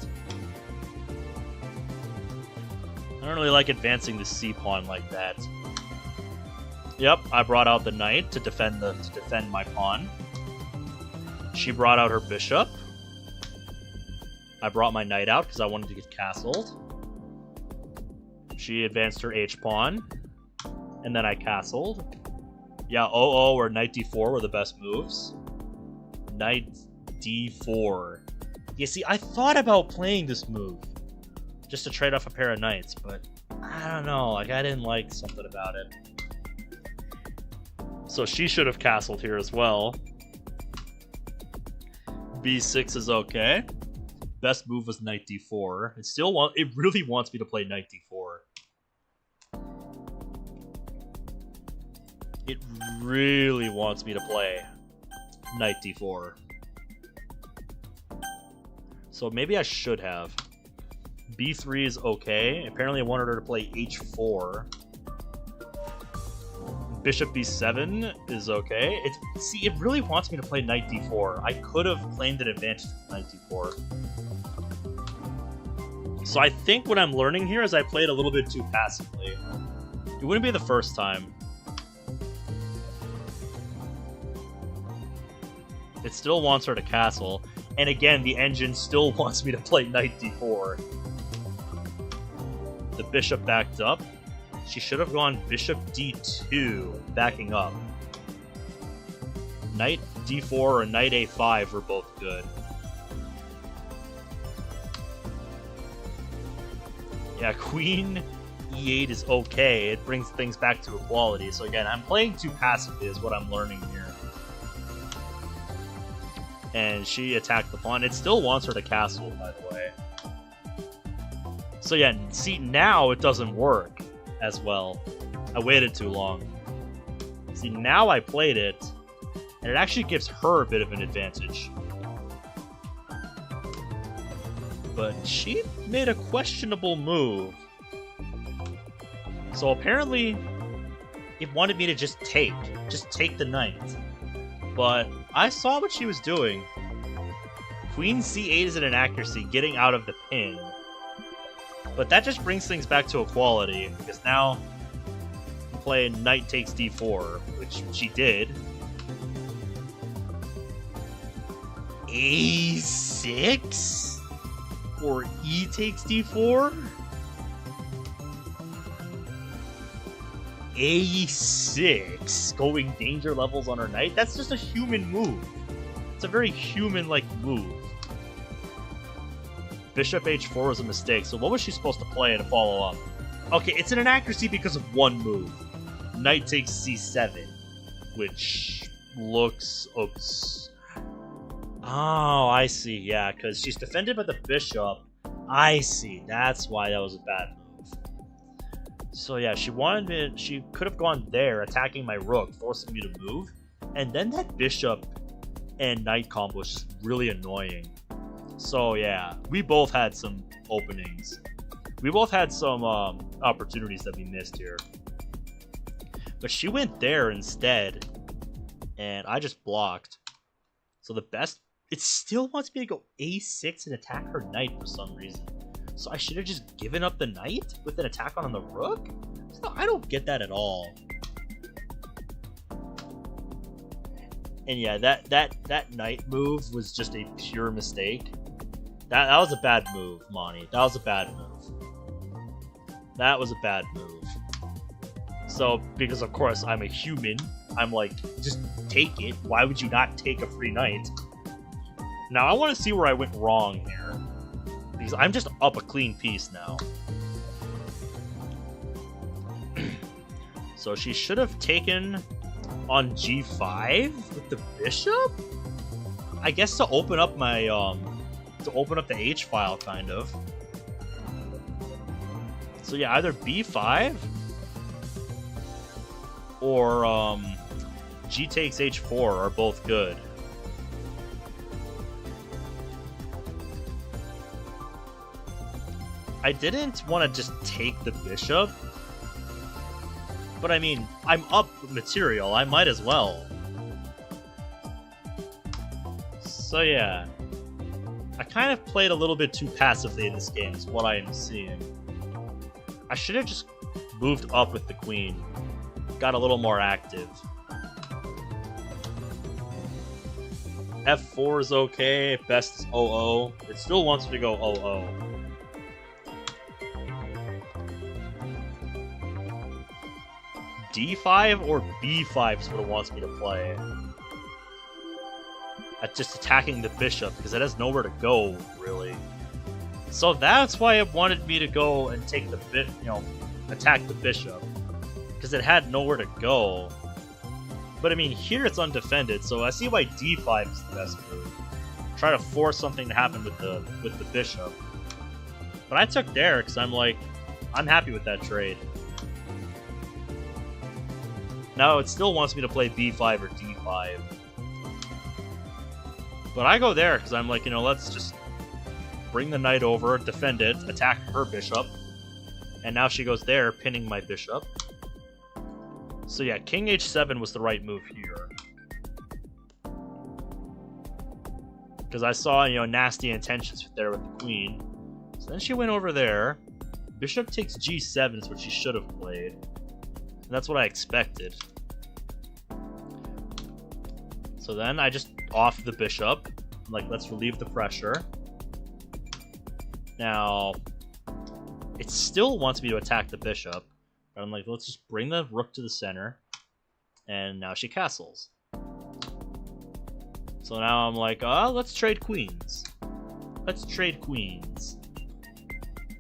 I don't really like advancing the c pawn like that. Yep, I brought out the knight to defend my pawn. She brought out her bishop. I brought my knight out because I wanted to get castled. She advanced her h-pawn, and then I castled. Yeah, or knight d4 were the best moves. Knight d4. You see, I thought about playing this move just to trade off a pair of knights, but I don't know, like I didn't like something about it. So she should have castled here as well. b6 is okay. Best move was knight d4. It really wants me to play knight d4. It really wants me to play knight d4. So maybe I should have. b3 is okay. Apparently I wanted her to play h4. Bishop b7 is okay. See, it really wants me to play knight d4. I could have claimed an advantage with knight d4. So I think what I'm learning here is I played a little bit too passively. It wouldn't be the first time. It still wants her to castle. And again, the engine still wants me to play knight d4. The bishop backed up. She should have gone bishop d2, backing up. Knight d4 or knight a5 were both good. Yeah, queen e8 is okay. It brings things back to equality. So again, I'm playing too passively is what I'm learning here. And she attacked the pawn. It still wants her to castle, by the way. So yeah, see, now it doesn't work as well. I waited too long. See, now I played it, and it actually gives her a bit of an advantage. But she made a questionable move. So apparently, it wanted me to just take the knight. But I saw what she was doing. Queen c8 is at an accuracy, getting out of the pin. But that just brings things back to equality, because now I'm playing knight takes d4, which she did. a6? Or e takes d4? a6, going danger levels on her knight? That's just a human move. It's a very human-like move. Bishop h4 was a mistake, so what was she supposed to play to follow up? Okay, it's an inaccuracy because of one move. Knight takes c7, which looks... Oops. Oh, I see, yeah, because she's defended by the bishop. I see, that's why that was a bad move. So yeah, she could have gone there, attacking my rook, forcing me to move, and then that bishop and knight combo was just really annoying. So yeah, we both had some openings. We both had some opportunities that we missed here. But she went there instead, and I just blocked. So the best... It still wants me to go a6 and attack her knight for some reason. So I should have just given up the knight with an attack on the rook? So I don't get that at all. And yeah, that knight move was just a pure mistake. That was a bad move, Monty. That was a bad move. That was a bad move. So, because of course I'm a human, I'm like, just take it. Why would you not take a free knight? Now I want to see where I went wrong here. Because I'm just up a clean piece now. So she should have taken on g5 with the bishop? I guess to open up my, to open up the h file, kind of. So yeah, either b5 or g takes h4 are both good. I didn't want to just take the bishop, but I mean, I'm up material, I might as well. So yeah, I kind of played a little bit too passively in this game, is what I am seeing. I should have just moved up with the queen, got a little more active. F4 is okay, best is 0-0. It still wants me to go 0-0. D5 or B5 is what it wants me to play. At just attacking the bishop, because it has nowhere to go, really. So that's why it wanted me to go and take the attack the bishop, because it had nowhere to go. But I mean, here it's undefended, so I see why D5 is the best move. Try to force something to happen with the bishop. But I took there because I'm like, I'm happy with that trade. Now it still wants me to play B5 or D5. But I go there because I'm like, let's just bring the knight over, defend it, attack her bishop. And now she goes there, pinning my bishop. So yeah, king h7 was the right move here. Because I saw, nasty intentions there with the queen. So then she went over there. Bishop takes g7 is what she should have played. And that's what I expected. So then I just off the bishop. I'm like, let's relieve the pressure. Now, it still wants me to attack the bishop. But I'm like, let's just bring the rook to the center. And now she castles. So now I'm like, let's trade queens. Let's trade queens.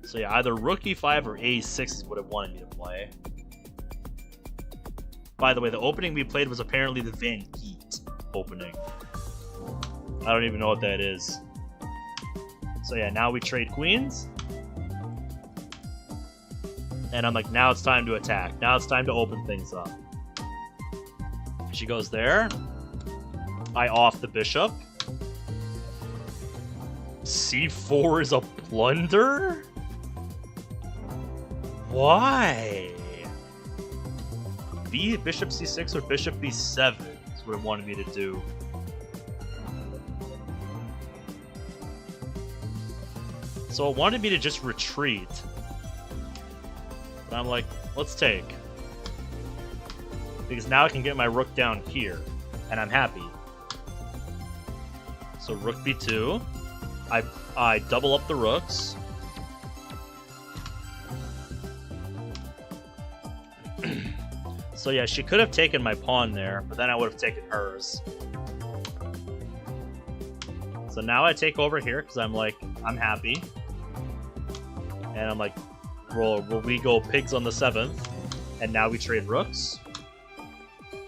So yeah, either rook e5 or a6 is what it wanted me to play. By the way, the opening we played was apparently the Van Heat opening. I don't even know what that is. So yeah, now we trade queens. And I'm like, now it's time to attack. Now it's time to open things up. She goes there. I off the bishop. C4 is a blunder? Why? Bishop c6 or bishop b7 is what it wanted me to do. So it wanted me to just retreat. But I'm like, let's take. Because now I can get my rook down here. And I'm happy. So rook b2. I double up the rooks. So yeah, she could have taken my pawn there, but then I would have taken hers. So now I take over here because I'm like, I'm happy. And I'm like, will we go pigs on the 7th? And now we trade rooks.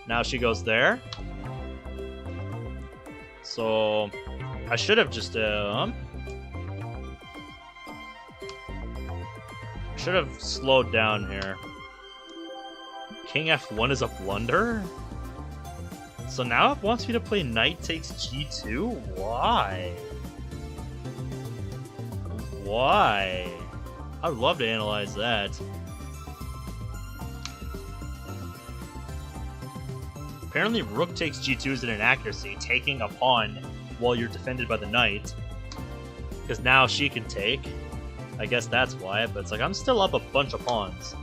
Now she goes there. So I should have just should have slowed down here. King f1 is a blunder? So now it wants me to play knight takes g2? Why? Why? I would love to analyze that. Apparently, rook takes g2 is an inaccuracy, taking a pawn while you're defended by the knight. Because now she can take. I guess that's why, but it's like I'm still up a bunch of pawns.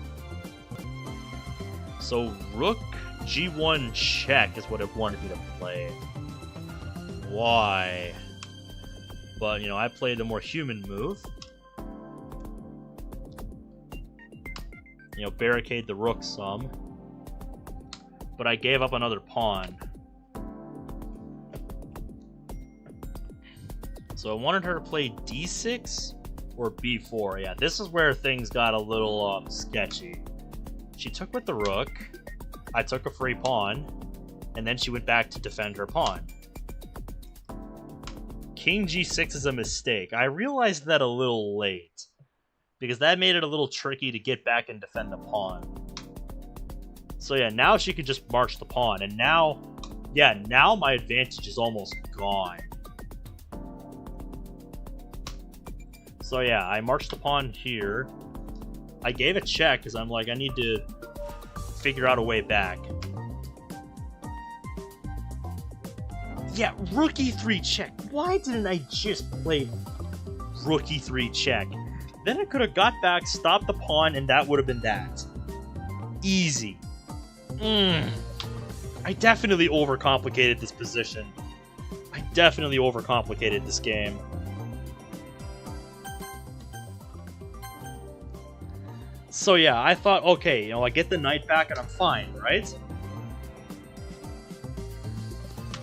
So rook g1 check is what it wanted me to play. Why? But, you know, I played a more human move. You know, barricade the rook some. But I gave up another pawn. So I wanted her to play d6 or b4. Yeah, this is where things got a little sketchy. She took with the rook. I took a free pawn. And then she went back to defend her pawn. King g6 is a mistake. I realized that a little late. Because that made it a little tricky to get back and defend the pawn. So yeah, now she could just march the pawn. And now, yeah, now my advantage is almost gone. So yeah, I marched the pawn here. I gave a check because I'm like, I need to figure out a way back. Yeah, rook e3 check. Why didn't I just play rook e3 check? Then I could have got back, stopped the pawn, and that would have been that. Easy. I definitely overcomplicated this position. I definitely overcomplicated this game. So yeah, I thought, okay, you know, I get the knight back and I'm fine, right?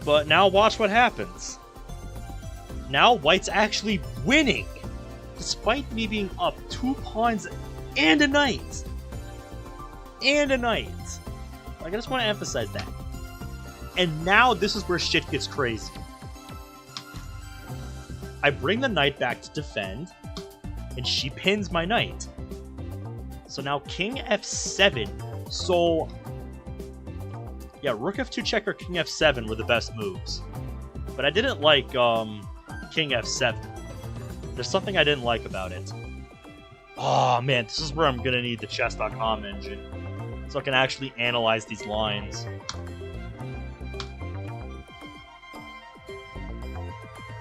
But now watch what happens. Now white's actually winning, despite me being up 2 pawns and a knight. And a knight. Like, I just want to emphasize that. And now this is where shit gets crazy. I bring the knight back to defend, and she pins my knight. So now king f7. So yeah, rook f2 check or king f7 were the best moves. But I didn't like king f7. There's something I didn't like about it. Oh man, this is where I'm gonna need the chess.com engine. So I can actually analyze these lines.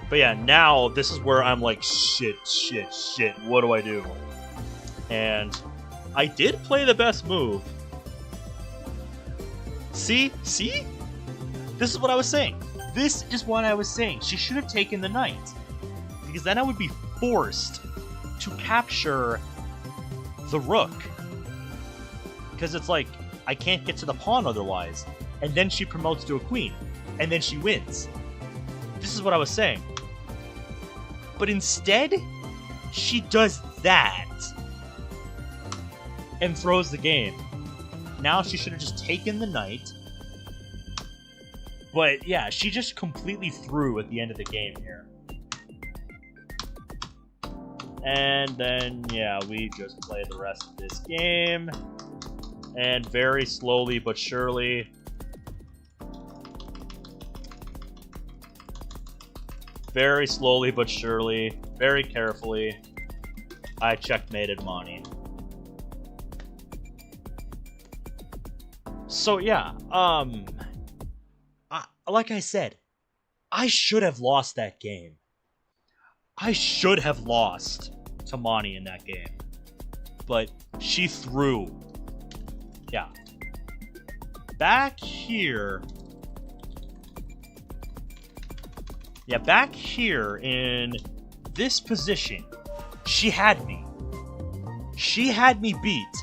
But yeah, now this is where I'm like, shit, what do I do? And I did play the best move. See? This is what I was saying. This is what I was saying. She should have taken the knight. Because then I would be forced to capture the rook. Because it's like, I can't get to the pawn otherwise. And then she promotes to a queen. And then she wins. This is what I was saying. But instead, she does that. And throws the game. Now she should have just taken the knight. But yeah, she just completely threw at the end of the game here. And then, yeah, we just play the rest of this game. And very slowly but surely, very carefully, I checkmated Moni. So yeah, like I said, I should have lost that game. I should have lost to Moni in that game. But she threw. Yeah. Back here. Yeah, back here in this position, she had me. She had me beat,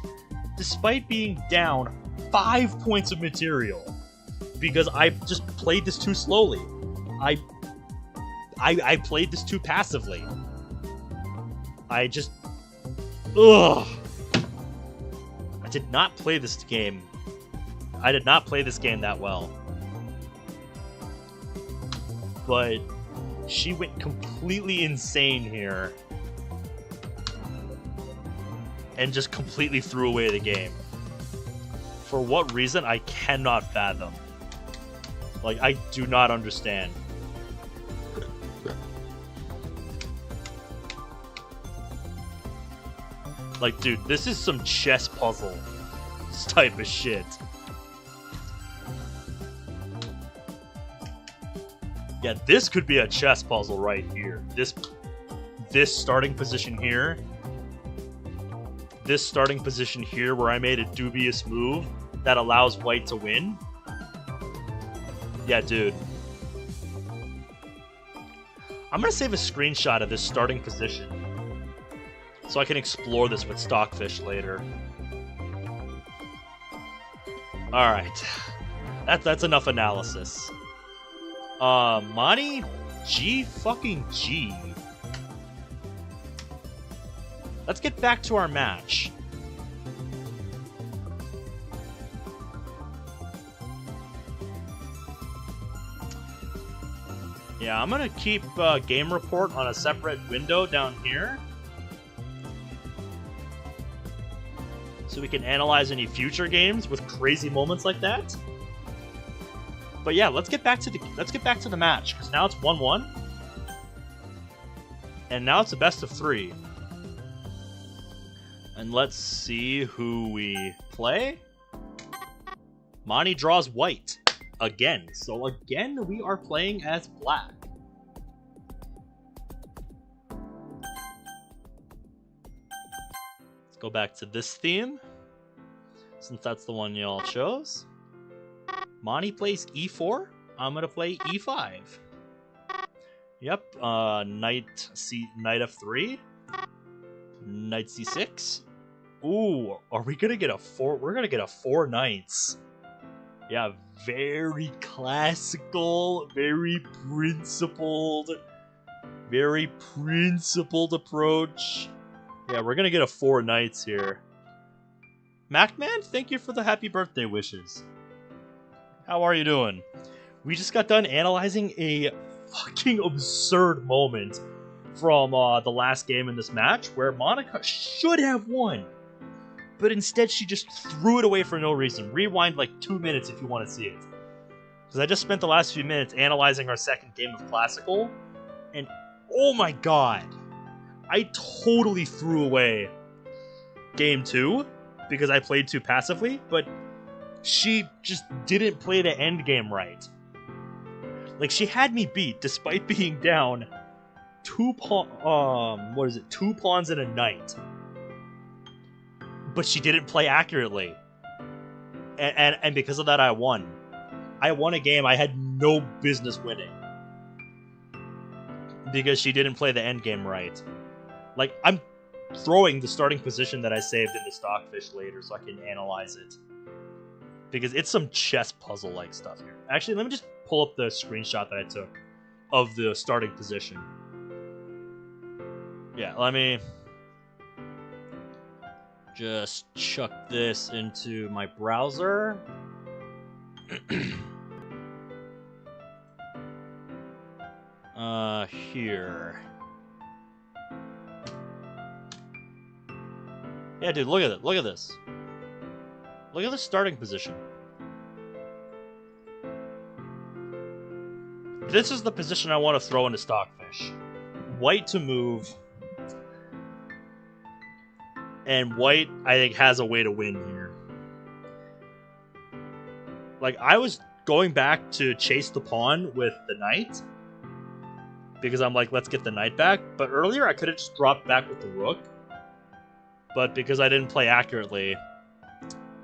despite being down 5 points of material. Because I just played this too slowly. I played this too passively. I just... Ugh! I did not play this game. I did not play this game that well. But she went completely insane here. And just completely threw away the game. For what reason, I cannot fathom. Like, I do not understand. Like, dude, this is some chess puzzle type of shit. Yeah, this could be a chess puzzle right here. This starting position here. This starting position here where I made a dubious move that allows white to win. Yeah, dude. I'm gonna save a screenshot of this starting position so I can explore this with Stockfish later. Alright. That's enough analysis. Monty? G fucking G. Let's get back to our match. Yeah, I'm gonna keep game report on a separate window down here, so we can analyze any future games with crazy moments like that. But yeah, let's get back to the match, because now it's 1-1, and now it's a best of 3. And let's see who we play. Monty draws white. Again. So again, we are playing as black. Let's go back to this theme, since that's the one y'all chose. Monty plays e4. I'm gonna play e5. Yep. Knight f3. Knight c6. Ooh, are we gonna get a 4? We're gonna get a 4 knights. Yeah, very classical, very principled approach. Yeah, we're gonna get a 4 knights here. MacMan, thank you for the happy birthday wishes. How are you doing? We just got done analyzing a fucking absurd moment from the last game in this match, where Monika should have won, but instead she just threw it away for no reason. Rewind like 2 minutes if you want to see it, because I just spent the last few minutes analyzing our second game of Classical, and oh my god, I totally threw away game 2 because I played too passively, but she just didn't play the end game right. Like, she had me beat despite being down 2 pawns and a knight. But she didn't play accurately. And because of that, I won. I won a game I had no business winning. Because she didn't play the end game right. Like, I'm throwing the starting position that I saved into Stockfish later so I can analyze it. Because it's some chess puzzle-like stuff here. Actually, let me just pull up the screenshot that I took of the starting position. Yeah, let me just chuck this into my browser. Here. Yeah, dude, look at it. Look at this. Look at the starting position. This is the position I want to throw into Stockfish. White to move. And white, I think, has a way to win here. Like, I was going back to chase the pawn with the knight, because I'm like, let's get the knight back. But earlier, I could have just dropped back with the rook. But because I didn't play accurately,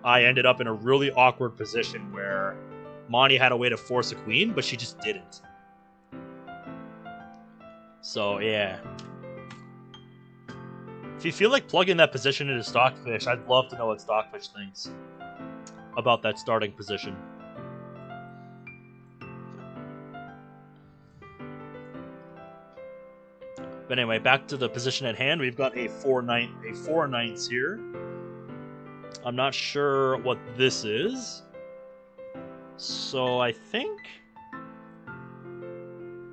I ended up in a really awkward position where Monty had a way to force a queen, but she just didn't. So, yeah. If you feel like plugging that position into Stockfish, I'd love to know what Stockfish thinks about that starting position. But anyway, back to the position at hand. We've got a 4 knights here. I'm not sure what this is. So I think...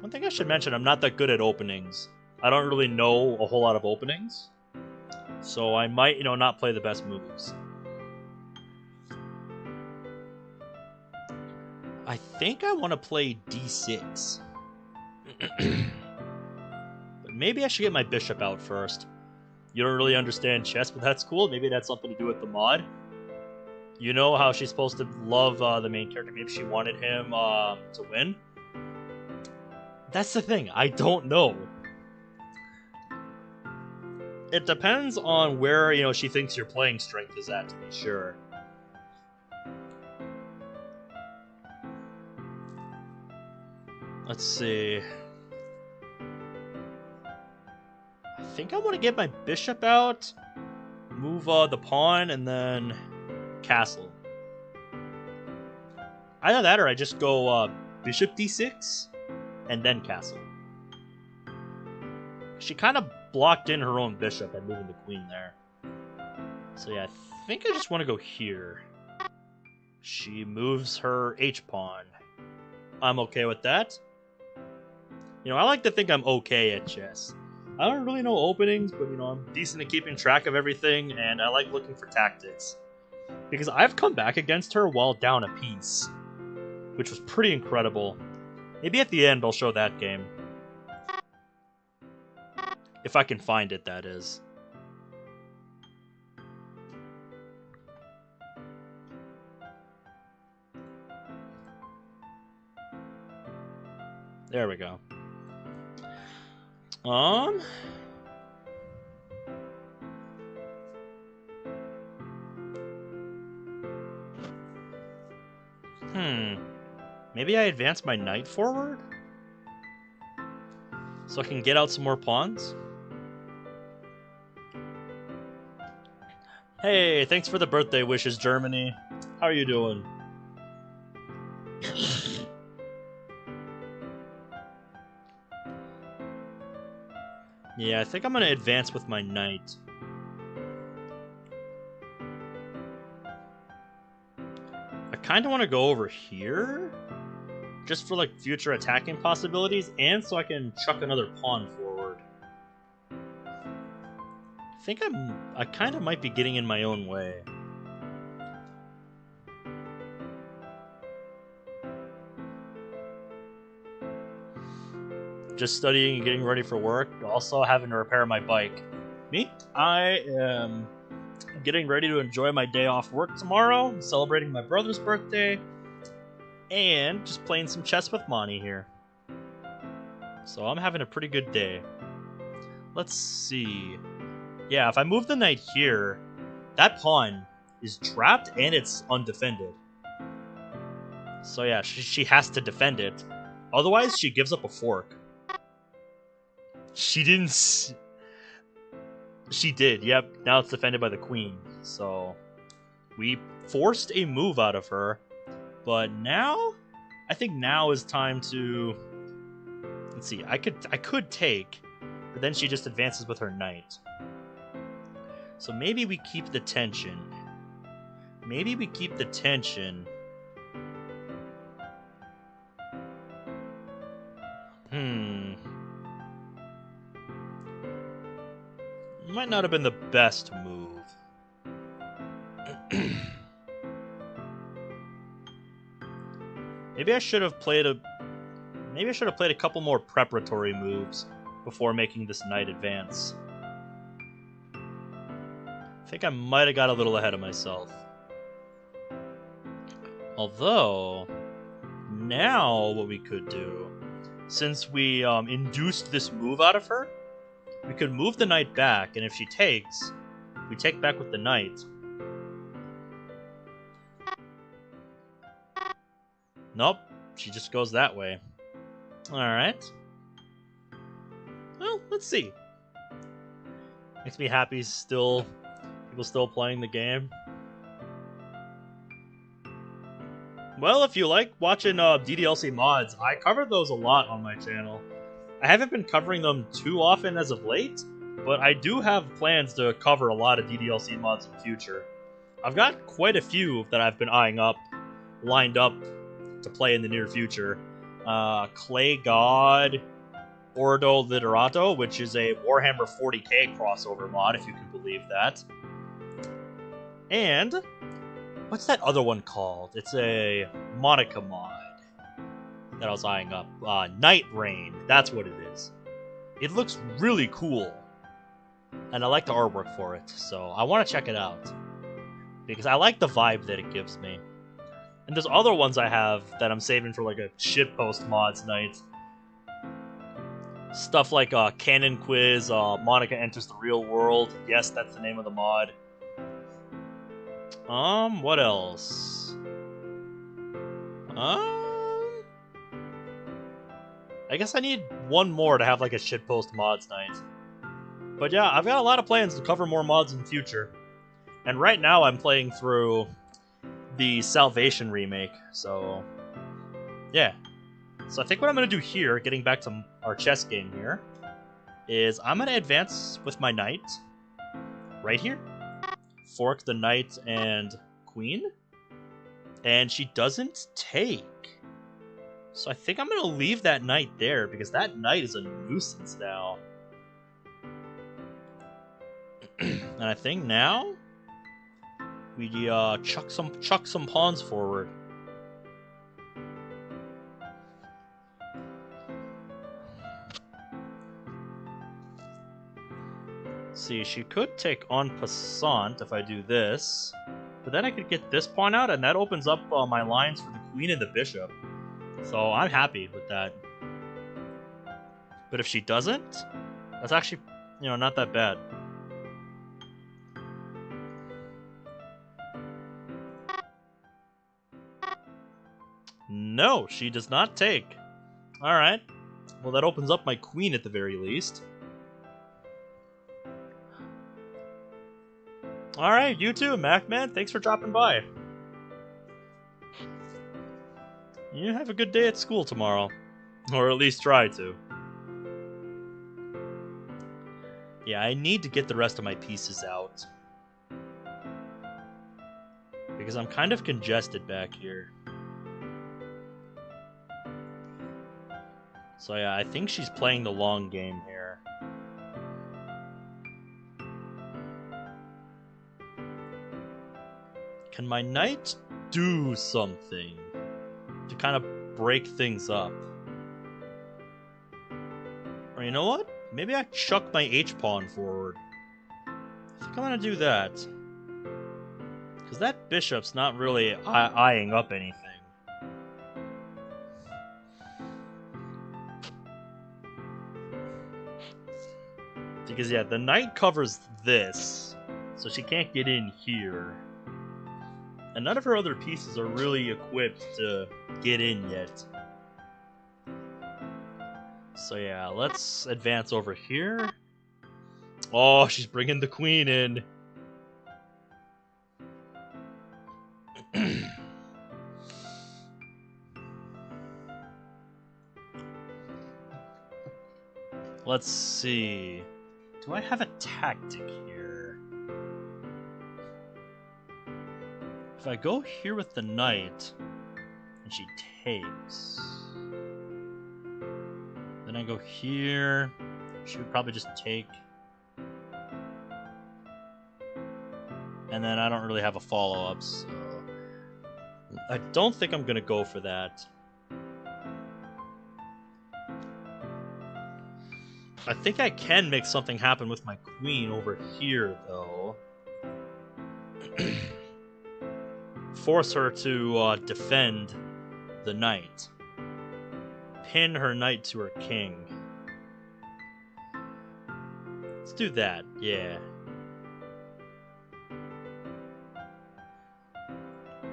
one thing I should mention, I'm not that good at openings. I don't really know a whole lot of openings. So I might, not play the best moves. I think I want to play d6. But maybe I should get my bishop out first. You don't really understand chess, but that's cool. Maybe that's something to do with the mod. You know how she's supposed to love the main character. Maybe she wanted him to win. That's the thing, I don't know. It depends on where, you know, she thinks your playing strength is at, to be sure. Let's see. I think I want to get my bishop out, move the pawn, and then castle. Either that or I just go bishop d6 and then castle. She kind of blocked in her own bishop by moving the queen there. So yeah, I think I just want to go here. She moves her h-pawn. I'm okay with that. You know, I like to think I'm okay at chess. I don't really know openings, but you know, I'm decent at keeping track of everything, and I like looking for tactics. Because I've come back against her while down a piece, which was pretty incredible. Maybe at the end I'll show that game. If I can find it, that is. There we go. Maybe I advance my knight forward? So I can get out some more pawns? Hey, thanks for the birthday wishes, Germany. How are you doing? Yeah, I think I'm gonna advance with my knight. I kinda wanna go over here, just for like future attacking possibilities, and so I can chuck another pawn forward. I think I kinda might be getting in my own way. Just studying and getting ready for work, also having to repair my bike. Me? I am getting ready to enjoy my day off work tomorrow, celebrating my brother's birthday, and just playing some chess with Moni here. So I'm having a pretty good day. Let's see. Yeah, if I move the knight here, that pawn is trapped and it's undefended. So yeah, she has to defend it. Otherwise, she gives up a fork. She didn't. She did, yep. Now it's defended by the queen. So we forced a move out of her. But now, I think now is time to. Let's see. I could take, but then she just advances with her knight. So maybe we keep the tension. Maybe we keep the tension. Might not have been the best move. Maybe I should have played a couple more preparatory moves before making this knight advance. I think I might have got a little ahead of myself. Although, now what we could do, since we induced this move out of her, we could move the knight back, and if she takes, we take back with the knight. Nope, she just goes that way. Alright. Well, let's see. Makes me happy still, people still playing the game. Well, if you like watching DDLC mods, I cover those a lot on my channel. I haven't been covering them too often as of late, but I do have plans to cover a lot of DDLC mods in the future. I've got quite a few that I've been eyeing up, lined up to play in the near future. Clay God, Ordo Literato, which is a Warhammer 40k crossover mod, if you can believe that. And what's that other one called? It's a Monika mod that I was eyeing up. Night Rain, that's what it is. It looks really cool, and I like the artwork for it, so I want to check it out, because I like the vibe that it gives me. And there's other ones I have that I'm saving for like a shitpost mods night. Stuff like Canon Quiz, Monika Enters the Real World. Yes, that's the name of the mod. What else? I guess I need one more to have like a shitpost mods night. But yeah, I've got a lot of plans to cover more mods in the future. And right now I'm playing through the Salvation remake, so yeah. So I think what I'm going to do here, getting back to our chess game here, is I'm going to advance with my knight right here. Fork the knight and queen. And she doesn't take. So I think I'm going to leave that knight there, because that knight is a nuisance now. And I think now we chuck some pawns forward. See, she could take en passant if I do this, but then I could get this pawn out, and that opens up my lines for the queen and the bishop. So I'm happy with that. But if she doesn't, that's actually, not that bad. No, she does not take. Alright. Well, that opens up my queen at the very least. Alright, you too, MacMan. Thanks for dropping by. You have a good day at school tomorrow. Or at least try to. Yeah, I need to get the rest of my pieces out. Because I'm kind of congested back here. So yeah, I think she's playing the long game here. Can my knight do something to kind of break things up? Or you know what? Maybe I chuck my h-pawn forward. I think I'm gonna do that. Because that bishop's not really eyeing up anything. Because yeah, the knight covers this, so she can't get in here. And none of her other pieces are really equipped to get in yet. So yeah, let's advance over here. Oh, she's bringing the queen in. Let's see. Do I have a tactic here? If I go here with the knight, and she takes, then I go here, she would probably just take, and then I don't really have a follow-up, so I don't think I'm going to go for that. I think I can make something happen with my queen over here, though. Force her to defend the knight. Pin her knight to her king. Let's do that, yeah.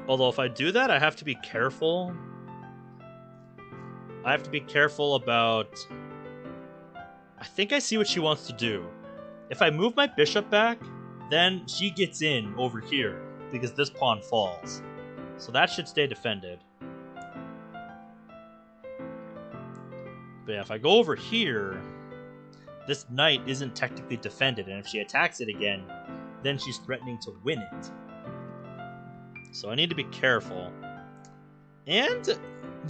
Although if I do that, I have to be careful. I have to be careful about... I think I see what she wants to do. If I move my bishop back, then she gets in over here, because this pawn falls. So that should stay defended. But yeah, if I go over here, this knight isn't technically defended, and if she attacks it again, then she's threatening to win it. So I need to be careful. And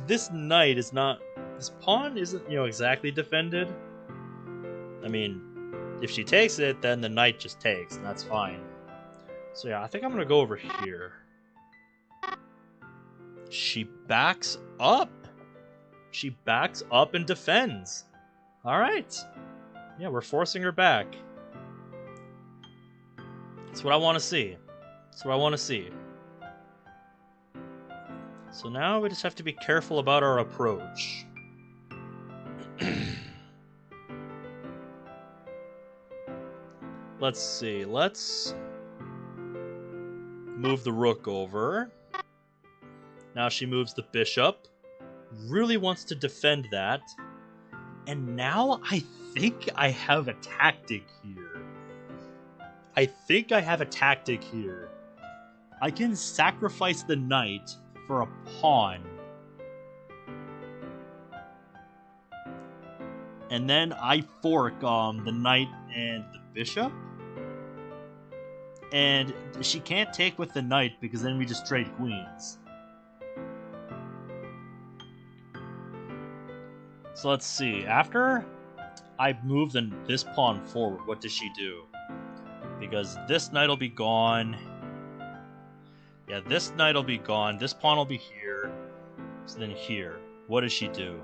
this knight is not... This pawn isn't, exactly defended. I mean, if she takes it, then the knight just takes, and that's fine. So yeah, I think I'm going to go over here. She backs up. She backs up and defends. Alright. Yeah, we're forcing her back. That's what I want to see. That's what I want to see. So now we just have to be careful about our approach. Let's see. Let's move the rook over. Now she moves the bishop. Really wants to defend that. And now I think I have a tactic here. I can sacrifice the knight for a pawn. And then I fork the knight and the bishop. And she can't take with the knight because then we just trade queens. So let's see. After I move this pawn forward, what does she do? Because this knight will be gone. Yeah, this knight will be gone. This pawn will be here. So then here. What does she do?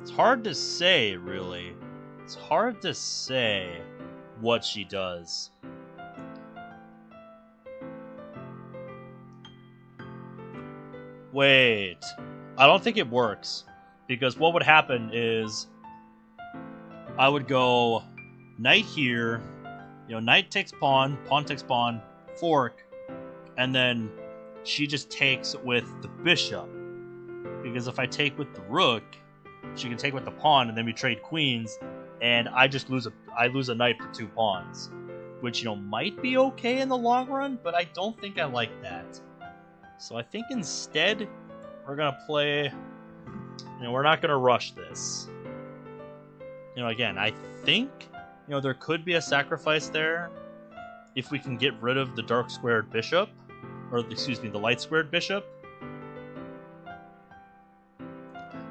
It's hard to say, really. It's hard to say what she does. Wait. I don't think it works. Because what would happen is I would go knight here, knight takes pawn takes pawn, fork, and then she just takes with the bishop. Because if I take with the rook, she can take with the pawn, and then we trade queens, and I just lose a knight for 2 pawns. Which, might be okay in the long run, but I don't think I like that. So I think instead, we're gonna play... we're not gonna rush this. Again, I think, there could be a sacrifice there if we can get rid of the dark squared bishop. Or, excuse me, the light squared bishop.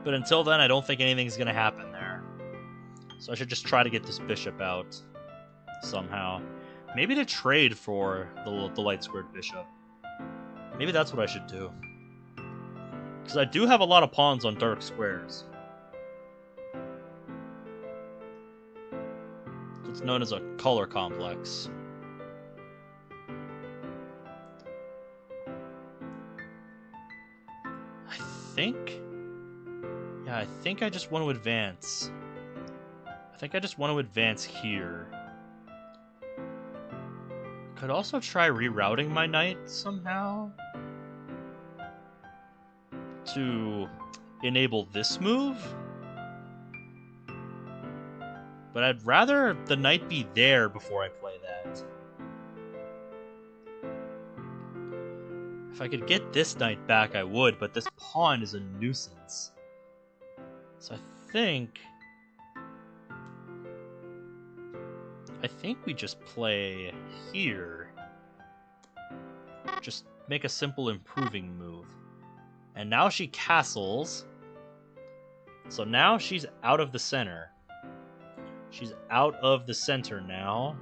But until then, I don't think anything's gonna happen there. So I should just try to get this bishop out somehow. Maybe to trade for the light squared bishop. Maybe that's what I should do. Because I do have a lot of pawns on dark squares. It's known as a color complex. I think I just want to advance. I think I just want to advance here. Could also try rerouting my knight somehow to enable this move. But I'd rather the knight be there before I play that. If I could get this knight back, I would, but this pawn is a nuisance. So I think we just play here. Just make a simple improving move. And now she castles. So now she's out of the center. She's out of the center now.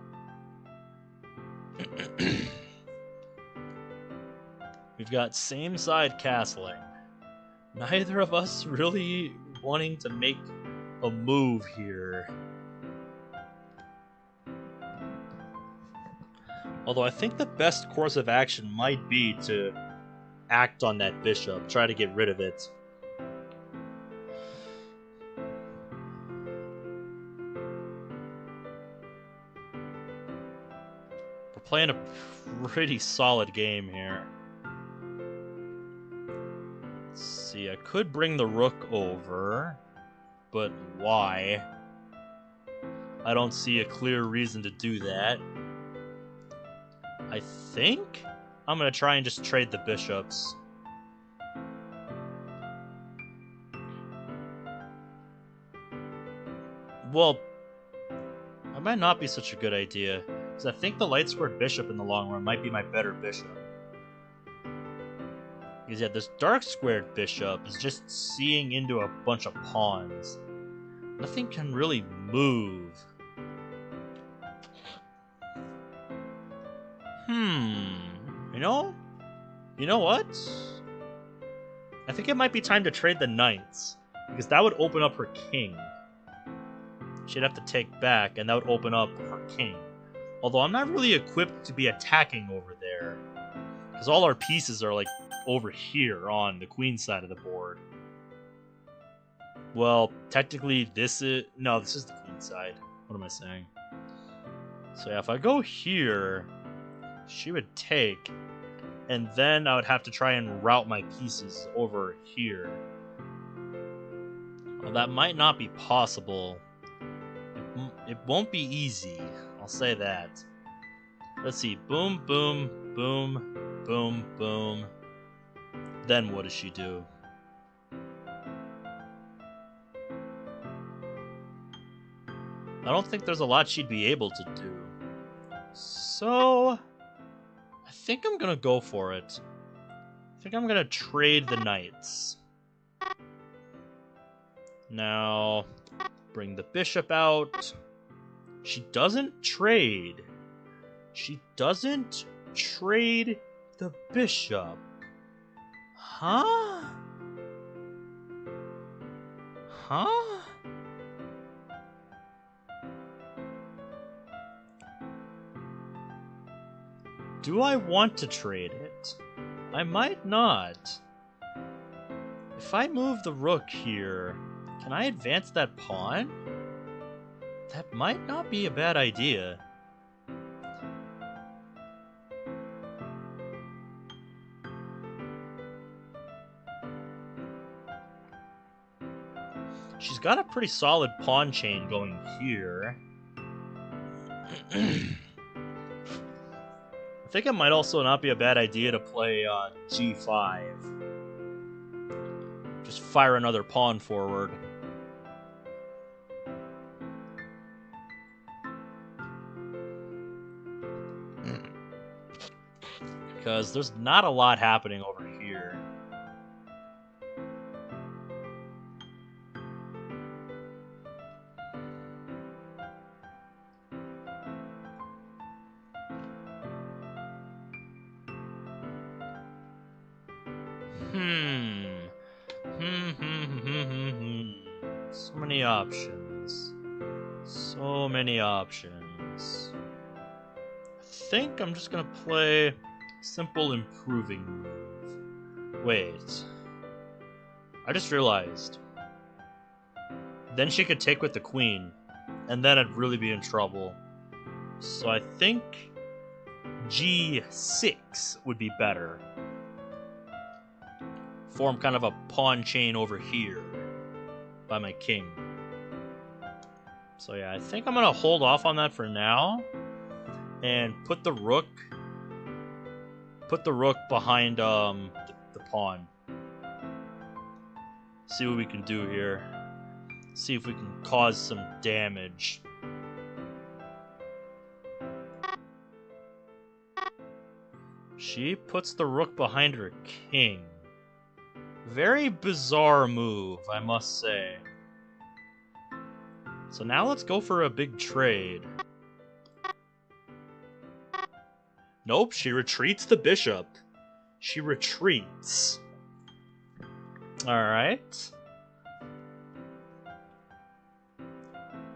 We've got same side castling. Neither of us really wanting to make a move here. Although I think the best course of action might be to act on that bishop, try to get rid of it. We're playing a pretty solid game here. Let's see, I could bring the rook over, but why? I don't see a clear reason to do that. I think I'm gonna try and just trade the bishops. Well, that might not be such a good idea, because I think the light squared bishop in the long run might be my better bishop. Because yeah, this dark squared bishop is just seeing into a bunch of pawns. Nothing can really move. You know what? I think it might be time to trade the knights, because that would open up her king. She'd have to take back, and that would open up her king. Although I'm not really equipped to be attacking over there, because all our pieces are like over here on the queen side of the board. Well, technically this is... No, this is the queen side. What am I saying? So yeah, if I go here, she would take, and then I would have to try and route my pieces over here. Well, that might not be possible. It won't be easy, I'll say that. Let's see, boom, boom, boom, boom, boom. Then what does she do? I don't think there's a lot she'd be able to do. So, I think I'm gonna go for it. I think I'm gonna trade the knights. Now, bring the bishop out. She doesn't trade. She doesn't trade the bishop. Huh? Huh? Do I want to trade it? I might not. If I move the rook here, can I advance that pawn? That might not be a bad idea. She's got a pretty solid pawn chain going here. I think it might also not be a bad idea to play g5. Just fire another pawn forward. Because there's not a lot happening over here. So many options. So many options. I think I'm just gonna play simple improving move. Wait. I just realized. Then she could take with the queen, and then I'd really be in trouble. So I think g6 would be better. Form kind of a pawn chain over here by my king. So yeah, I think I'm gonna hold off on that for now and put the rook behind the pawn. See what we can do here. See if we can cause some damage. She puts the rook behind her king. Very bizarre move, I must say. So now let's go for a big trade. Nope, she retreats the bishop. She retreats. Alright.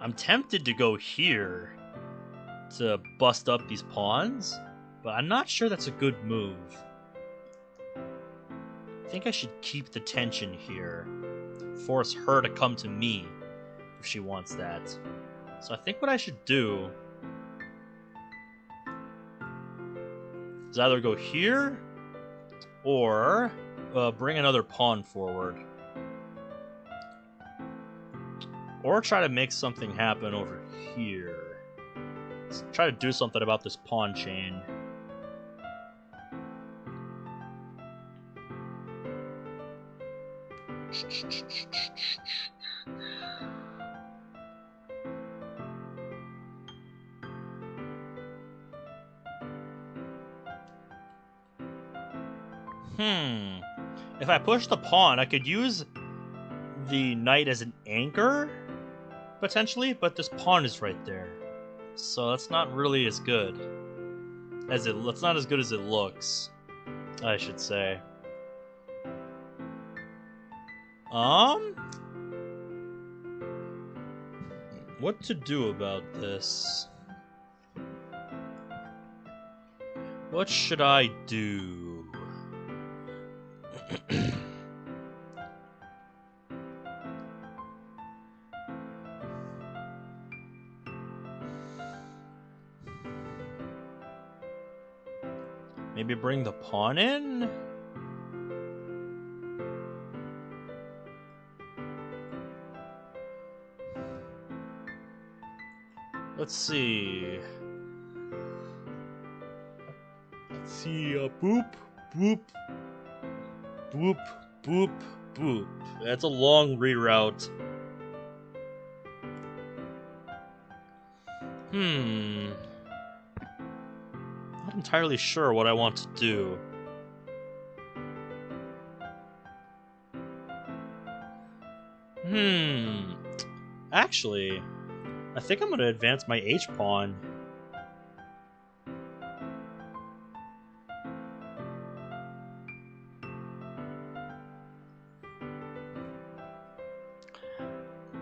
I'm tempted to go here to bust up these pawns, but I'm not sure that's a good move. I think I should keep the tension here. Force her to come to me if she wants that. So I think what I should do is either go here or bring another pawn forward. Or try to make something happen over here. Let's try to do something about this pawn chain. If I push the pawn, I could use the knight as an anchor, potentially, but this pawn is right there. So that's not really as good. It's not as good as it looks, I should say. What to do about this? What should I do? Maybe bring the pawn in? Let's see. Boop, boop, boop, boop, boop. That's a long reroute. Not entirely sure what I want to do. Actually, I think I'm going to advance my H-pawn.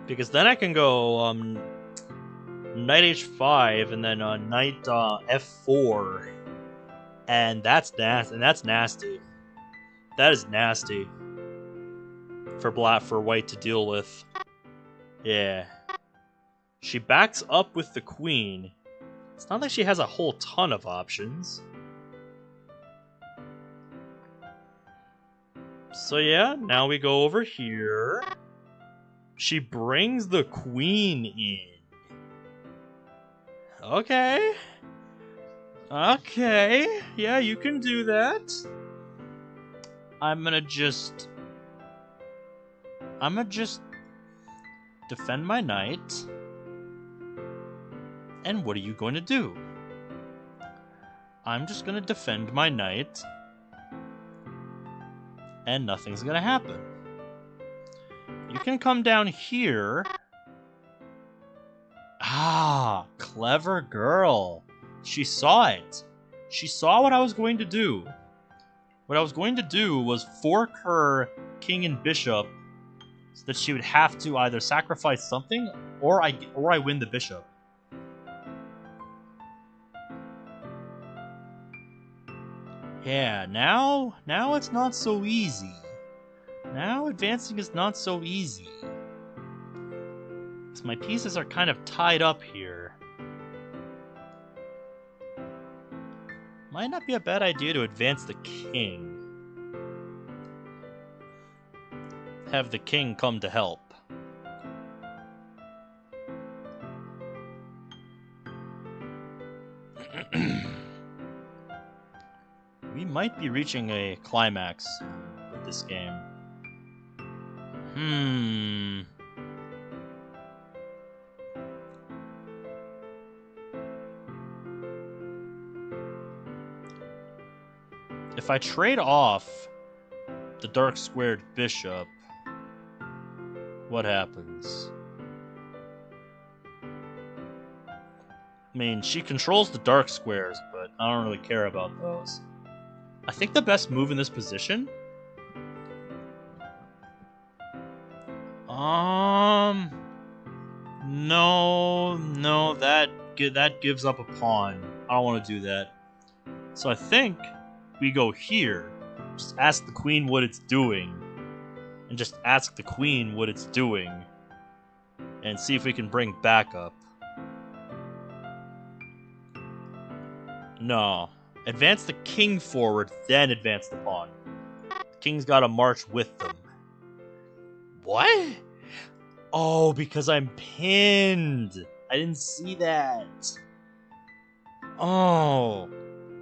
Because then I can go knight h5 and then knight f4, and that's nasty. That is nasty for white to deal with. Yeah. She backs up with the queen. It's not like she has a whole ton of options. So yeah, now we go over here. She brings the queen in. Okay. Okay. Yeah, you can do that. I'm gonna just defend my knight. And what are you going to do? I'm just gonna defend my knight. And nothing's gonna happen. You can come down here. Ah, clever girl. She saw it. She saw what I was going to do. What I was going to do was fork her king and bishop so that she would have to either sacrifice something or I win the bishop. Yeah, now it's not so easy. Now advancing is not so easy. Because my pieces are kind of tied up here. Might not be a bad idea to advance the king. Have the king come to help. We might be reaching a climax with this game. If I trade off the dark squared bishop, what happens? I mean, she controls the dark squares, but I don't really care about those. I think the best move in this position... No, that gives up a pawn. I don't want to do that. So I think we go here. Just ask the queen what it's doing. And just ask the queen what it's doing. And see if we can bring backup. No. Advance the king forward, then advance the pawn. The king's gotta march with them. What? Oh, because I'm pinned. I didn't see that. Oh.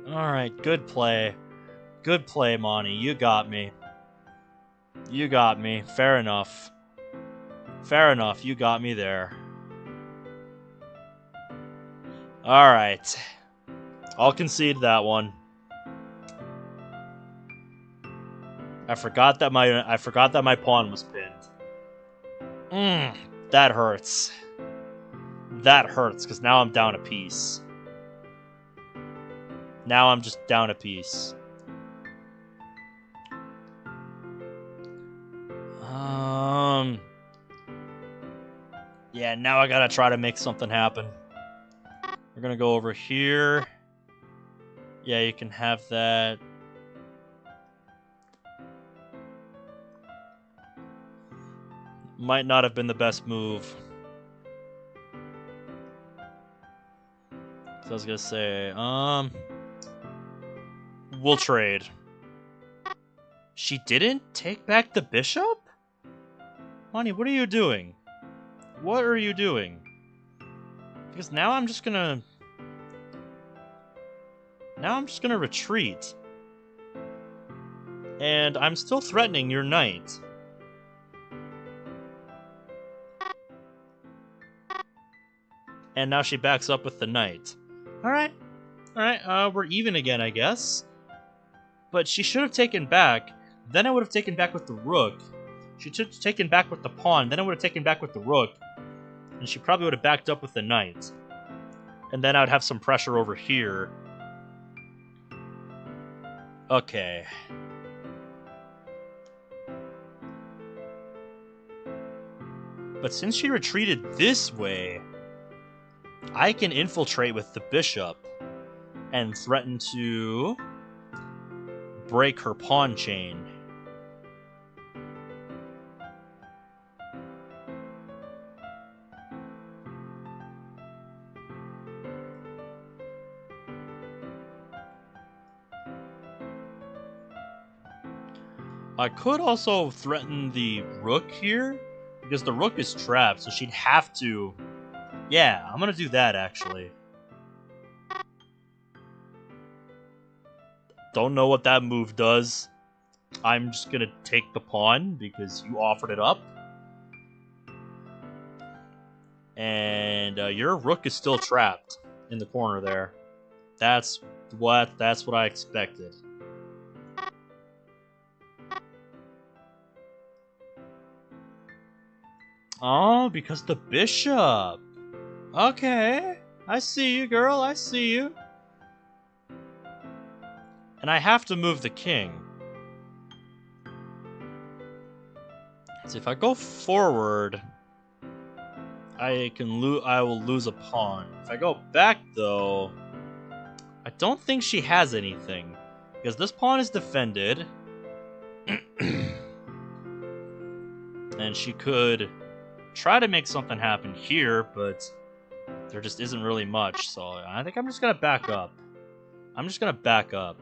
Alright, good play. Good play, Monty. You got me. You got me. Fair enough. Fair enough. You got me there. Alright. I'll concede that one. I forgot that my pawn was pinned. That hurts. That hurts, because now I'm down a piece. Now I'm just down a piece. Yeah, now I gotta try to make something happen. We're gonna go over here. Yeah, you can have that. Might not have been the best move. So I was gonna say, we'll trade. She didn't take back the bishop? Honey, what are you doing? What are you doing? Because now I'm just gonna retreat. And I'm still threatening your knight. And now she backs up with the knight. Alright. Alright, we're even again, I guess. But she should have taken back. Then I would have taken back with the rook. She should have taken back with the pawn. Then I would have taken back with the rook. And she probably would have backed up with the knight. And then I would have some pressure over here. Okay. But since she retreated this way, I can infiltrate with the bishop and threaten to break her pawn chain. I could also threaten the rook here, because the rook is trapped, so she'd have to... Yeah, I'm gonna do that, actually. Don't know what that move does. I'm just gonna take the pawn, because you offered it up. And your rook is still trapped in the corner there. That's what I expected. Oh, because the bishop. Okay. I see you, girl. I see you. And I have to move the king. So if I go forward, I will lose a pawn. If I go back, though, I don't think she has anything. Because this pawn is defended. And she could try to make something happen here, but there just isn't really much, so I think I'm just gonna back up. I'm just gonna back up.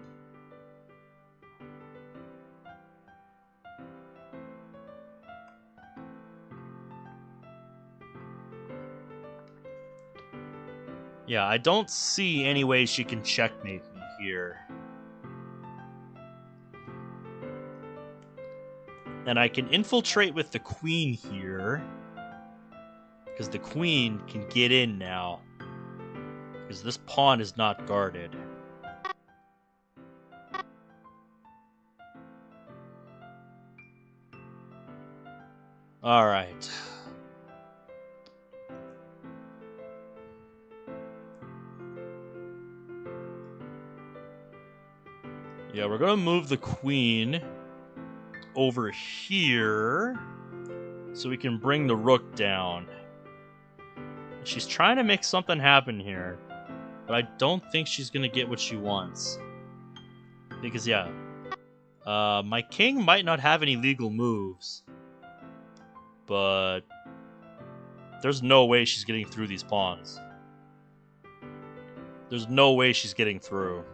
Yeah, I don't see any way she can checkmate me here. And I can infiltrate with the queen here. Because the queen can get in now. Because this pawn is not guarded. Alright. Yeah, we're gonna move the queen over here so we can bring the rook down. She's trying to make something happen here, but I don't think she's gonna get what she wants. Because, yeah, my king might not have any legal moves, but there's no way she's getting through these pawns. There's no way she's getting through.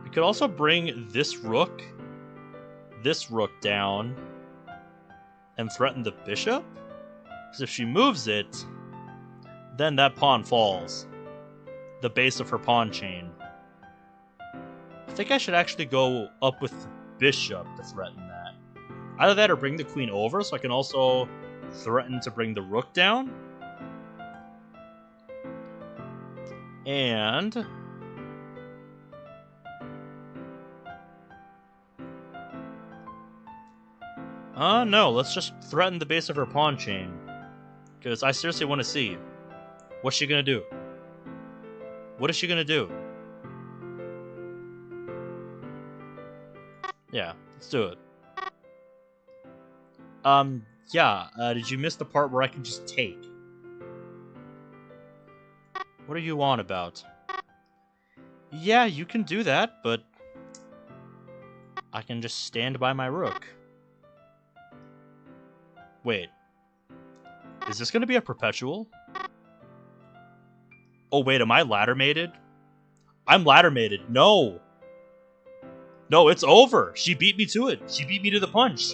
We could also bring this rook down and threaten the bishop. Because if she moves it, then that pawn falls. The base of her pawn chain. I think I should actually go up with the bishop to threaten that. Either that or bring the queen over so I can also threaten to bring the rook down. And no, let's just threaten the base of her pawn chain. Because I seriously want to see. What's she gonna do? What is she gonna do? Yeah, let's do it. Did you miss the part where I can just take? What are you on about? Yeah, you can do that, but I can just stand by my rook. Wait. Is this going to be a perpetual? Oh, wait, am I ladder mated? I'm ladder mated. No. No, it's over. She beat me to it. She beat me to the punch.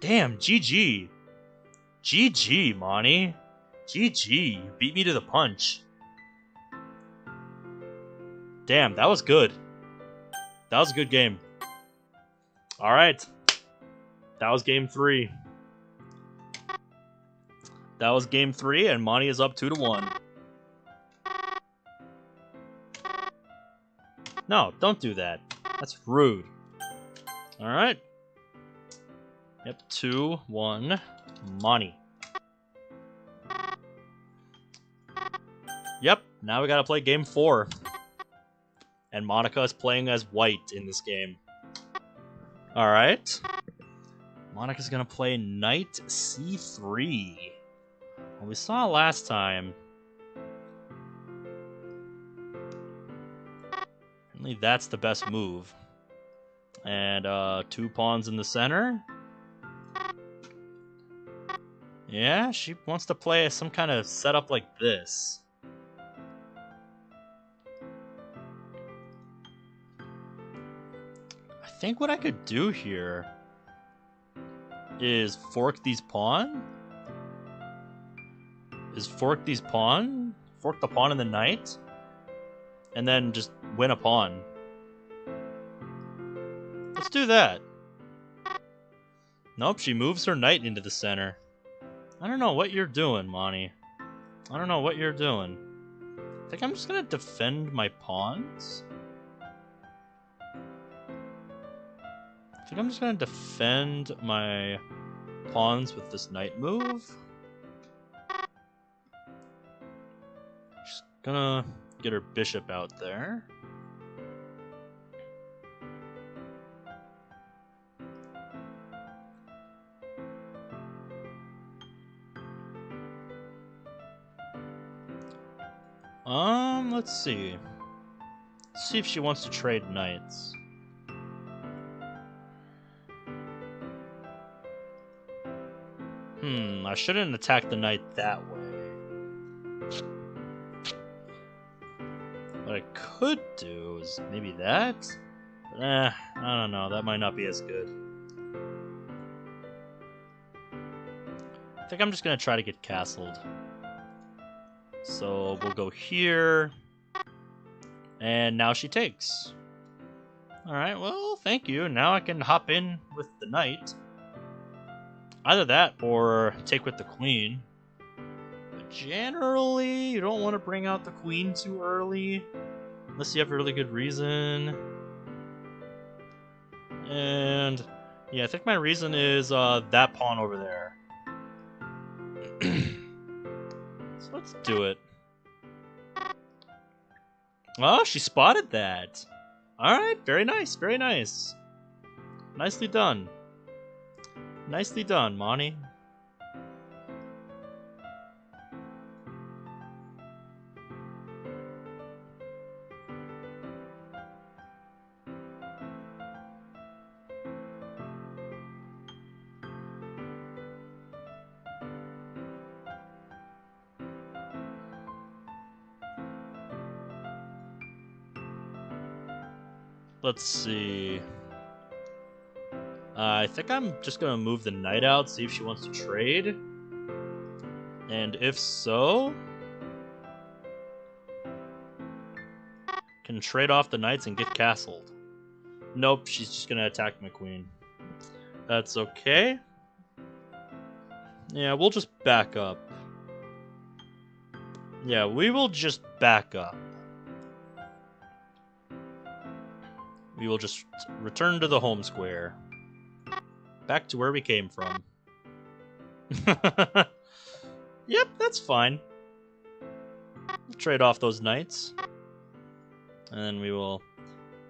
Damn, GG. GG, Monty. GG. You beat me to the punch. Damn, that was good. That was a good game. Alright. That was game 3. That was game 3, and Monty is up 2-1. No, don't do that. That's rude. Alright. Yep, 2-1. Monty. Yep, now we gotta play game 4. And Monika is playing as white in this game. Alright. Monika's gonna play knight c3. Well, we saw last time. Apparently that's the best move. And 2 pawns in the center. Yeah, she wants to play some kind of setup like this. I think what I could do here is fork these pawn. Fork the pawn and the knight, and then just win a pawn. Let's do that. Nope, she moves her knight into the center. I don't know what you're doing, Monty. I don't know what you're doing. I think I'm just gonna defend my pawns. I think I'm just gonna defend my pawns with this knight move. Just gonna get her bishop out there. Let's see. Let's see if she wants to trade knights. I shouldn't attack the knight that way. What I could do is maybe that? But, I don't know. That might not be as good. I think I'm just going to try to get castled. So we'll go here. And now she takes. Alright, well, thank you. Now I can hop in with the knight. Either that or take with the queen. But generally, you don't want to bring out the queen too early. Unless you have a really good reason. And yeah, I think my reason is that pawn over there. So let's do it. Oh, she spotted that. Alright, very nice, very nice. Nicely done. Nicely done, Monty. Let's see. I think I'm just gonna move the knight out, see if she wants to trade. And if so, can trade off the knights and get castled. Nope, she's just gonna attack my queen. That's okay. Yeah, we'll just back up. Yeah, we will just back up. We will just return to the home square. Back to where we came from. Yep, that's fine. We'll trade off those knights. And then we will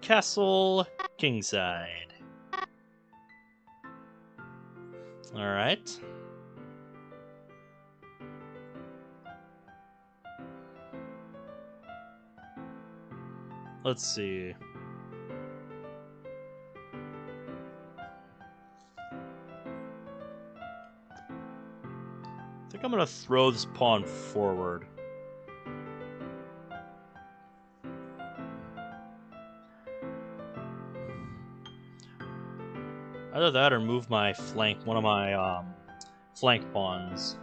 castle kingside. Alright. Let's see. I think I'm gonna throw this pawn forward. Either that or move my flank, one of my flank pawns.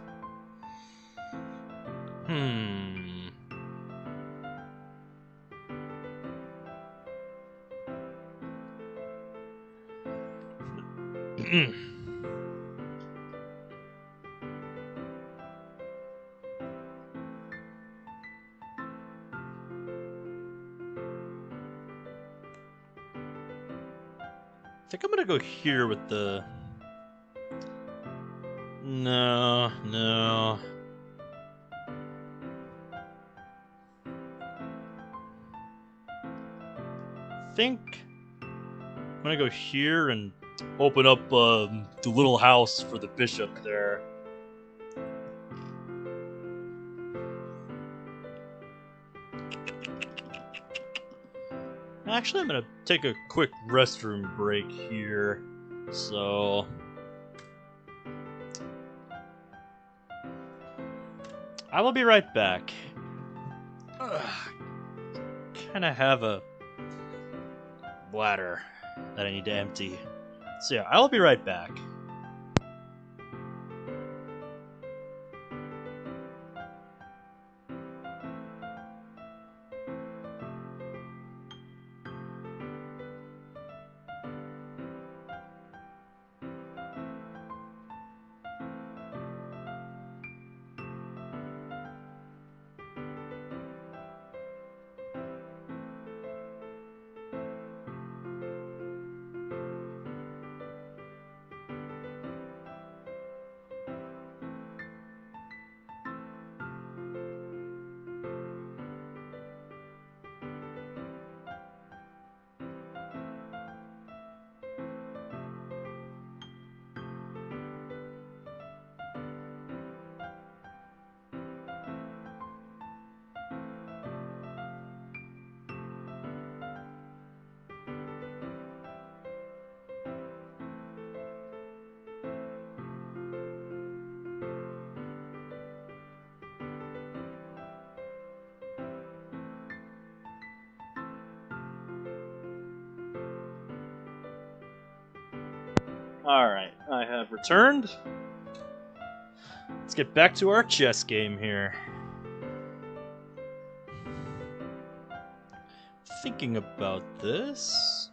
I think I'm gonna go here with the... No. I think I'm gonna go here and open up the little house for the bishop there. Actually, I'm gonna take a quick restroom break here, so... I will be right back. Kinda have a bladder that I need to empty. So yeah, I will be right back. Alright, I have returned. Let's get back to our chess game here. Thinking about this...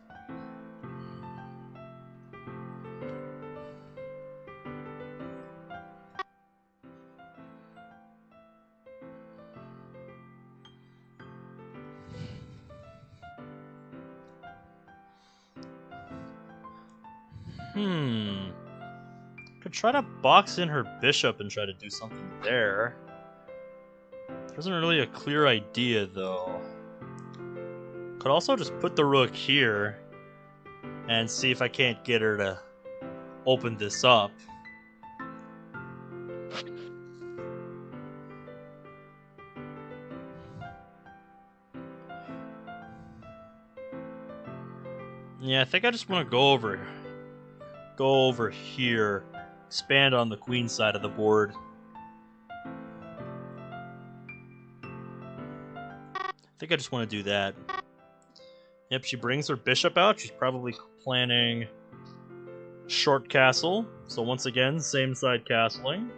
Could try to box in her bishop and try to do something there. There isn't really a clear idea, though. Could also just put the rook here and see if I can't get her to open this up. Yeah, I think I just want to go over here, expand on the queen side of the board. I think I just want to do that. Yep, she brings her bishop out. She's probably planning short castle. So once again, same side castling.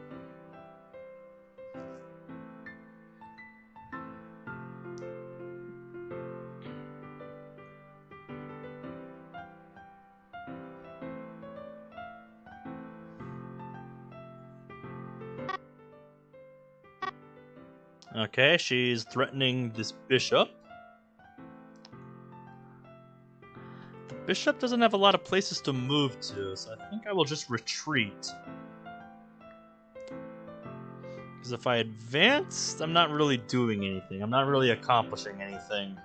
Okay, she's threatening this bishop. The bishop doesn't have a lot of places to move to, so I think I will just retreat. Because if I advance, I'm not really doing anything. I'm not really accomplishing anything.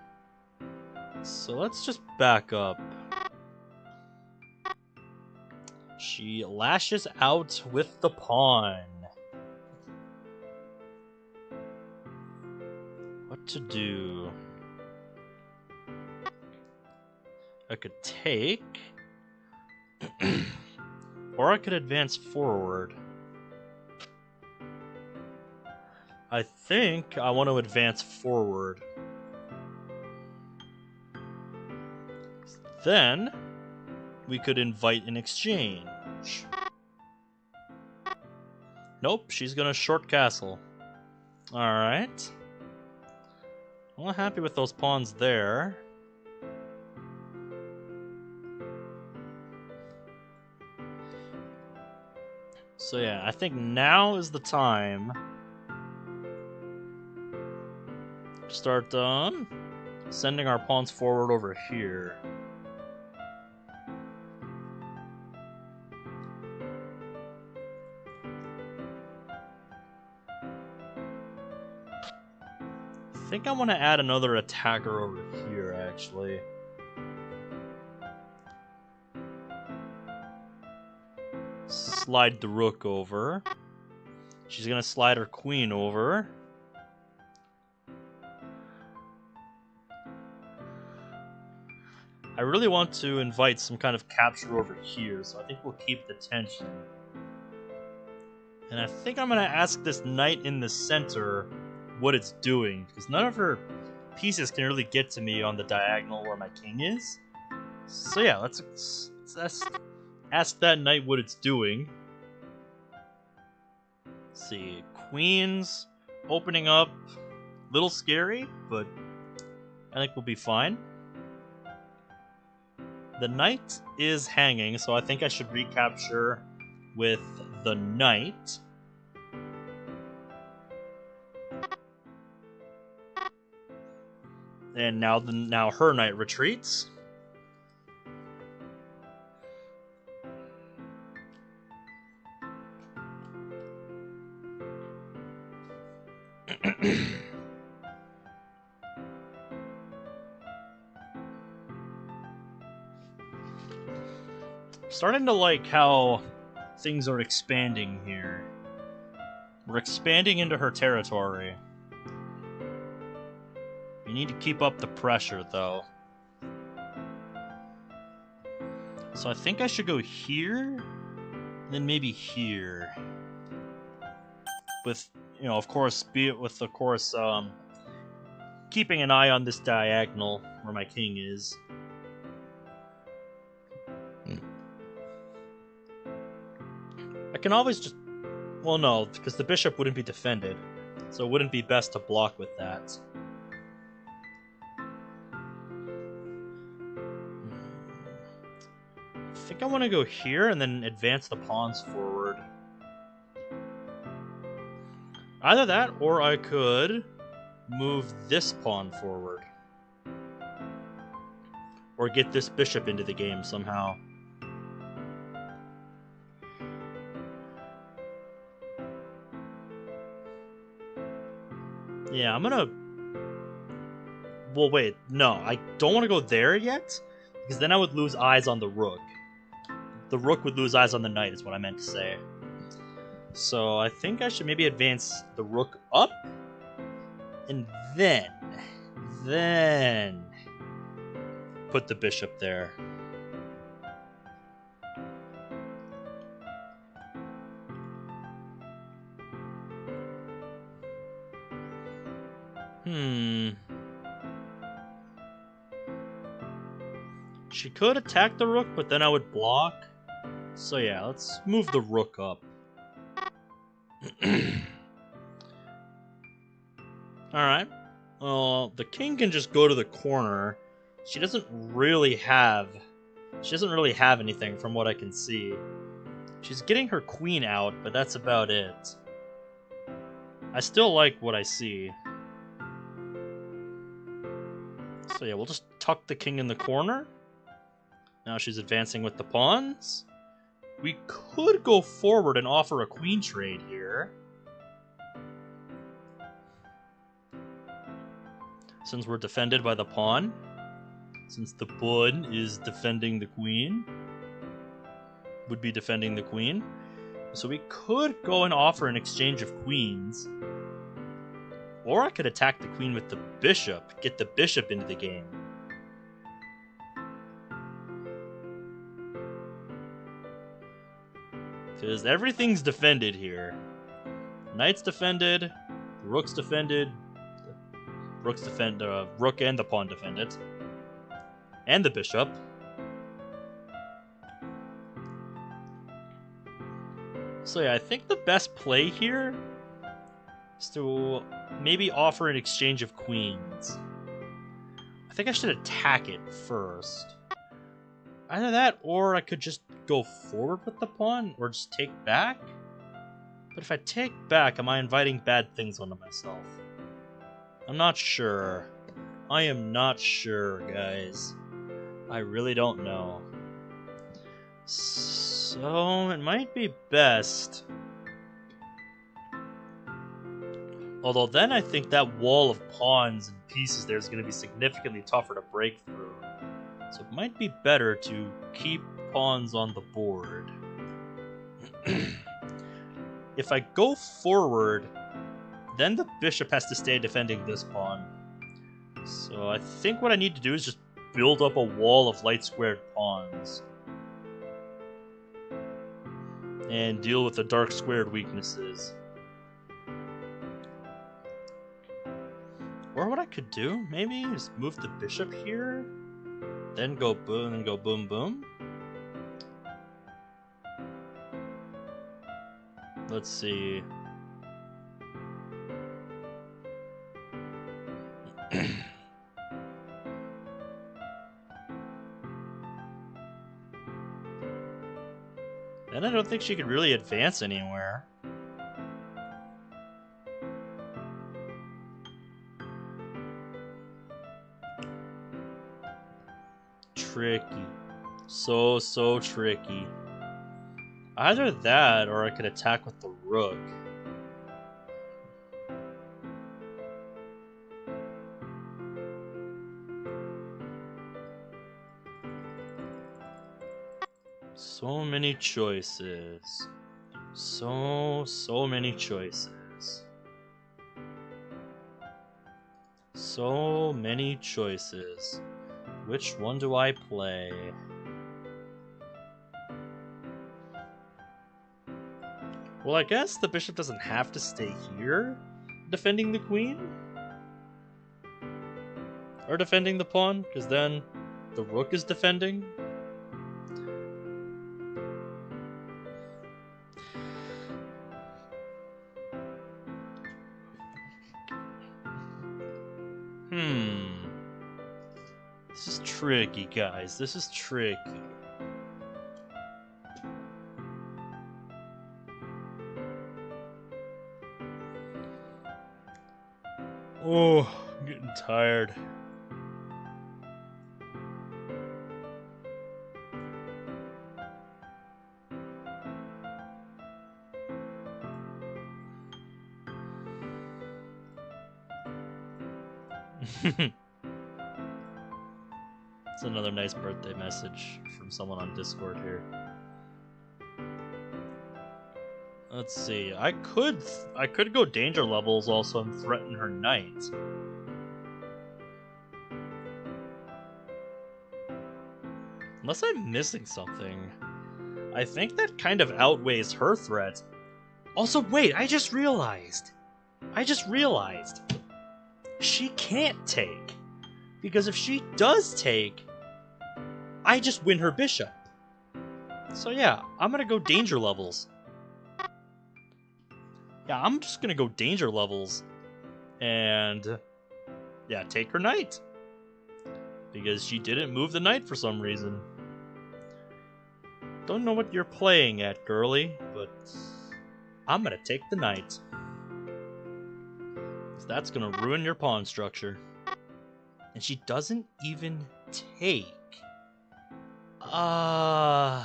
So let's just back up. She lashes out with the pawn. What to do? I could take, or I could advance forward. I think I want to advance forward. Then we could invite an exchange. Nope, she's gonna short castle. Alright. I'm not happy with those pawns there. So yeah, I think now is the time to start sending our pawns forward over here. I think I want to add another attacker over here, actually. Slide the rook over. She's gonna slide her queen over. I really want to invite some kind of capture over here, so I think we'll keep the tension. And I think I'm gonna ask this knight in the center what it's doing, because none of her pieces can really get to me on the diagonal where my king is. So yeah, let's ask that knight what it's doing. Let's see, queens opening up, little scary, but I think we'll be fine. The knight is hanging, so I think I should recapture with the knight. And now her knight retreats. Starting to like how things are expanding here. We're expanding into her territory. We need to keep up the pressure, though. So I think I should go here, then maybe here. With, you know, of course, keeping an eye on this diagonal where my king is. I can always just... Well, no, because the bishop wouldn't be defended. So it wouldn't be best to block with that. I think I want to go here and then advance the pawns forward. Either that, or I could move this pawn forward. Or get this bishop into the game somehow. Yeah, I'm gonna... Well, wait, no, I don't want to go there yet, because then I would lose eyes on the rook. The rook would lose eyes on the knight, is what I meant to say. So I think I should maybe advance the rook up, and then put the bishop there. She could attack the rook, but then I would block. So yeah, let's move the rook up. Alright. Well, the king can just go to the corner. She doesn't really have anything from what I can see. She's getting her queen out, but that's about it. I still like what I see. So yeah, we'll just tuck the king in the corner. Now she's advancing with the pawns. We could go forward and offer a queen trade here. Since we're defended by the pawn. Since the pawn is defending the queen. Would be defending the queen. So we could go and offer an exchange of queens. Or I could attack the queen with the bishop. Get the bishop into the game. Because everything's defended here. Knight's defended, rook's defended, rook and the pawn defended, and the bishop. So yeah, I think the best play here is to maybe offer an exchange of queens. I think I should attack it first. Either that, or I could just go forward with the pawn, or just take back. But if I take back, am I inviting bad things onto myself? I'm not sure. I am not sure, guys. I really don't know. So, it might be best. Although then I think that wall of pawns and pieces there is going to be significantly tougher to break through. So it might be better to keep pawns on the board. If I go forward, then the bishop has to stay defending this pawn. So I think what I need to do is just build up a wall of light squared pawns. And deal with the dark squared weaknesses. Or what I could do, maybe is move the bishop here, then go boom, and go boom boom. Let's see. Then I don't think she could really advance anywhere. Tricky. So tricky. Either that, or I could attack with the rook. So many choices. So many choices. So many choices. Which one do I play? Well, I guess the bishop doesn't have to stay here, defending the queen? Or defending the pawn, because then the rook is defending? This is tricky, guys. This is tricky. Oh, I'm getting tired. It's another nice birthday message from someone on Discord here. Let's see. I could go danger levels also and threaten her knight. Unless I'm missing something. I think that kind of outweighs her threat. Also, wait, I just realized. She can't take. Because if she does take, I just win her bishop. So yeah, I'm gonna go danger levels. Yeah, I'm just gonna go danger levels. And yeah, take her knight. Because she didn't move the knight for some reason. Don't know what you're playing at, girly, but I'm gonna take the knight. Because that's gonna ruin your pawn structure. And she doesn't even take. Oh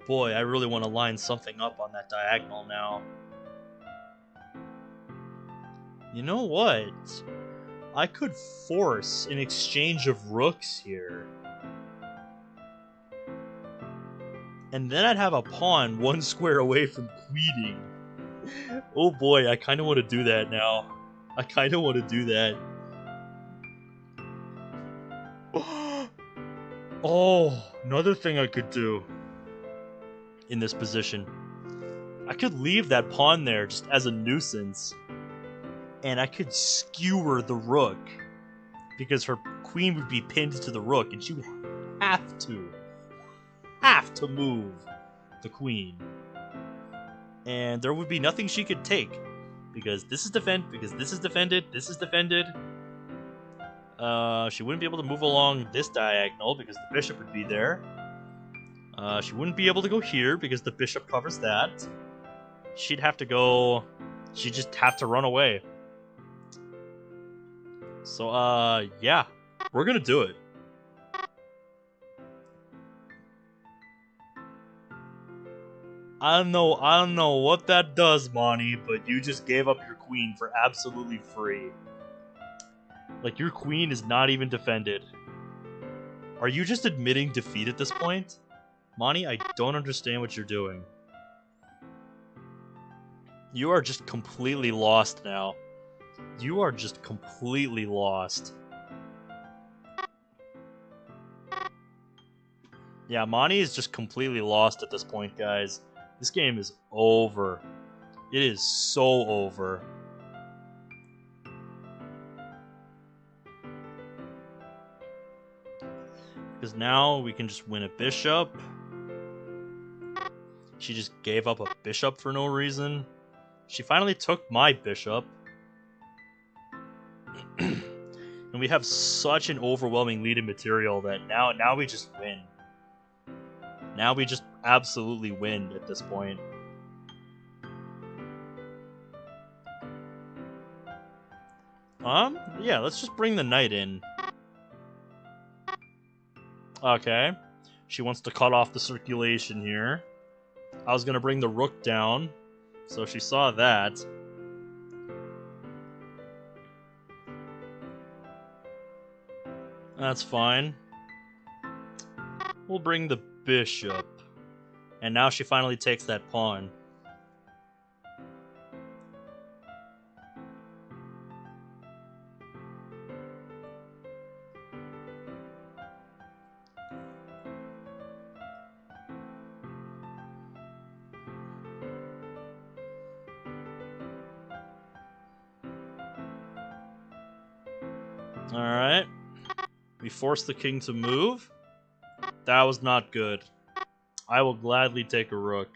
boy, I really want to line something up on that diagonal now. You know what? I could force an exchange of rooks here. And then I'd have a pawn one square away from queening. Oh boy, I kind of want to do that now. I kind of want to do that. Oh, another thing I could do. in this position. I could leave that pawn there just as a nuisance, and I could skewer the rook because her queen would be pinned to the rook, and she would have to move the queen, and there would be nothing she could take because this is defended. This is defended. She wouldn't be able to move along this diagonal because the bishop would be there. She wouldn't be able to go here because the bishop covers that. She'd have to go... She'd just have to run away. So, yeah. We're gonna do it. I don't know what that does, Monty, but you just gave up your queen for absolutely free. Like, your queen is not even defended. Are you just admitting defeat at this point? Monty, I don't understand what you're doing. You are just completely lost now. You are just completely lost. Yeah, Monty is just completely lost at this point, guys. This game is over. It is so over. Because now we can just win a bishop. She just gave up a bishop for no reason. She finally took my bishop. And we have such an overwhelming lead in material that now we just win. Now we just absolutely win at this point. Yeah, let's just bring the knight in. Okay. She wants to cut off the circulation here. I was gonna bring the rook down, so she saw that. That's fine. We'll bring the bishop. And now she finally takes that pawn. Alright. We forced the king to move. That was not good. I will gladly take a rook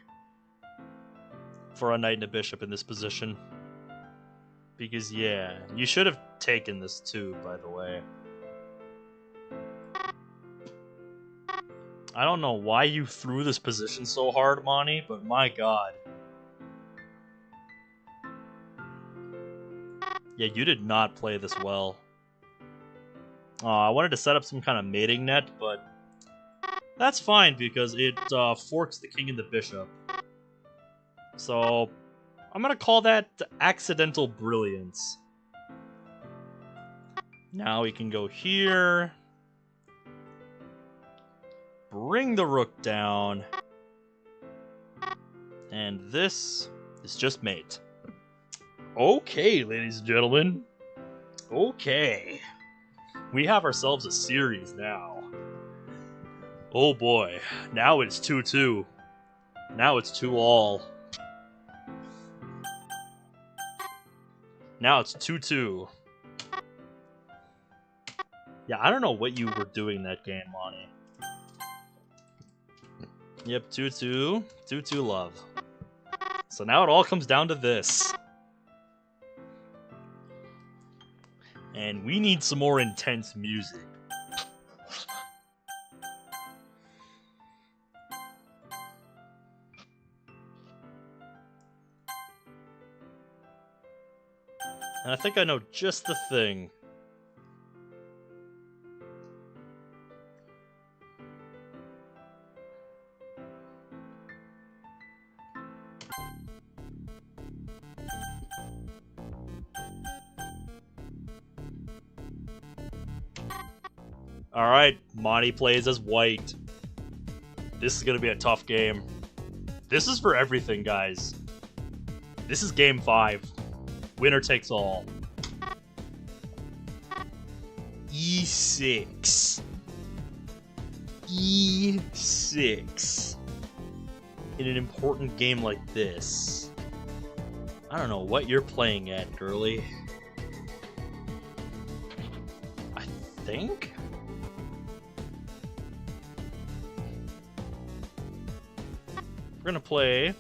for a knight and a bishop in this position. Because, yeah, you should have taken this too, by the way. I don't know why you threw this position so hard, Monty, but my god. Yeah, you did not play this well. I wanted to set up some kind of mating net, but that's fine because it forks the king and the bishop. So I'm gonna call that accidental brilliance. Now we can go here. Bring the rook down. And this is just mate. Okay, ladies and gentlemen. Okay. We have ourselves a series now. Oh boy. Now it's 2-2. Now it's 2-all. Now it's 2-2. Yeah, I don't know what you were doing that game, Monty. Yep, 2-2. 2-2 love. So now it all comes down to this. And we need some more intense music. And I think I know just the thing. Alright, Monty plays as white. This is gonna be a tough game. This is for everything, guys. This is game 5. Winner takes all. E6. E6. in an important game like this. I don't know what you're playing at, girly. I think? We're gonna play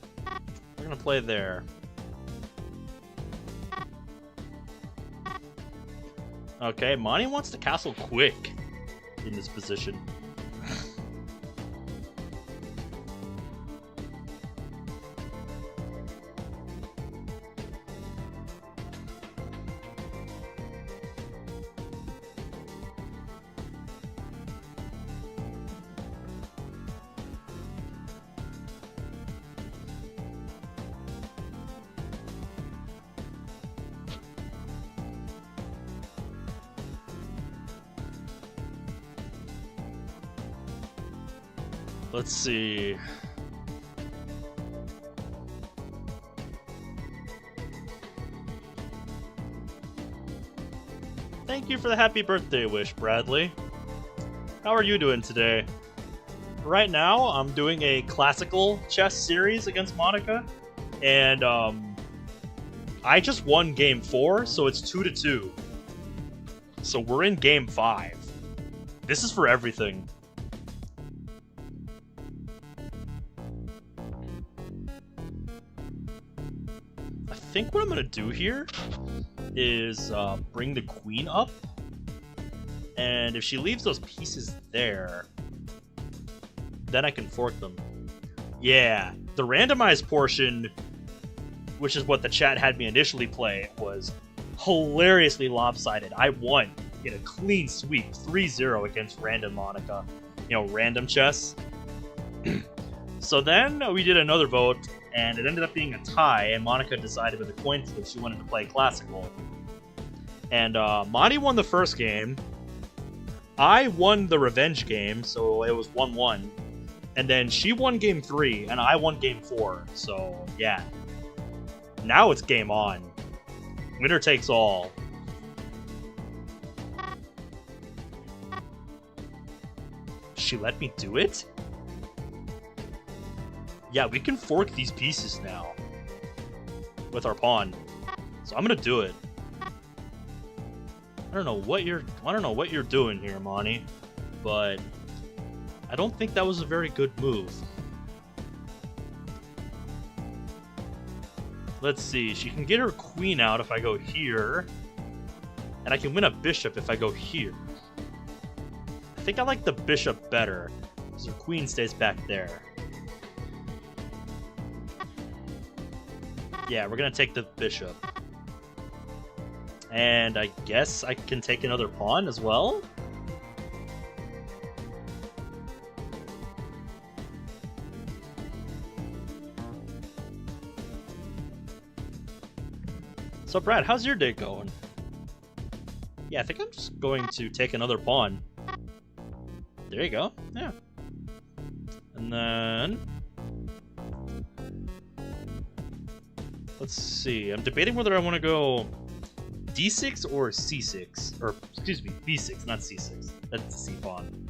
there. Okay, Monty wants to castle quick in this position. Let's see. Thank you for the happy birthday wish, Bradley. How are you doing today? Right now, I'm doing a classical chess series against Monika, and I just won game 4, so it's 2-2. So we're in game 5. This is for everything. I think what I'm gonna do here is bring the queen up, and if she leaves those pieces there, then I can fork them. Yeah, the randomized portion, which is what the chat had me initially play, was hilariously lopsided. I won in a clean sweep, 3-0 against random Monika. You know, random chess. So then we did another vote, and it ended up being a tie, and Monika decided with a coin flip she wanted to play classical. And Monty won the first game. I won the revenge game, so it was 1-1. And then she won game 3, and I won game 4. So, yeah. Now it's game on. Winner takes all. She let me do it? Yeah, we can fork these pieces now with our pawn. So I'm gonna do it. I don't know what you're doing here, Monty, but I don't think that was a very good move. Let's see, she can get her queen out if I go here, and I can win a bishop if I go here. I think I like the bishop better, because her queen stays back there. Yeah, we're gonna take the bishop. And I guess I can take another pawn as well? So Brad, how's your day going? Yeah, I think I'm just going to take another pawn. There you go, yeah. And then... let's see, I'm debating whether I want to go d6 or c6. Or, excuse me, b6, not c6. That's c pawn.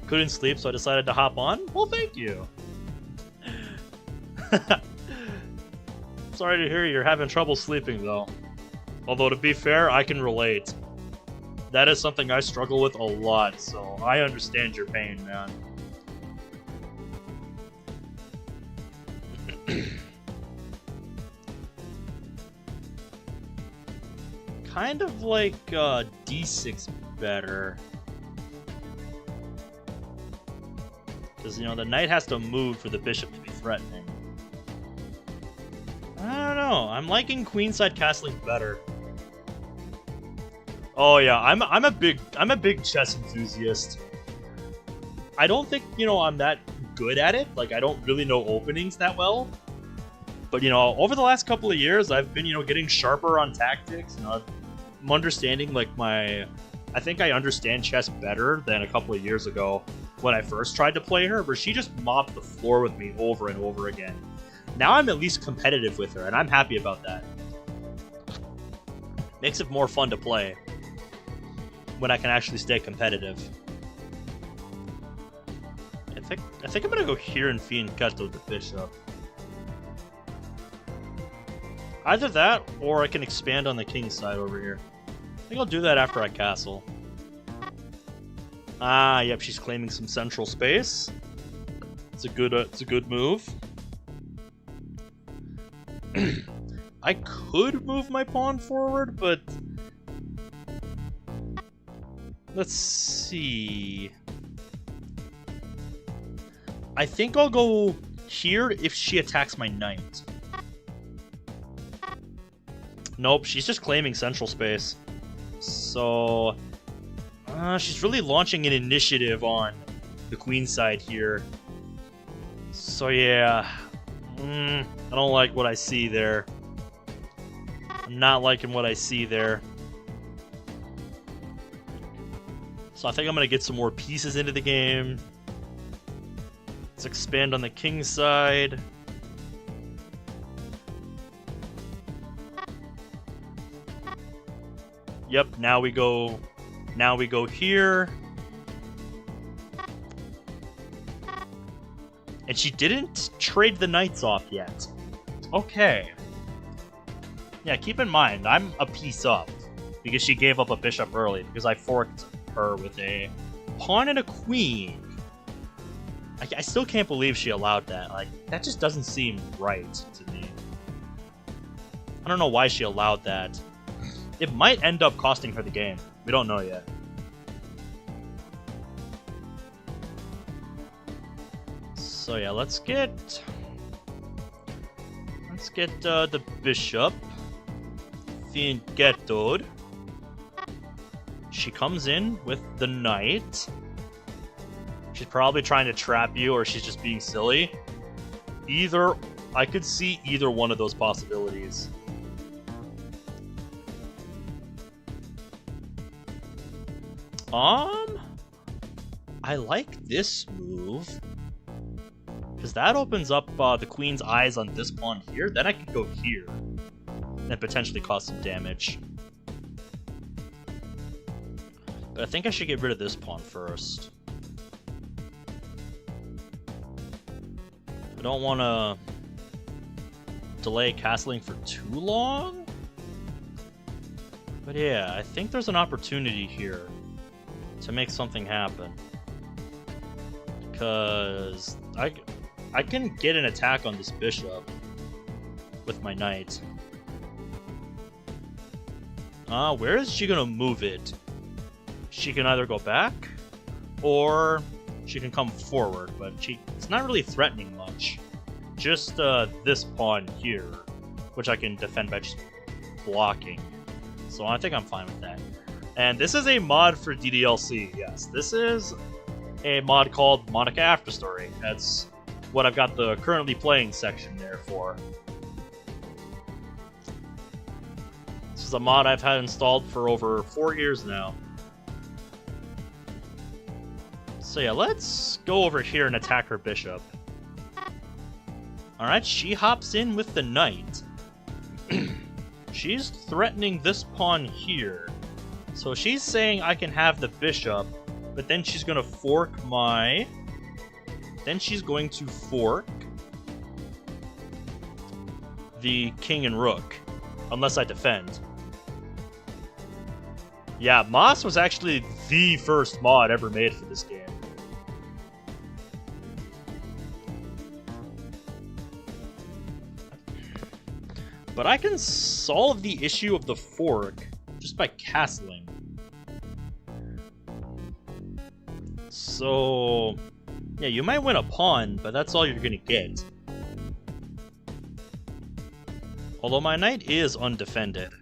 Couldn't sleep, so I decided to hop on? Well, thank you. Sorry to hear you're having trouble sleeping, though. Although, to be fair, I can relate. That is something I struggle with a lot, so I understand your pain, man. Kind of like d6 better. Because, you know, the knight has to move for the bishop to be threatening. I don't know. I'm liking queenside castling better. Oh yeah, I'm a big chess enthusiast. I don't think, you know, I'm that good at it. Like, I don't really know openings that well. But, you know, over the last couple of years, I've been, you know, getting sharper on tactics. You know, I'm understanding, like, I think I understand chess better than a couple of years ago when I first tried to play her, where she just mopped the floor with me over and over again. Now I'm at least competitive with her, and I'm happy about that. Makes it more fun to play when I can actually stay competitive. I think I'm gonna go here and fianchetto the bishop. Either that, or I can expand on the king's side over here. I think I'll do that after I castle. Ah, yep, she's claiming some central space. It's a good move. I could move my pawn forward, but let's see. I think I'll go here if she attacks my knight. Nope, she's just claiming central space. So she's really launching an initiative on the queen side here. So yeah, I don't like what I see there. I'm not liking what I see there. So I think I'm gonna get some more pieces into the game. Let's expand on the king's side. Yep, now we go here. And she didn't trade the knights off yet. Okay. Yeah, keep in mind, I'm a piece up. Because she gave up a bishop early. Because I forked her with a pawn and a queen. I still can't believe she allowed that. Like, that just doesn't seem right to me. I don't know why she allowed that. It might end up costing her the game. We don't know yet. So yeah, let's get the bishop fianchettoed. She comes in with the knight. She's probably trying to trap you, or she's just being silly. I could see either one of those possibilities. I like this move. Because that opens up the queen's eyes on this pawn here. Then I could go here. And potentially cause some damage. But I think I should get rid of this pawn first. I don't want to delay castling for too long. But yeah, I think there's an opportunity here to make something happen. Because I can get an attack on this bishop with my knight. Where is she gonna move it? She can either go back, or she can come forward, but it's not really threatening much. Just this pawn here, which I can defend by just blocking. So I think I'm fine with that. And this is a mod for DDLC, yes. This is a mod called Monika Afterstory. That's what I've got the currently playing section there for. This is a mod I've had installed for over 4 years now. So yeah, let's go over here and attack her bishop. Alright, she hops in with the knight. She's threatening this pawn here. So she's saying I can have the bishop, but then she's going to fork my... Then she's going to fork the king and rook, unless I defend. Yeah, Moss was actually the first mod ever made for this game. But I can solve the issue of the fork just by castling. So, yeah, you might win a pawn, but that's all you're gonna get. Although my knight is undefended.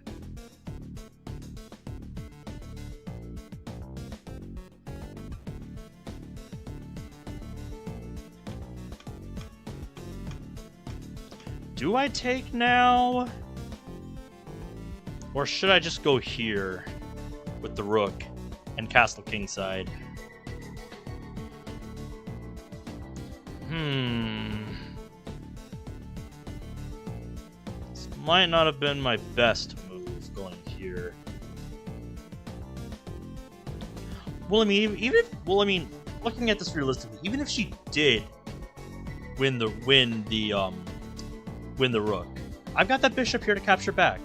Do I take now? Or should I just go here with the rook and castle kingside? This might not have been my best move going here. Well, I mean, looking at this realistically, even if she did win the rook, I've got that bishop here to capture back.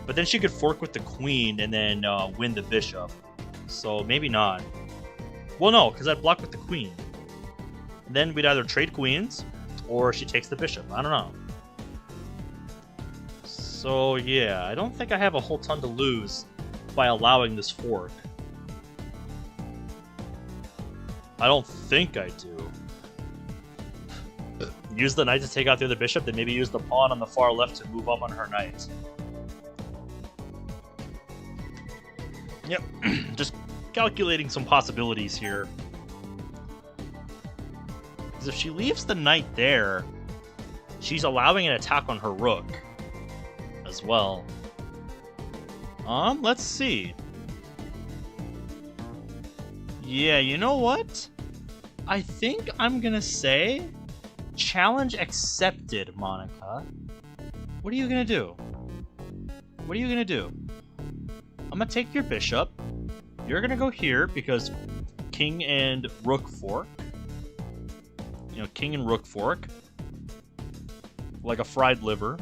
But then she could fork with the queen and then win the bishop. So maybe not. Well, no, because I'd block with the queen. And then we'd either trade queens or she takes the bishop. I don't know. So yeah, I don't think I have a whole ton to lose by allowing this fork. I don't think I do. Use the knight to take out the other bishop, then maybe use the pawn on the far left to move up on her knight. Yep, just calculating some possibilities here. Because if she leaves the knight there, she's allowing an attack on her rook as well. Let's see. Yeah, you know what? I think I'm gonna say challenge accepted, Monika. What are you gonna do? What are you gonna do? I'm gonna take your bishop. You're gonna go here because king and rook fork. You know, king and rook fork. Like a fried liver.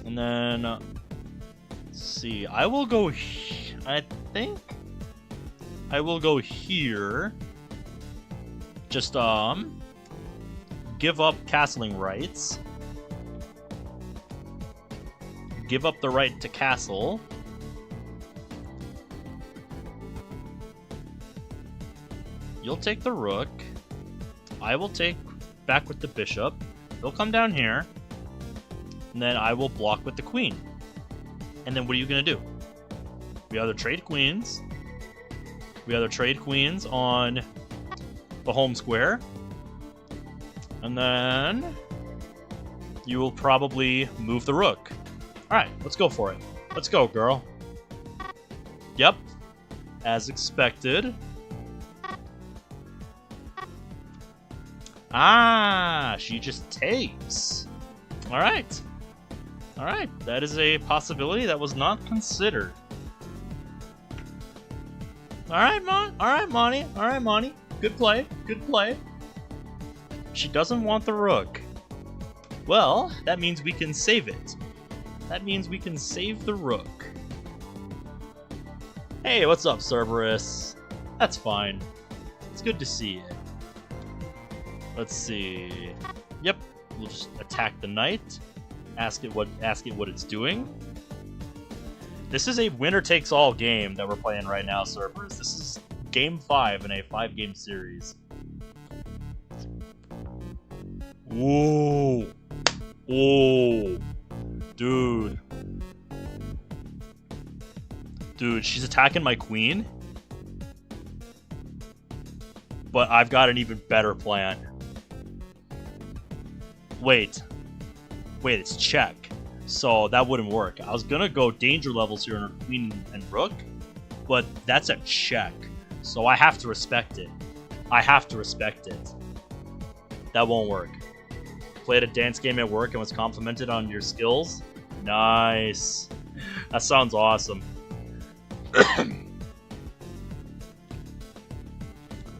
And then, let's see, I will go, I think I will go here. Just, give up castling rights. Give up the right to castle. You'll take the rook. I will take back with the bishop. He'll come down here. And then I will block with the queen. And then what are you going to do? We either trade queens. We either trade queens on the home square. And then you will probably move the rook. Alright, let's go for it. Let's go, girl. Yep. As expected. Ah, she just takes. Alright. Alright, that is a possibility that was not considered. Alright, Moni. Alright, Moni. Good play. Good play. She doesn't want the rook. Well, that means we can save it. That means we can save the rook. Hey, what's up, Cerberus? That's fine. It's good to see you. Let's see. Yep, we'll just attack the knight. Ask it what it's doing. This is a winner-takes-all game that we're playing right now, Cerberus. This is game 5 in a 5-game series. Whoa! Oh, dude. Dude, she's attacking my queen. But I've got an even better plan. Wait, it's check. So that wouldn't work. I was gonna go danger levels here on her queen and rook, but that's a check. So I have to respect it. That won't work. Played a dance game at work and was complimented on your skills. Nice. That sounds awesome.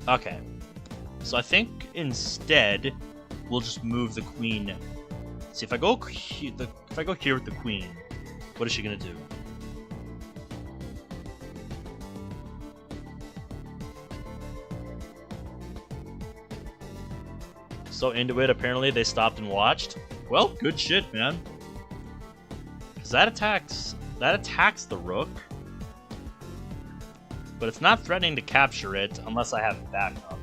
Okay. So I think instead we'll just move the queen. See, if I go here with the queen, what is she gonna do? So into it, apparently they stopped and watched. Well, good shit, man. Cause that attacks the rook. But it's not threatening to capture it unless I have backup.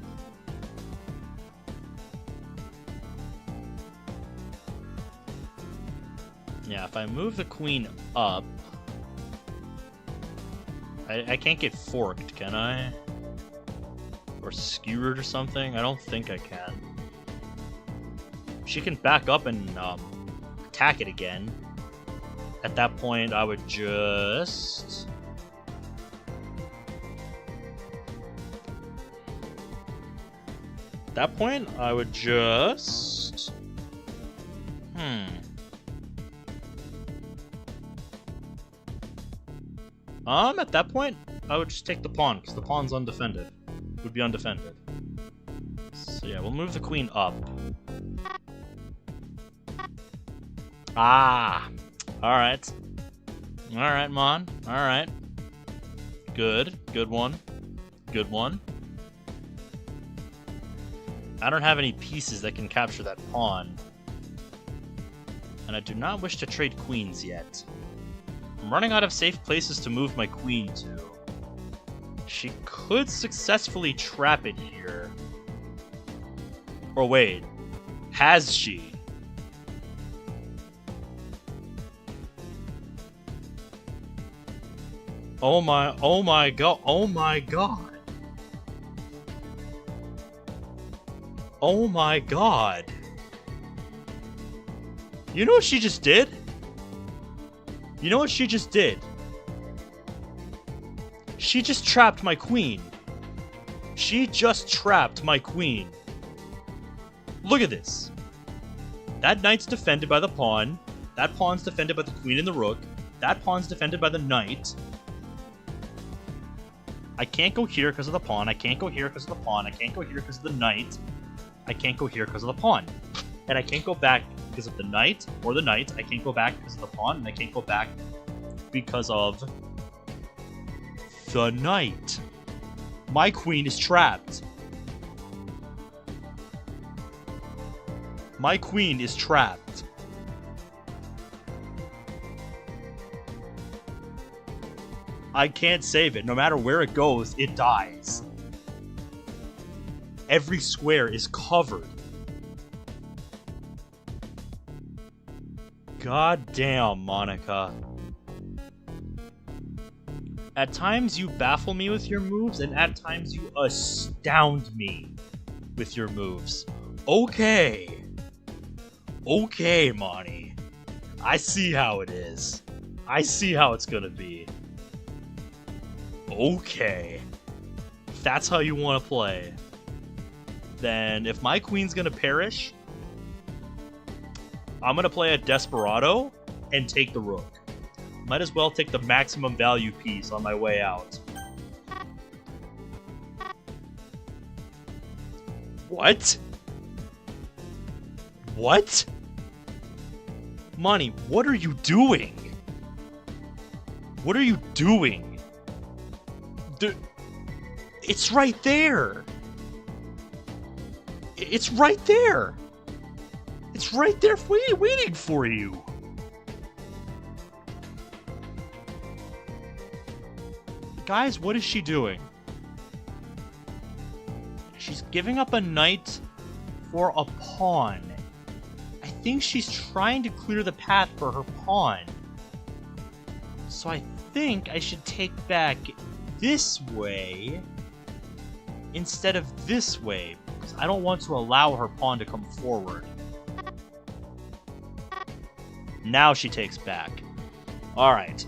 Yeah, if I move the queen up, I can't get forked, can I? Or skewered or something? I don't think I can. She can back up and attack it again. At that point, I would just... At that point, I would just... At that point, I would just take the pawn, because the pawn's undefended. would be undefended. So yeah, we'll move the queen up. Ah! Alright. Alright, Mon. Alright. Good. Good one. Good one. I don't have any pieces that can capture that pawn. And I do not wish to trade queens yet. I'm running out of safe places to move my queen to. She could successfully trap it here. Or wait, has she? Oh my god, oh my god. Oh my god. You know what she just did? You know what she just did? She just trapped my queen. She just trapped my queen. Look at this. That knight's defended by the pawn. That pawn's defended by the queen and the rook. That pawn's defended by the knight. I can't go here because of the pawn. I can't go here because of the pawn. I can't go here because of the knight. I can't go here because of the pawn. And I can't go back because of the knight or the knight. I can't go back because of the pawn. And I can't go back because of the knight. My queen is trapped. My queen is trapped. I can't save it. No matter where it goes, it dies. Every square is covered. God damn, Monika. At times you baffle me with your moves, and at times you astound me with your moves. Okay. Okay, Moni. I see how it is. I see how it's gonna be. Okay. If that's how you want to play, then if my queen's gonna perish, I'm gonna play a Desperado and take the rook. Might as well take the maximum value piece on my way out. What? What? Moni, what are you doing? What are you doing? It's right there. It's right there. It's right there waiting for you. Guys, what is she doing? She's giving up a knight for a pawn. I think she's trying to clear the path for her pawn. So I think I should take back this way instead of this way, because I don't want to allow her pawn to come forward. Now she takes back. Alright,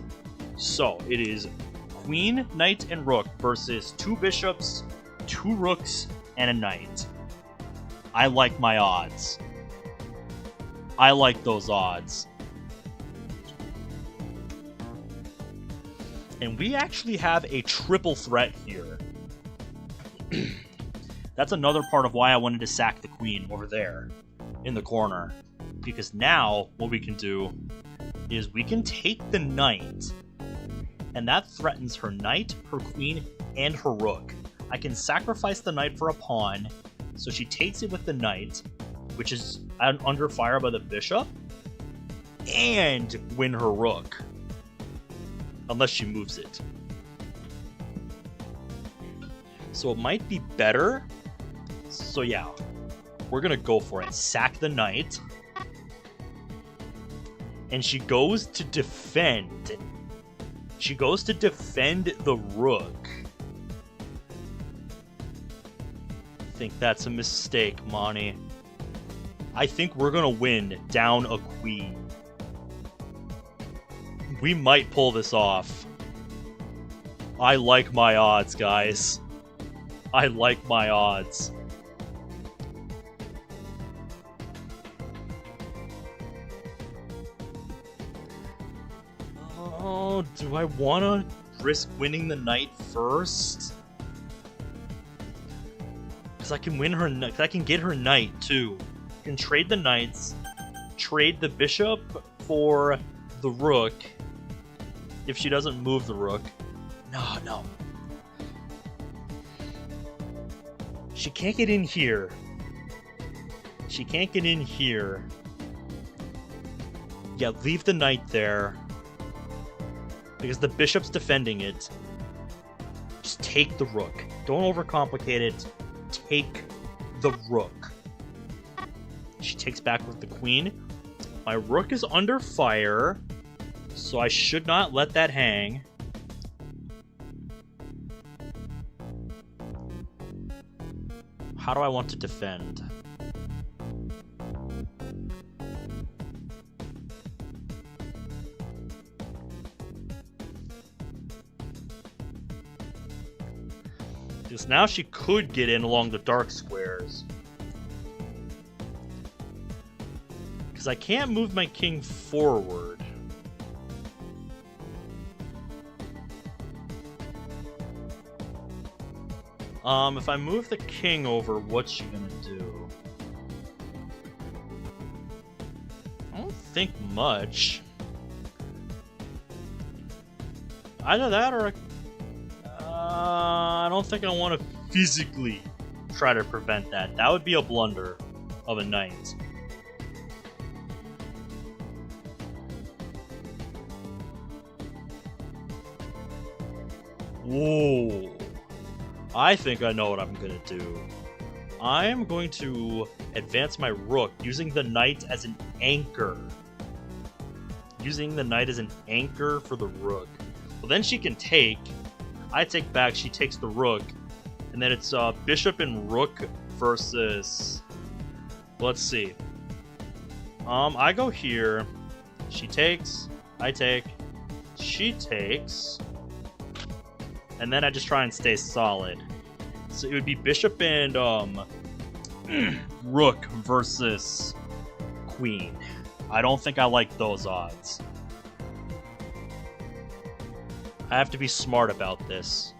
so it is queen, knight, and rook versus 2 bishops, 2 rooks, and a knight. I like my odds. I like those odds. And we actually have a triple threat here. That's another part of why I wanted to sack the queen over there in the corner. Because now what we can do is we can take the knight, and that threatens her knight, her queen, and her rook. I can sacrifice the knight for a pawn, so she takes it with the knight, which is under fire by the bishop, and win her rook. Unless she moves it. So it might be better. So yeah, we're gonna go for it. Sack the knight. And she goes to defend. She goes to defend the rook. I think that's a mistake, Moni. I think we're gonna win down a queen. We might pull this off. I like my odds, guys. I like my odds. Oh, do I want to risk winning the knight first? Because I can win her. Cause I can get her knight too. I can trade the knights, trade the bishop for the rook. If she doesn't move the rook. No. She can't get in here. She can't get in here. Yeah, leave the knight there. Because the bishop's defending it. Just take the rook. Don't overcomplicate it. Take the rook. She takes back with the queen. My rook is under fire, so I should not let that hang. How do I want to defend? Because now she could get in along the dark squares. Because I can't move my king forward. If I move the king over, what's she gonna do? I don't think much. Either that or I don't think I want to physically try to prevent that. That would be a blunder of a knight. Whoa. I think I know what I'm going to do. I'm going to advance my rook using the knight as an anchor. Using the knight as an anchor for the rook. Well, then she can take. I take back, she takes the rook. And then it's bishop and rook versus... Let's see. I go here. She takes. I take. She takes. And then I just try and stay solid. So it would be bishop and rook versus queen. I don't think I like those odds. I have to be smart about this.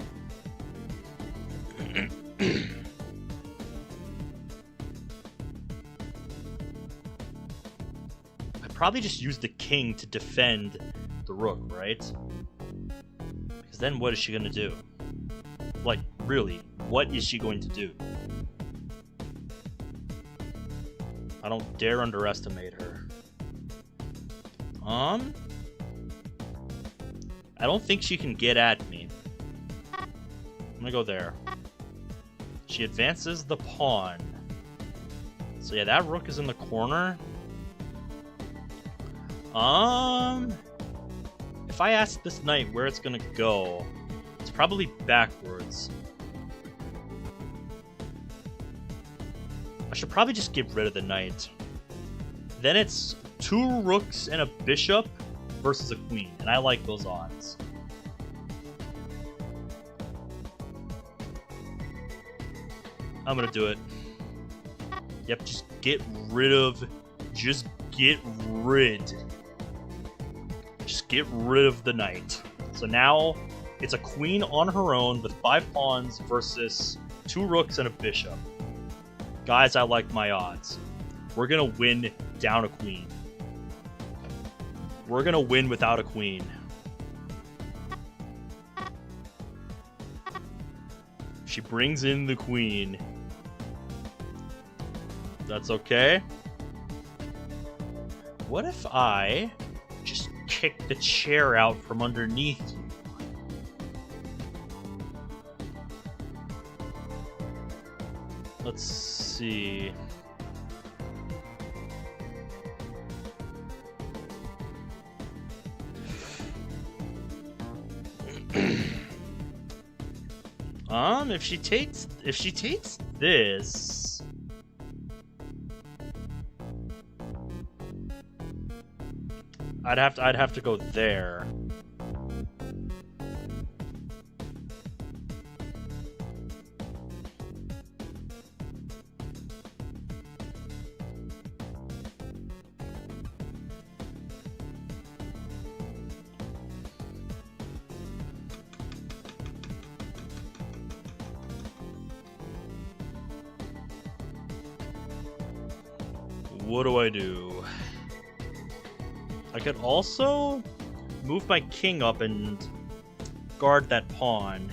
I'd probably just use the king to defend the rook, right? Because then what is she going to do? Like, really, what is she going to do? I don't dare underestimate her. I don't think she can get at me. I'm gonna go there. She advances the pawn. So yeah, that rook is in the corner. If I ask this knight where it's gonna go, it's probably backwards. I should probably just get rid of the knight. Then it's 2 rooks and a bishop versus a queen, and I like those odds. I'm gonna do it. Yep, just get rid of... Just get rid of the knight. So now it's a queen on her own with 5 pawns versus 2 rooks and a bishop. Guys, I like my odds. We're gonna win down a queen. We're gonna win without a queen. She brings in the queen. That's okay. What if I just kick the chair out from underneath you? Let's see. If she takes this, I'd have to go there. what do I do? I could also move my king up and guard that pawn.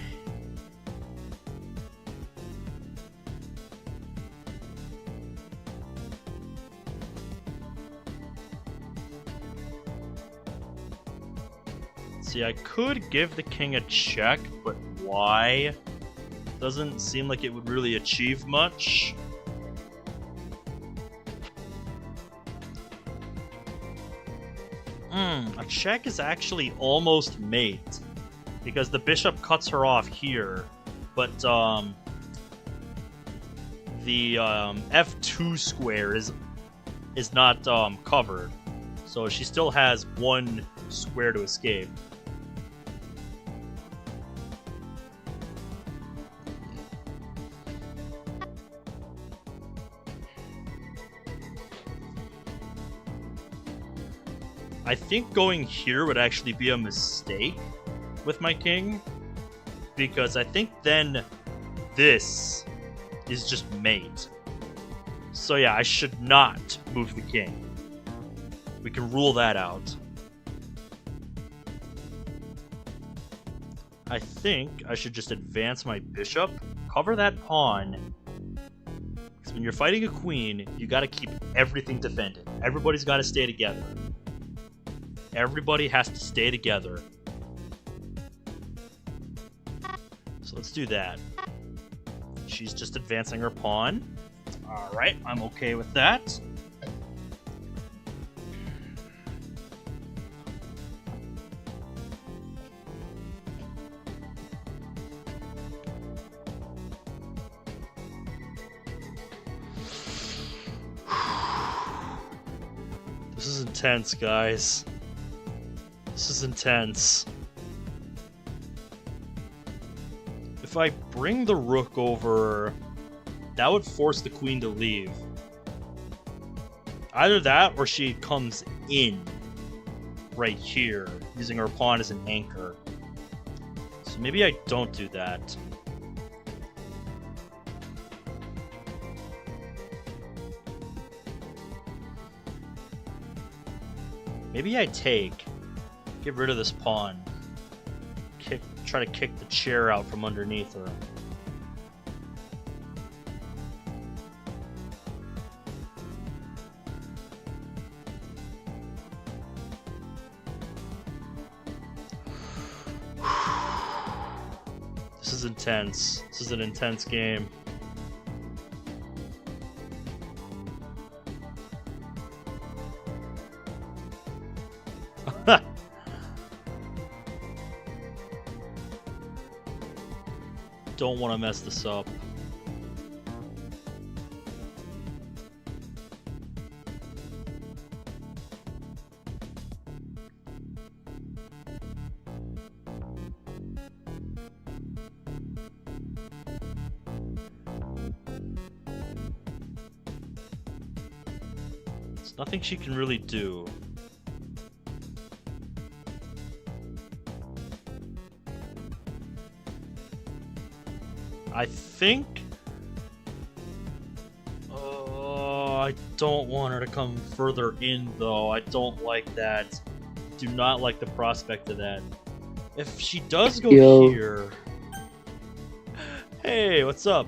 See, I could give the king a check, but why? Doesn't seem like it would really achieve much. A check is actually almost mate, because the bishop cuts her off here, but the f2 square is not covered, so she still has one square to escape. I think going here would actually be a mistake with my king, because I think then this is just mate. So yeah, I should not move the king. We can rule that out. I think I should just advance my bishop, cover that pawn. Because when you're fighting a queen, you gotta keep everything defended. Everybody's gotta stay together. Everybody has to stay together. So let's do that. She's just advancing her pawn. Alright, I'm okay with that. This is intense, guys. This is intense. If I bring the rook over, that would force the queen to leave. Either that, or she comes in right here, using her pawn as an anchor. So maybe I don't do that. Maybe I take. Get rid of this pawn. Try to kick the chair out from underneath her. This is intense. This is an intense game. Don't want to mess this up. There's nothing she can really do. I think... I don't want her to come further in, though. I don't like that. Do not like the prospect of that. If she does go here... Hey, what's up?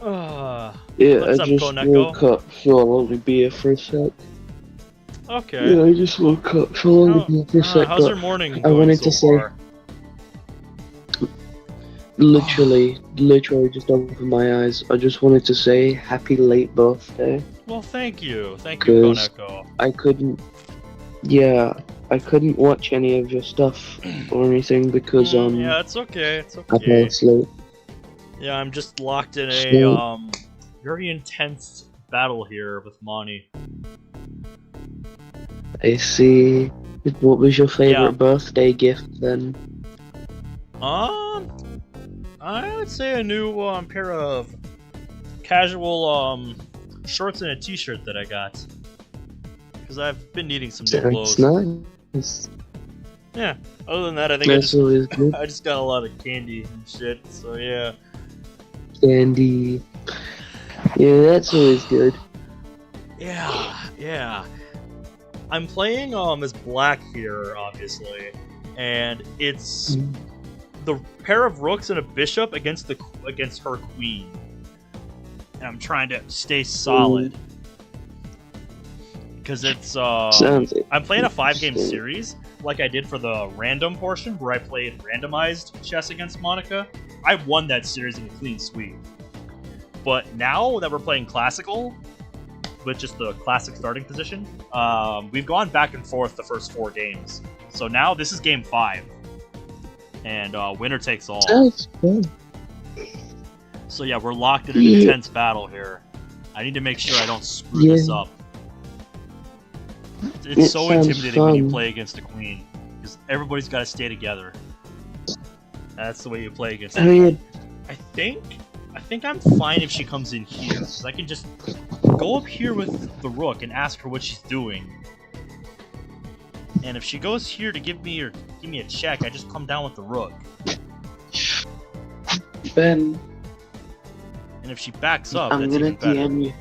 Yeah, what's I up, just Koneko? woke up, so I'll only be here for a sec. Okay. Yeah, I just woke up, so I'll only be here for a sec. How's but your morning I going wanted so to say, far? literally just opened my eyes. I just wanted to say happy late birthday. Well, thank you. Thank you, 'Cause Koneko. I couldn't watch any of your stuff or anything because Yeah, it's okay. It's I fell okay. asleep. Yeah, I'm just locked in a So- very intense battle here with Moni. I see. What was your favorite Yeah. birthday gift then? I would say a new pair of casual shorts and a t-shirt that I got. Because I've been needing some new That's clothes. nice. Yeah. Other than that, I think That's always good. I just got a lot of candy and shit. So yeah. Candy. Yeah, that's always good. Yeah. I'm playing as black here, obviously, and it's the pair of rooks and a bishop against her queen. And I'm trying to stay solid because it's Sounds I'm playing a 5-game interesting. series like I did for the random portion where I played randomized chess against Monika. I won that series in a clean sweep. But now that we're playing classical, with just the classic starting position, we've gone back and forth the first 4 games. So now this is game 5. And winner takes all. Sounds fun. So yeah, we're locked in an intense battle here. I need to make sure I don't screw this Yeah. up. It's It so sounds intimidating when you fun. play against a queen. Because everybody's got to stay together. That's the way you play against I mean, I think I'm fine if she comes in here, because I can just go up here with the rook and ask her what she's doing. And if she goes here to give me a check, I just come down with the rook. Ben, And if she backs up, I'm that's gonna even better. DM you.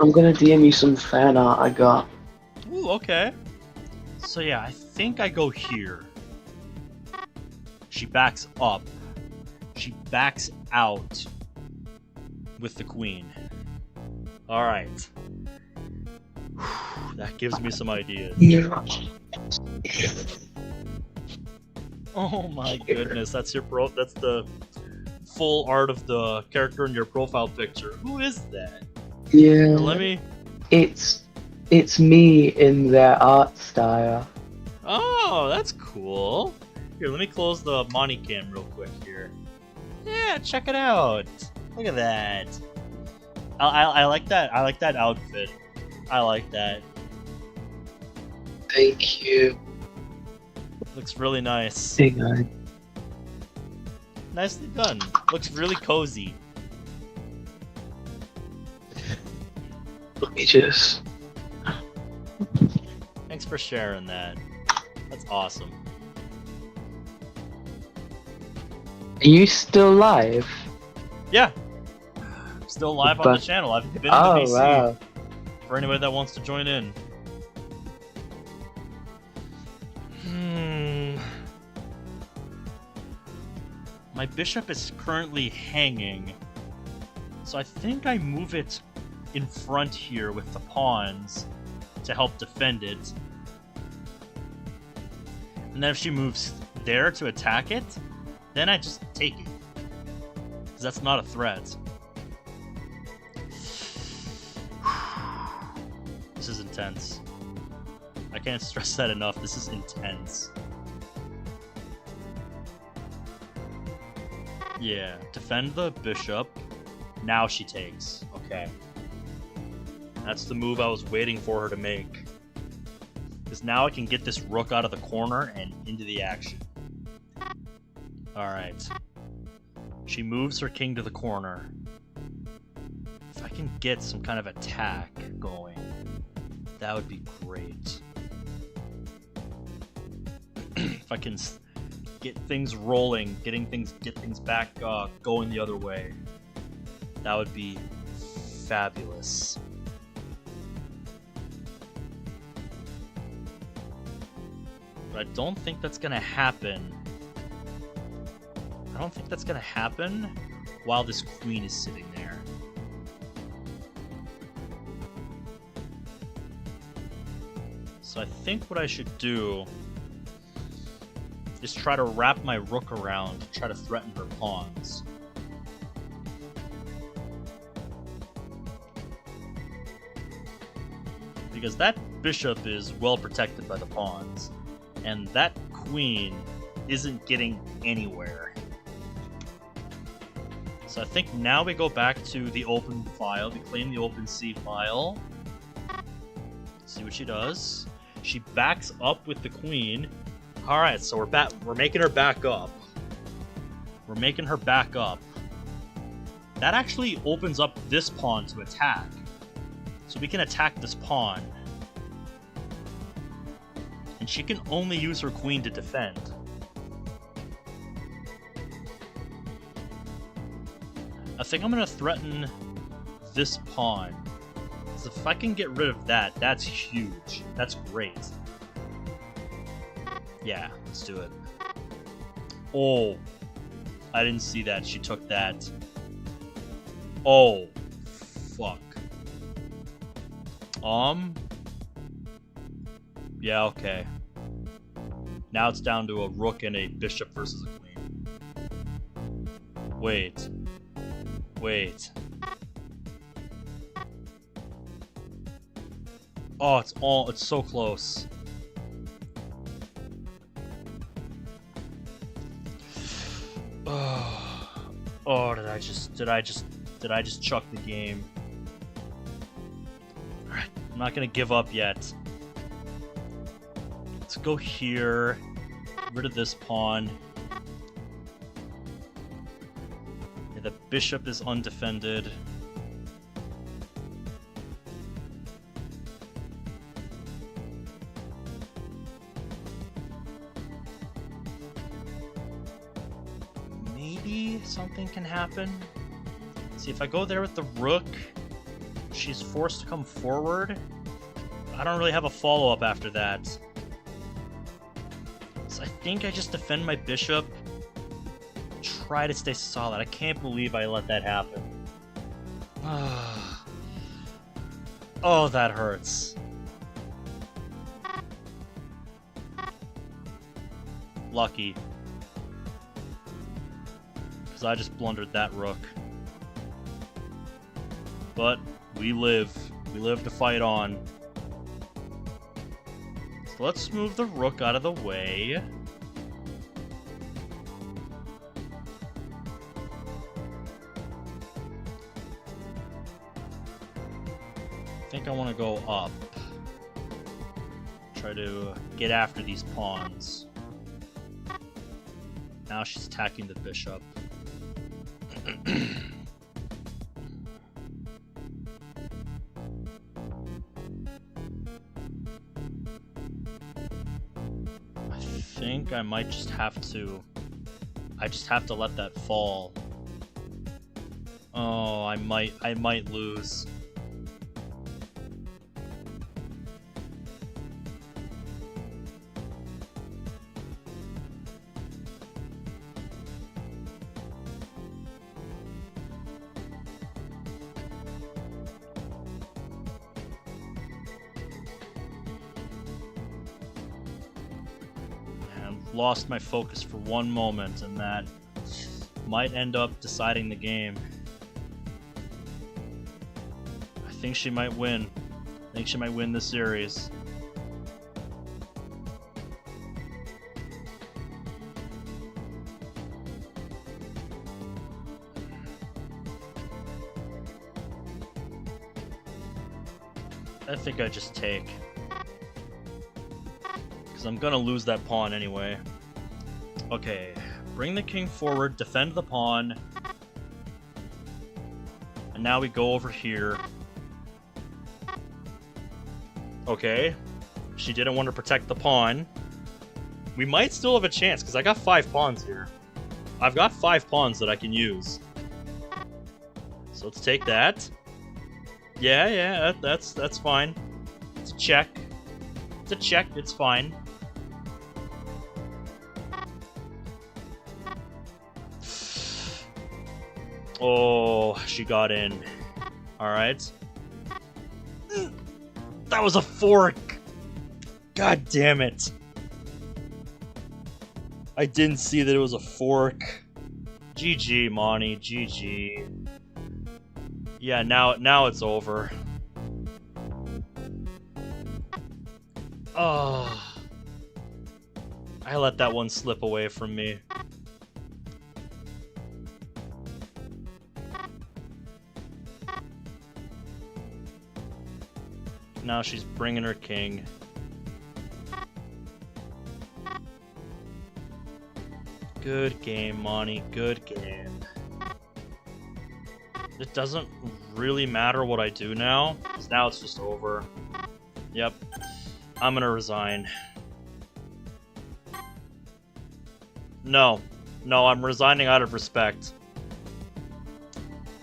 I'm gonna DM you some fan art I got. Ooh, okay. So yeah, I think I go here. She backs up. She backs out with the queen. Alright. That gives me some ideas. Oh my goodness, that's the full art of the character in your profile picture. Who is that? Yeah. Let me... It's me in their art style. Oh, that's cool. Here, let me close the Monty cam real quick here. Yeah, check it out. Look at that. I like that. I like that outfit. I like that. Thank you. Looks really nice. Hey guys. Nicely done. Looks really cozy. Let me just. Thanks for sharing that. That's awesome. Are you still live? Yeah. Still live on the But- channel. I've been in the Oh VC wow. for anybody that wants to join in. My bishop is currently hanging, so I think I move it in front here with the pawns to help defend it. And then if she moves there to attack it, then I just take it. Because that's not a threat. This is intense. I can't stress that enough. This is intense. Yeah, defend the bishop. Now she takes. Okay. That's the move I was waiting for her to make. Because now I can get this rook out of the corner and into the action. Alright. She moves her king to the corner. If I can get some kind of attack going, that would be great. If I can get things rolling, get things back going the other way, that would be fabulous. But I don't think that's gonna happen. I don't think that's gonna happen while this queen is sitting there. So I think what I should do is try to wrap my rook around to try to threaten her pawns. Because that bishop is well protected by the pawns, and that queen isn't getting anywhere. So I think now we go back to the open file, we claim the open C file, see what she does. She backs up with the queen. Alright, so we're making her back up. We're making her back up. That actually opens up this pawn to attack. So we can attack this pawn. And she can only use her queen to defend. I think I'm going to threaten this pawn. Because if I can get rid of that, that's huge. That's great. Yeah, let's do it. Oh, I didn't see that. She took that. Oh, fuck. Yeah, okay. Now it's down to a rook and a bishop versus a queen. Wait. Wait. Oh, it's so close. Oh, did I just chuck the game? Alright, I'm not gonna give up yet. Let's go here. Get rid of this pawn. Yeah, the bishop is undefended. Maybe something can happen. See, if I go there with the rook, she's forced to come forward. I don't really have a follow-up after that. So I think I just defend my bishop. Try to stay solid. I can't believe I let that happen. Oh, that hurts. Lucky. Because I just blundered that rook. But we live. We live to fight on. So let's move the rook out of the way. I think I want to go up. Try to get after these pawns. Now she's attacking the bishop. I think I might just have to... I just have to let that fall. Oh, I might lose. Lost my focus for one moment, and that might end up deciding the game. I think she might win. I think she might win this series. I think I just take. I'm gonna lose that pawn anyway. Okay, bring the king forward, defend the pawn. And now we go over here. Okay, she didn't want to protect the pawn. We might still have a chance, because I got 5 pawns here. I've got 5 pawns that I can use. So let's take that. Yeah, that's fine. It's a check. It's a check, it's fine. Oh, she got in. Alright. That was a fork! God damn it. I didn't see that it was a fork. GG, Moni. GG. Yeah, now it's over. Oh. I let that one slip away from me. Now she's bringing her king. Good game, Moni. Good game. It doesn't really matter what I do now, because now it's just over. Yep. I'm gonna resign. No. No, I'm resigning out of respect.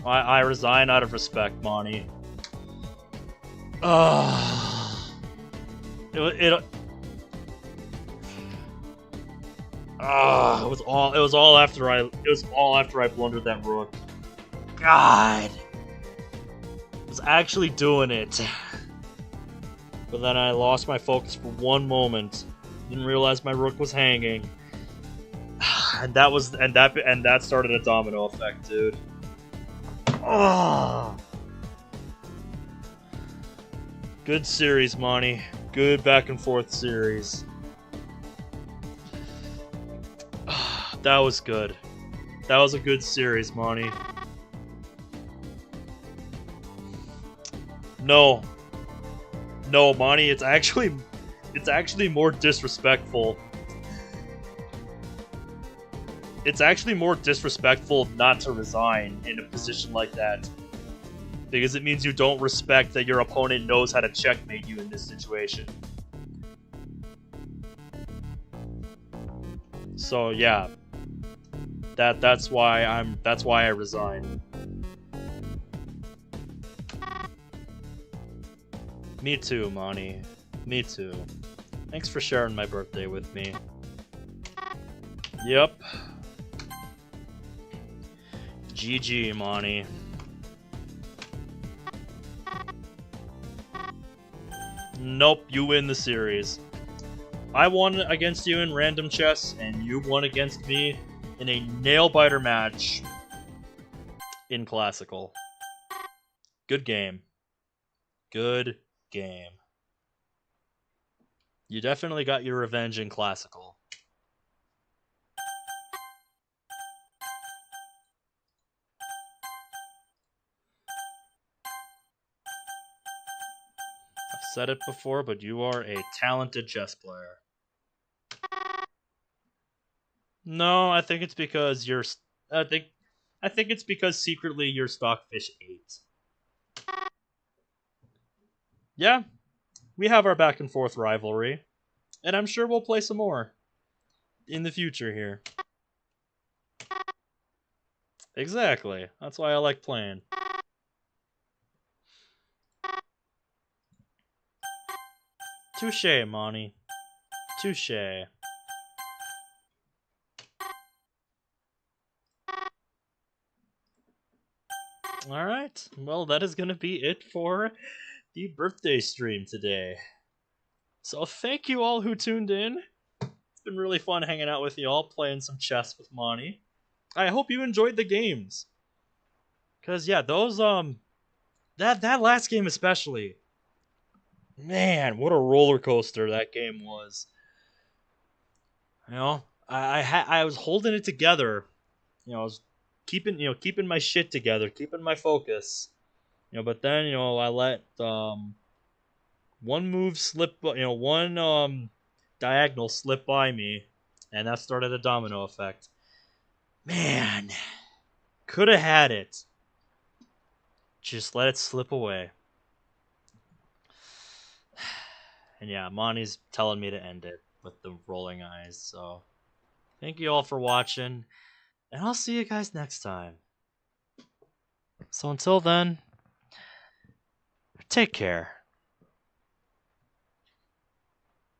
I resign out of respect, Moni. It was all after I blundered that rook. God, I was actually doing it, but then I lost my focus for one moment. Didn't realize my rook was hanging, and that started a domino effect, dude. Ah. Good series, Monty. Good back and forth series. That was good. That was a good series, Monty. No, Monty. It's actually more disrespectful. It's actually more disrespectful not to resign in a position like that. Because it means you don't respect that your opponent knows how to checkmate you in this situation. So yeah, that's why I resigned. Me too, Monty. Me too. Thanks for sharing my birthday with me. Yep. GG, Monty. Nope, you win the series. I won against you in random chess, and you won against me in a nail-biter match in Classical. Good game. Good game. You definitely got your revenge in Classical. I've said it before, but you are a talented chess player. No, I think it's because you're. I think it's because secretly you're Stockfish 8. Yeah, we have our back and forth rivalry, and I'm sure we'll play some more in the future here. Exactly. That's why I like playing. Touché, Monty. Touché. Alright, well, that is going to be it for the birthday stream today. So thank you all who tuned in. It's been really fun hanging out with y'all, playing some chess with Monty. I hope you enjoyed the games. Cause yeah, those that last game especially. Man, what a roller coaster that game was. You know, I was holding it together. You know, I was keeping my shit together, keeping my focus. You know, but then I let one move slip. One diagonal slip by me, and that started a domino effect. Man, could have had it. Just let it slip away. And yeah, Monty's telling me to end it with the rolling eyes. So thank you all for watching, and I'll see you guys next time. So until then, take care.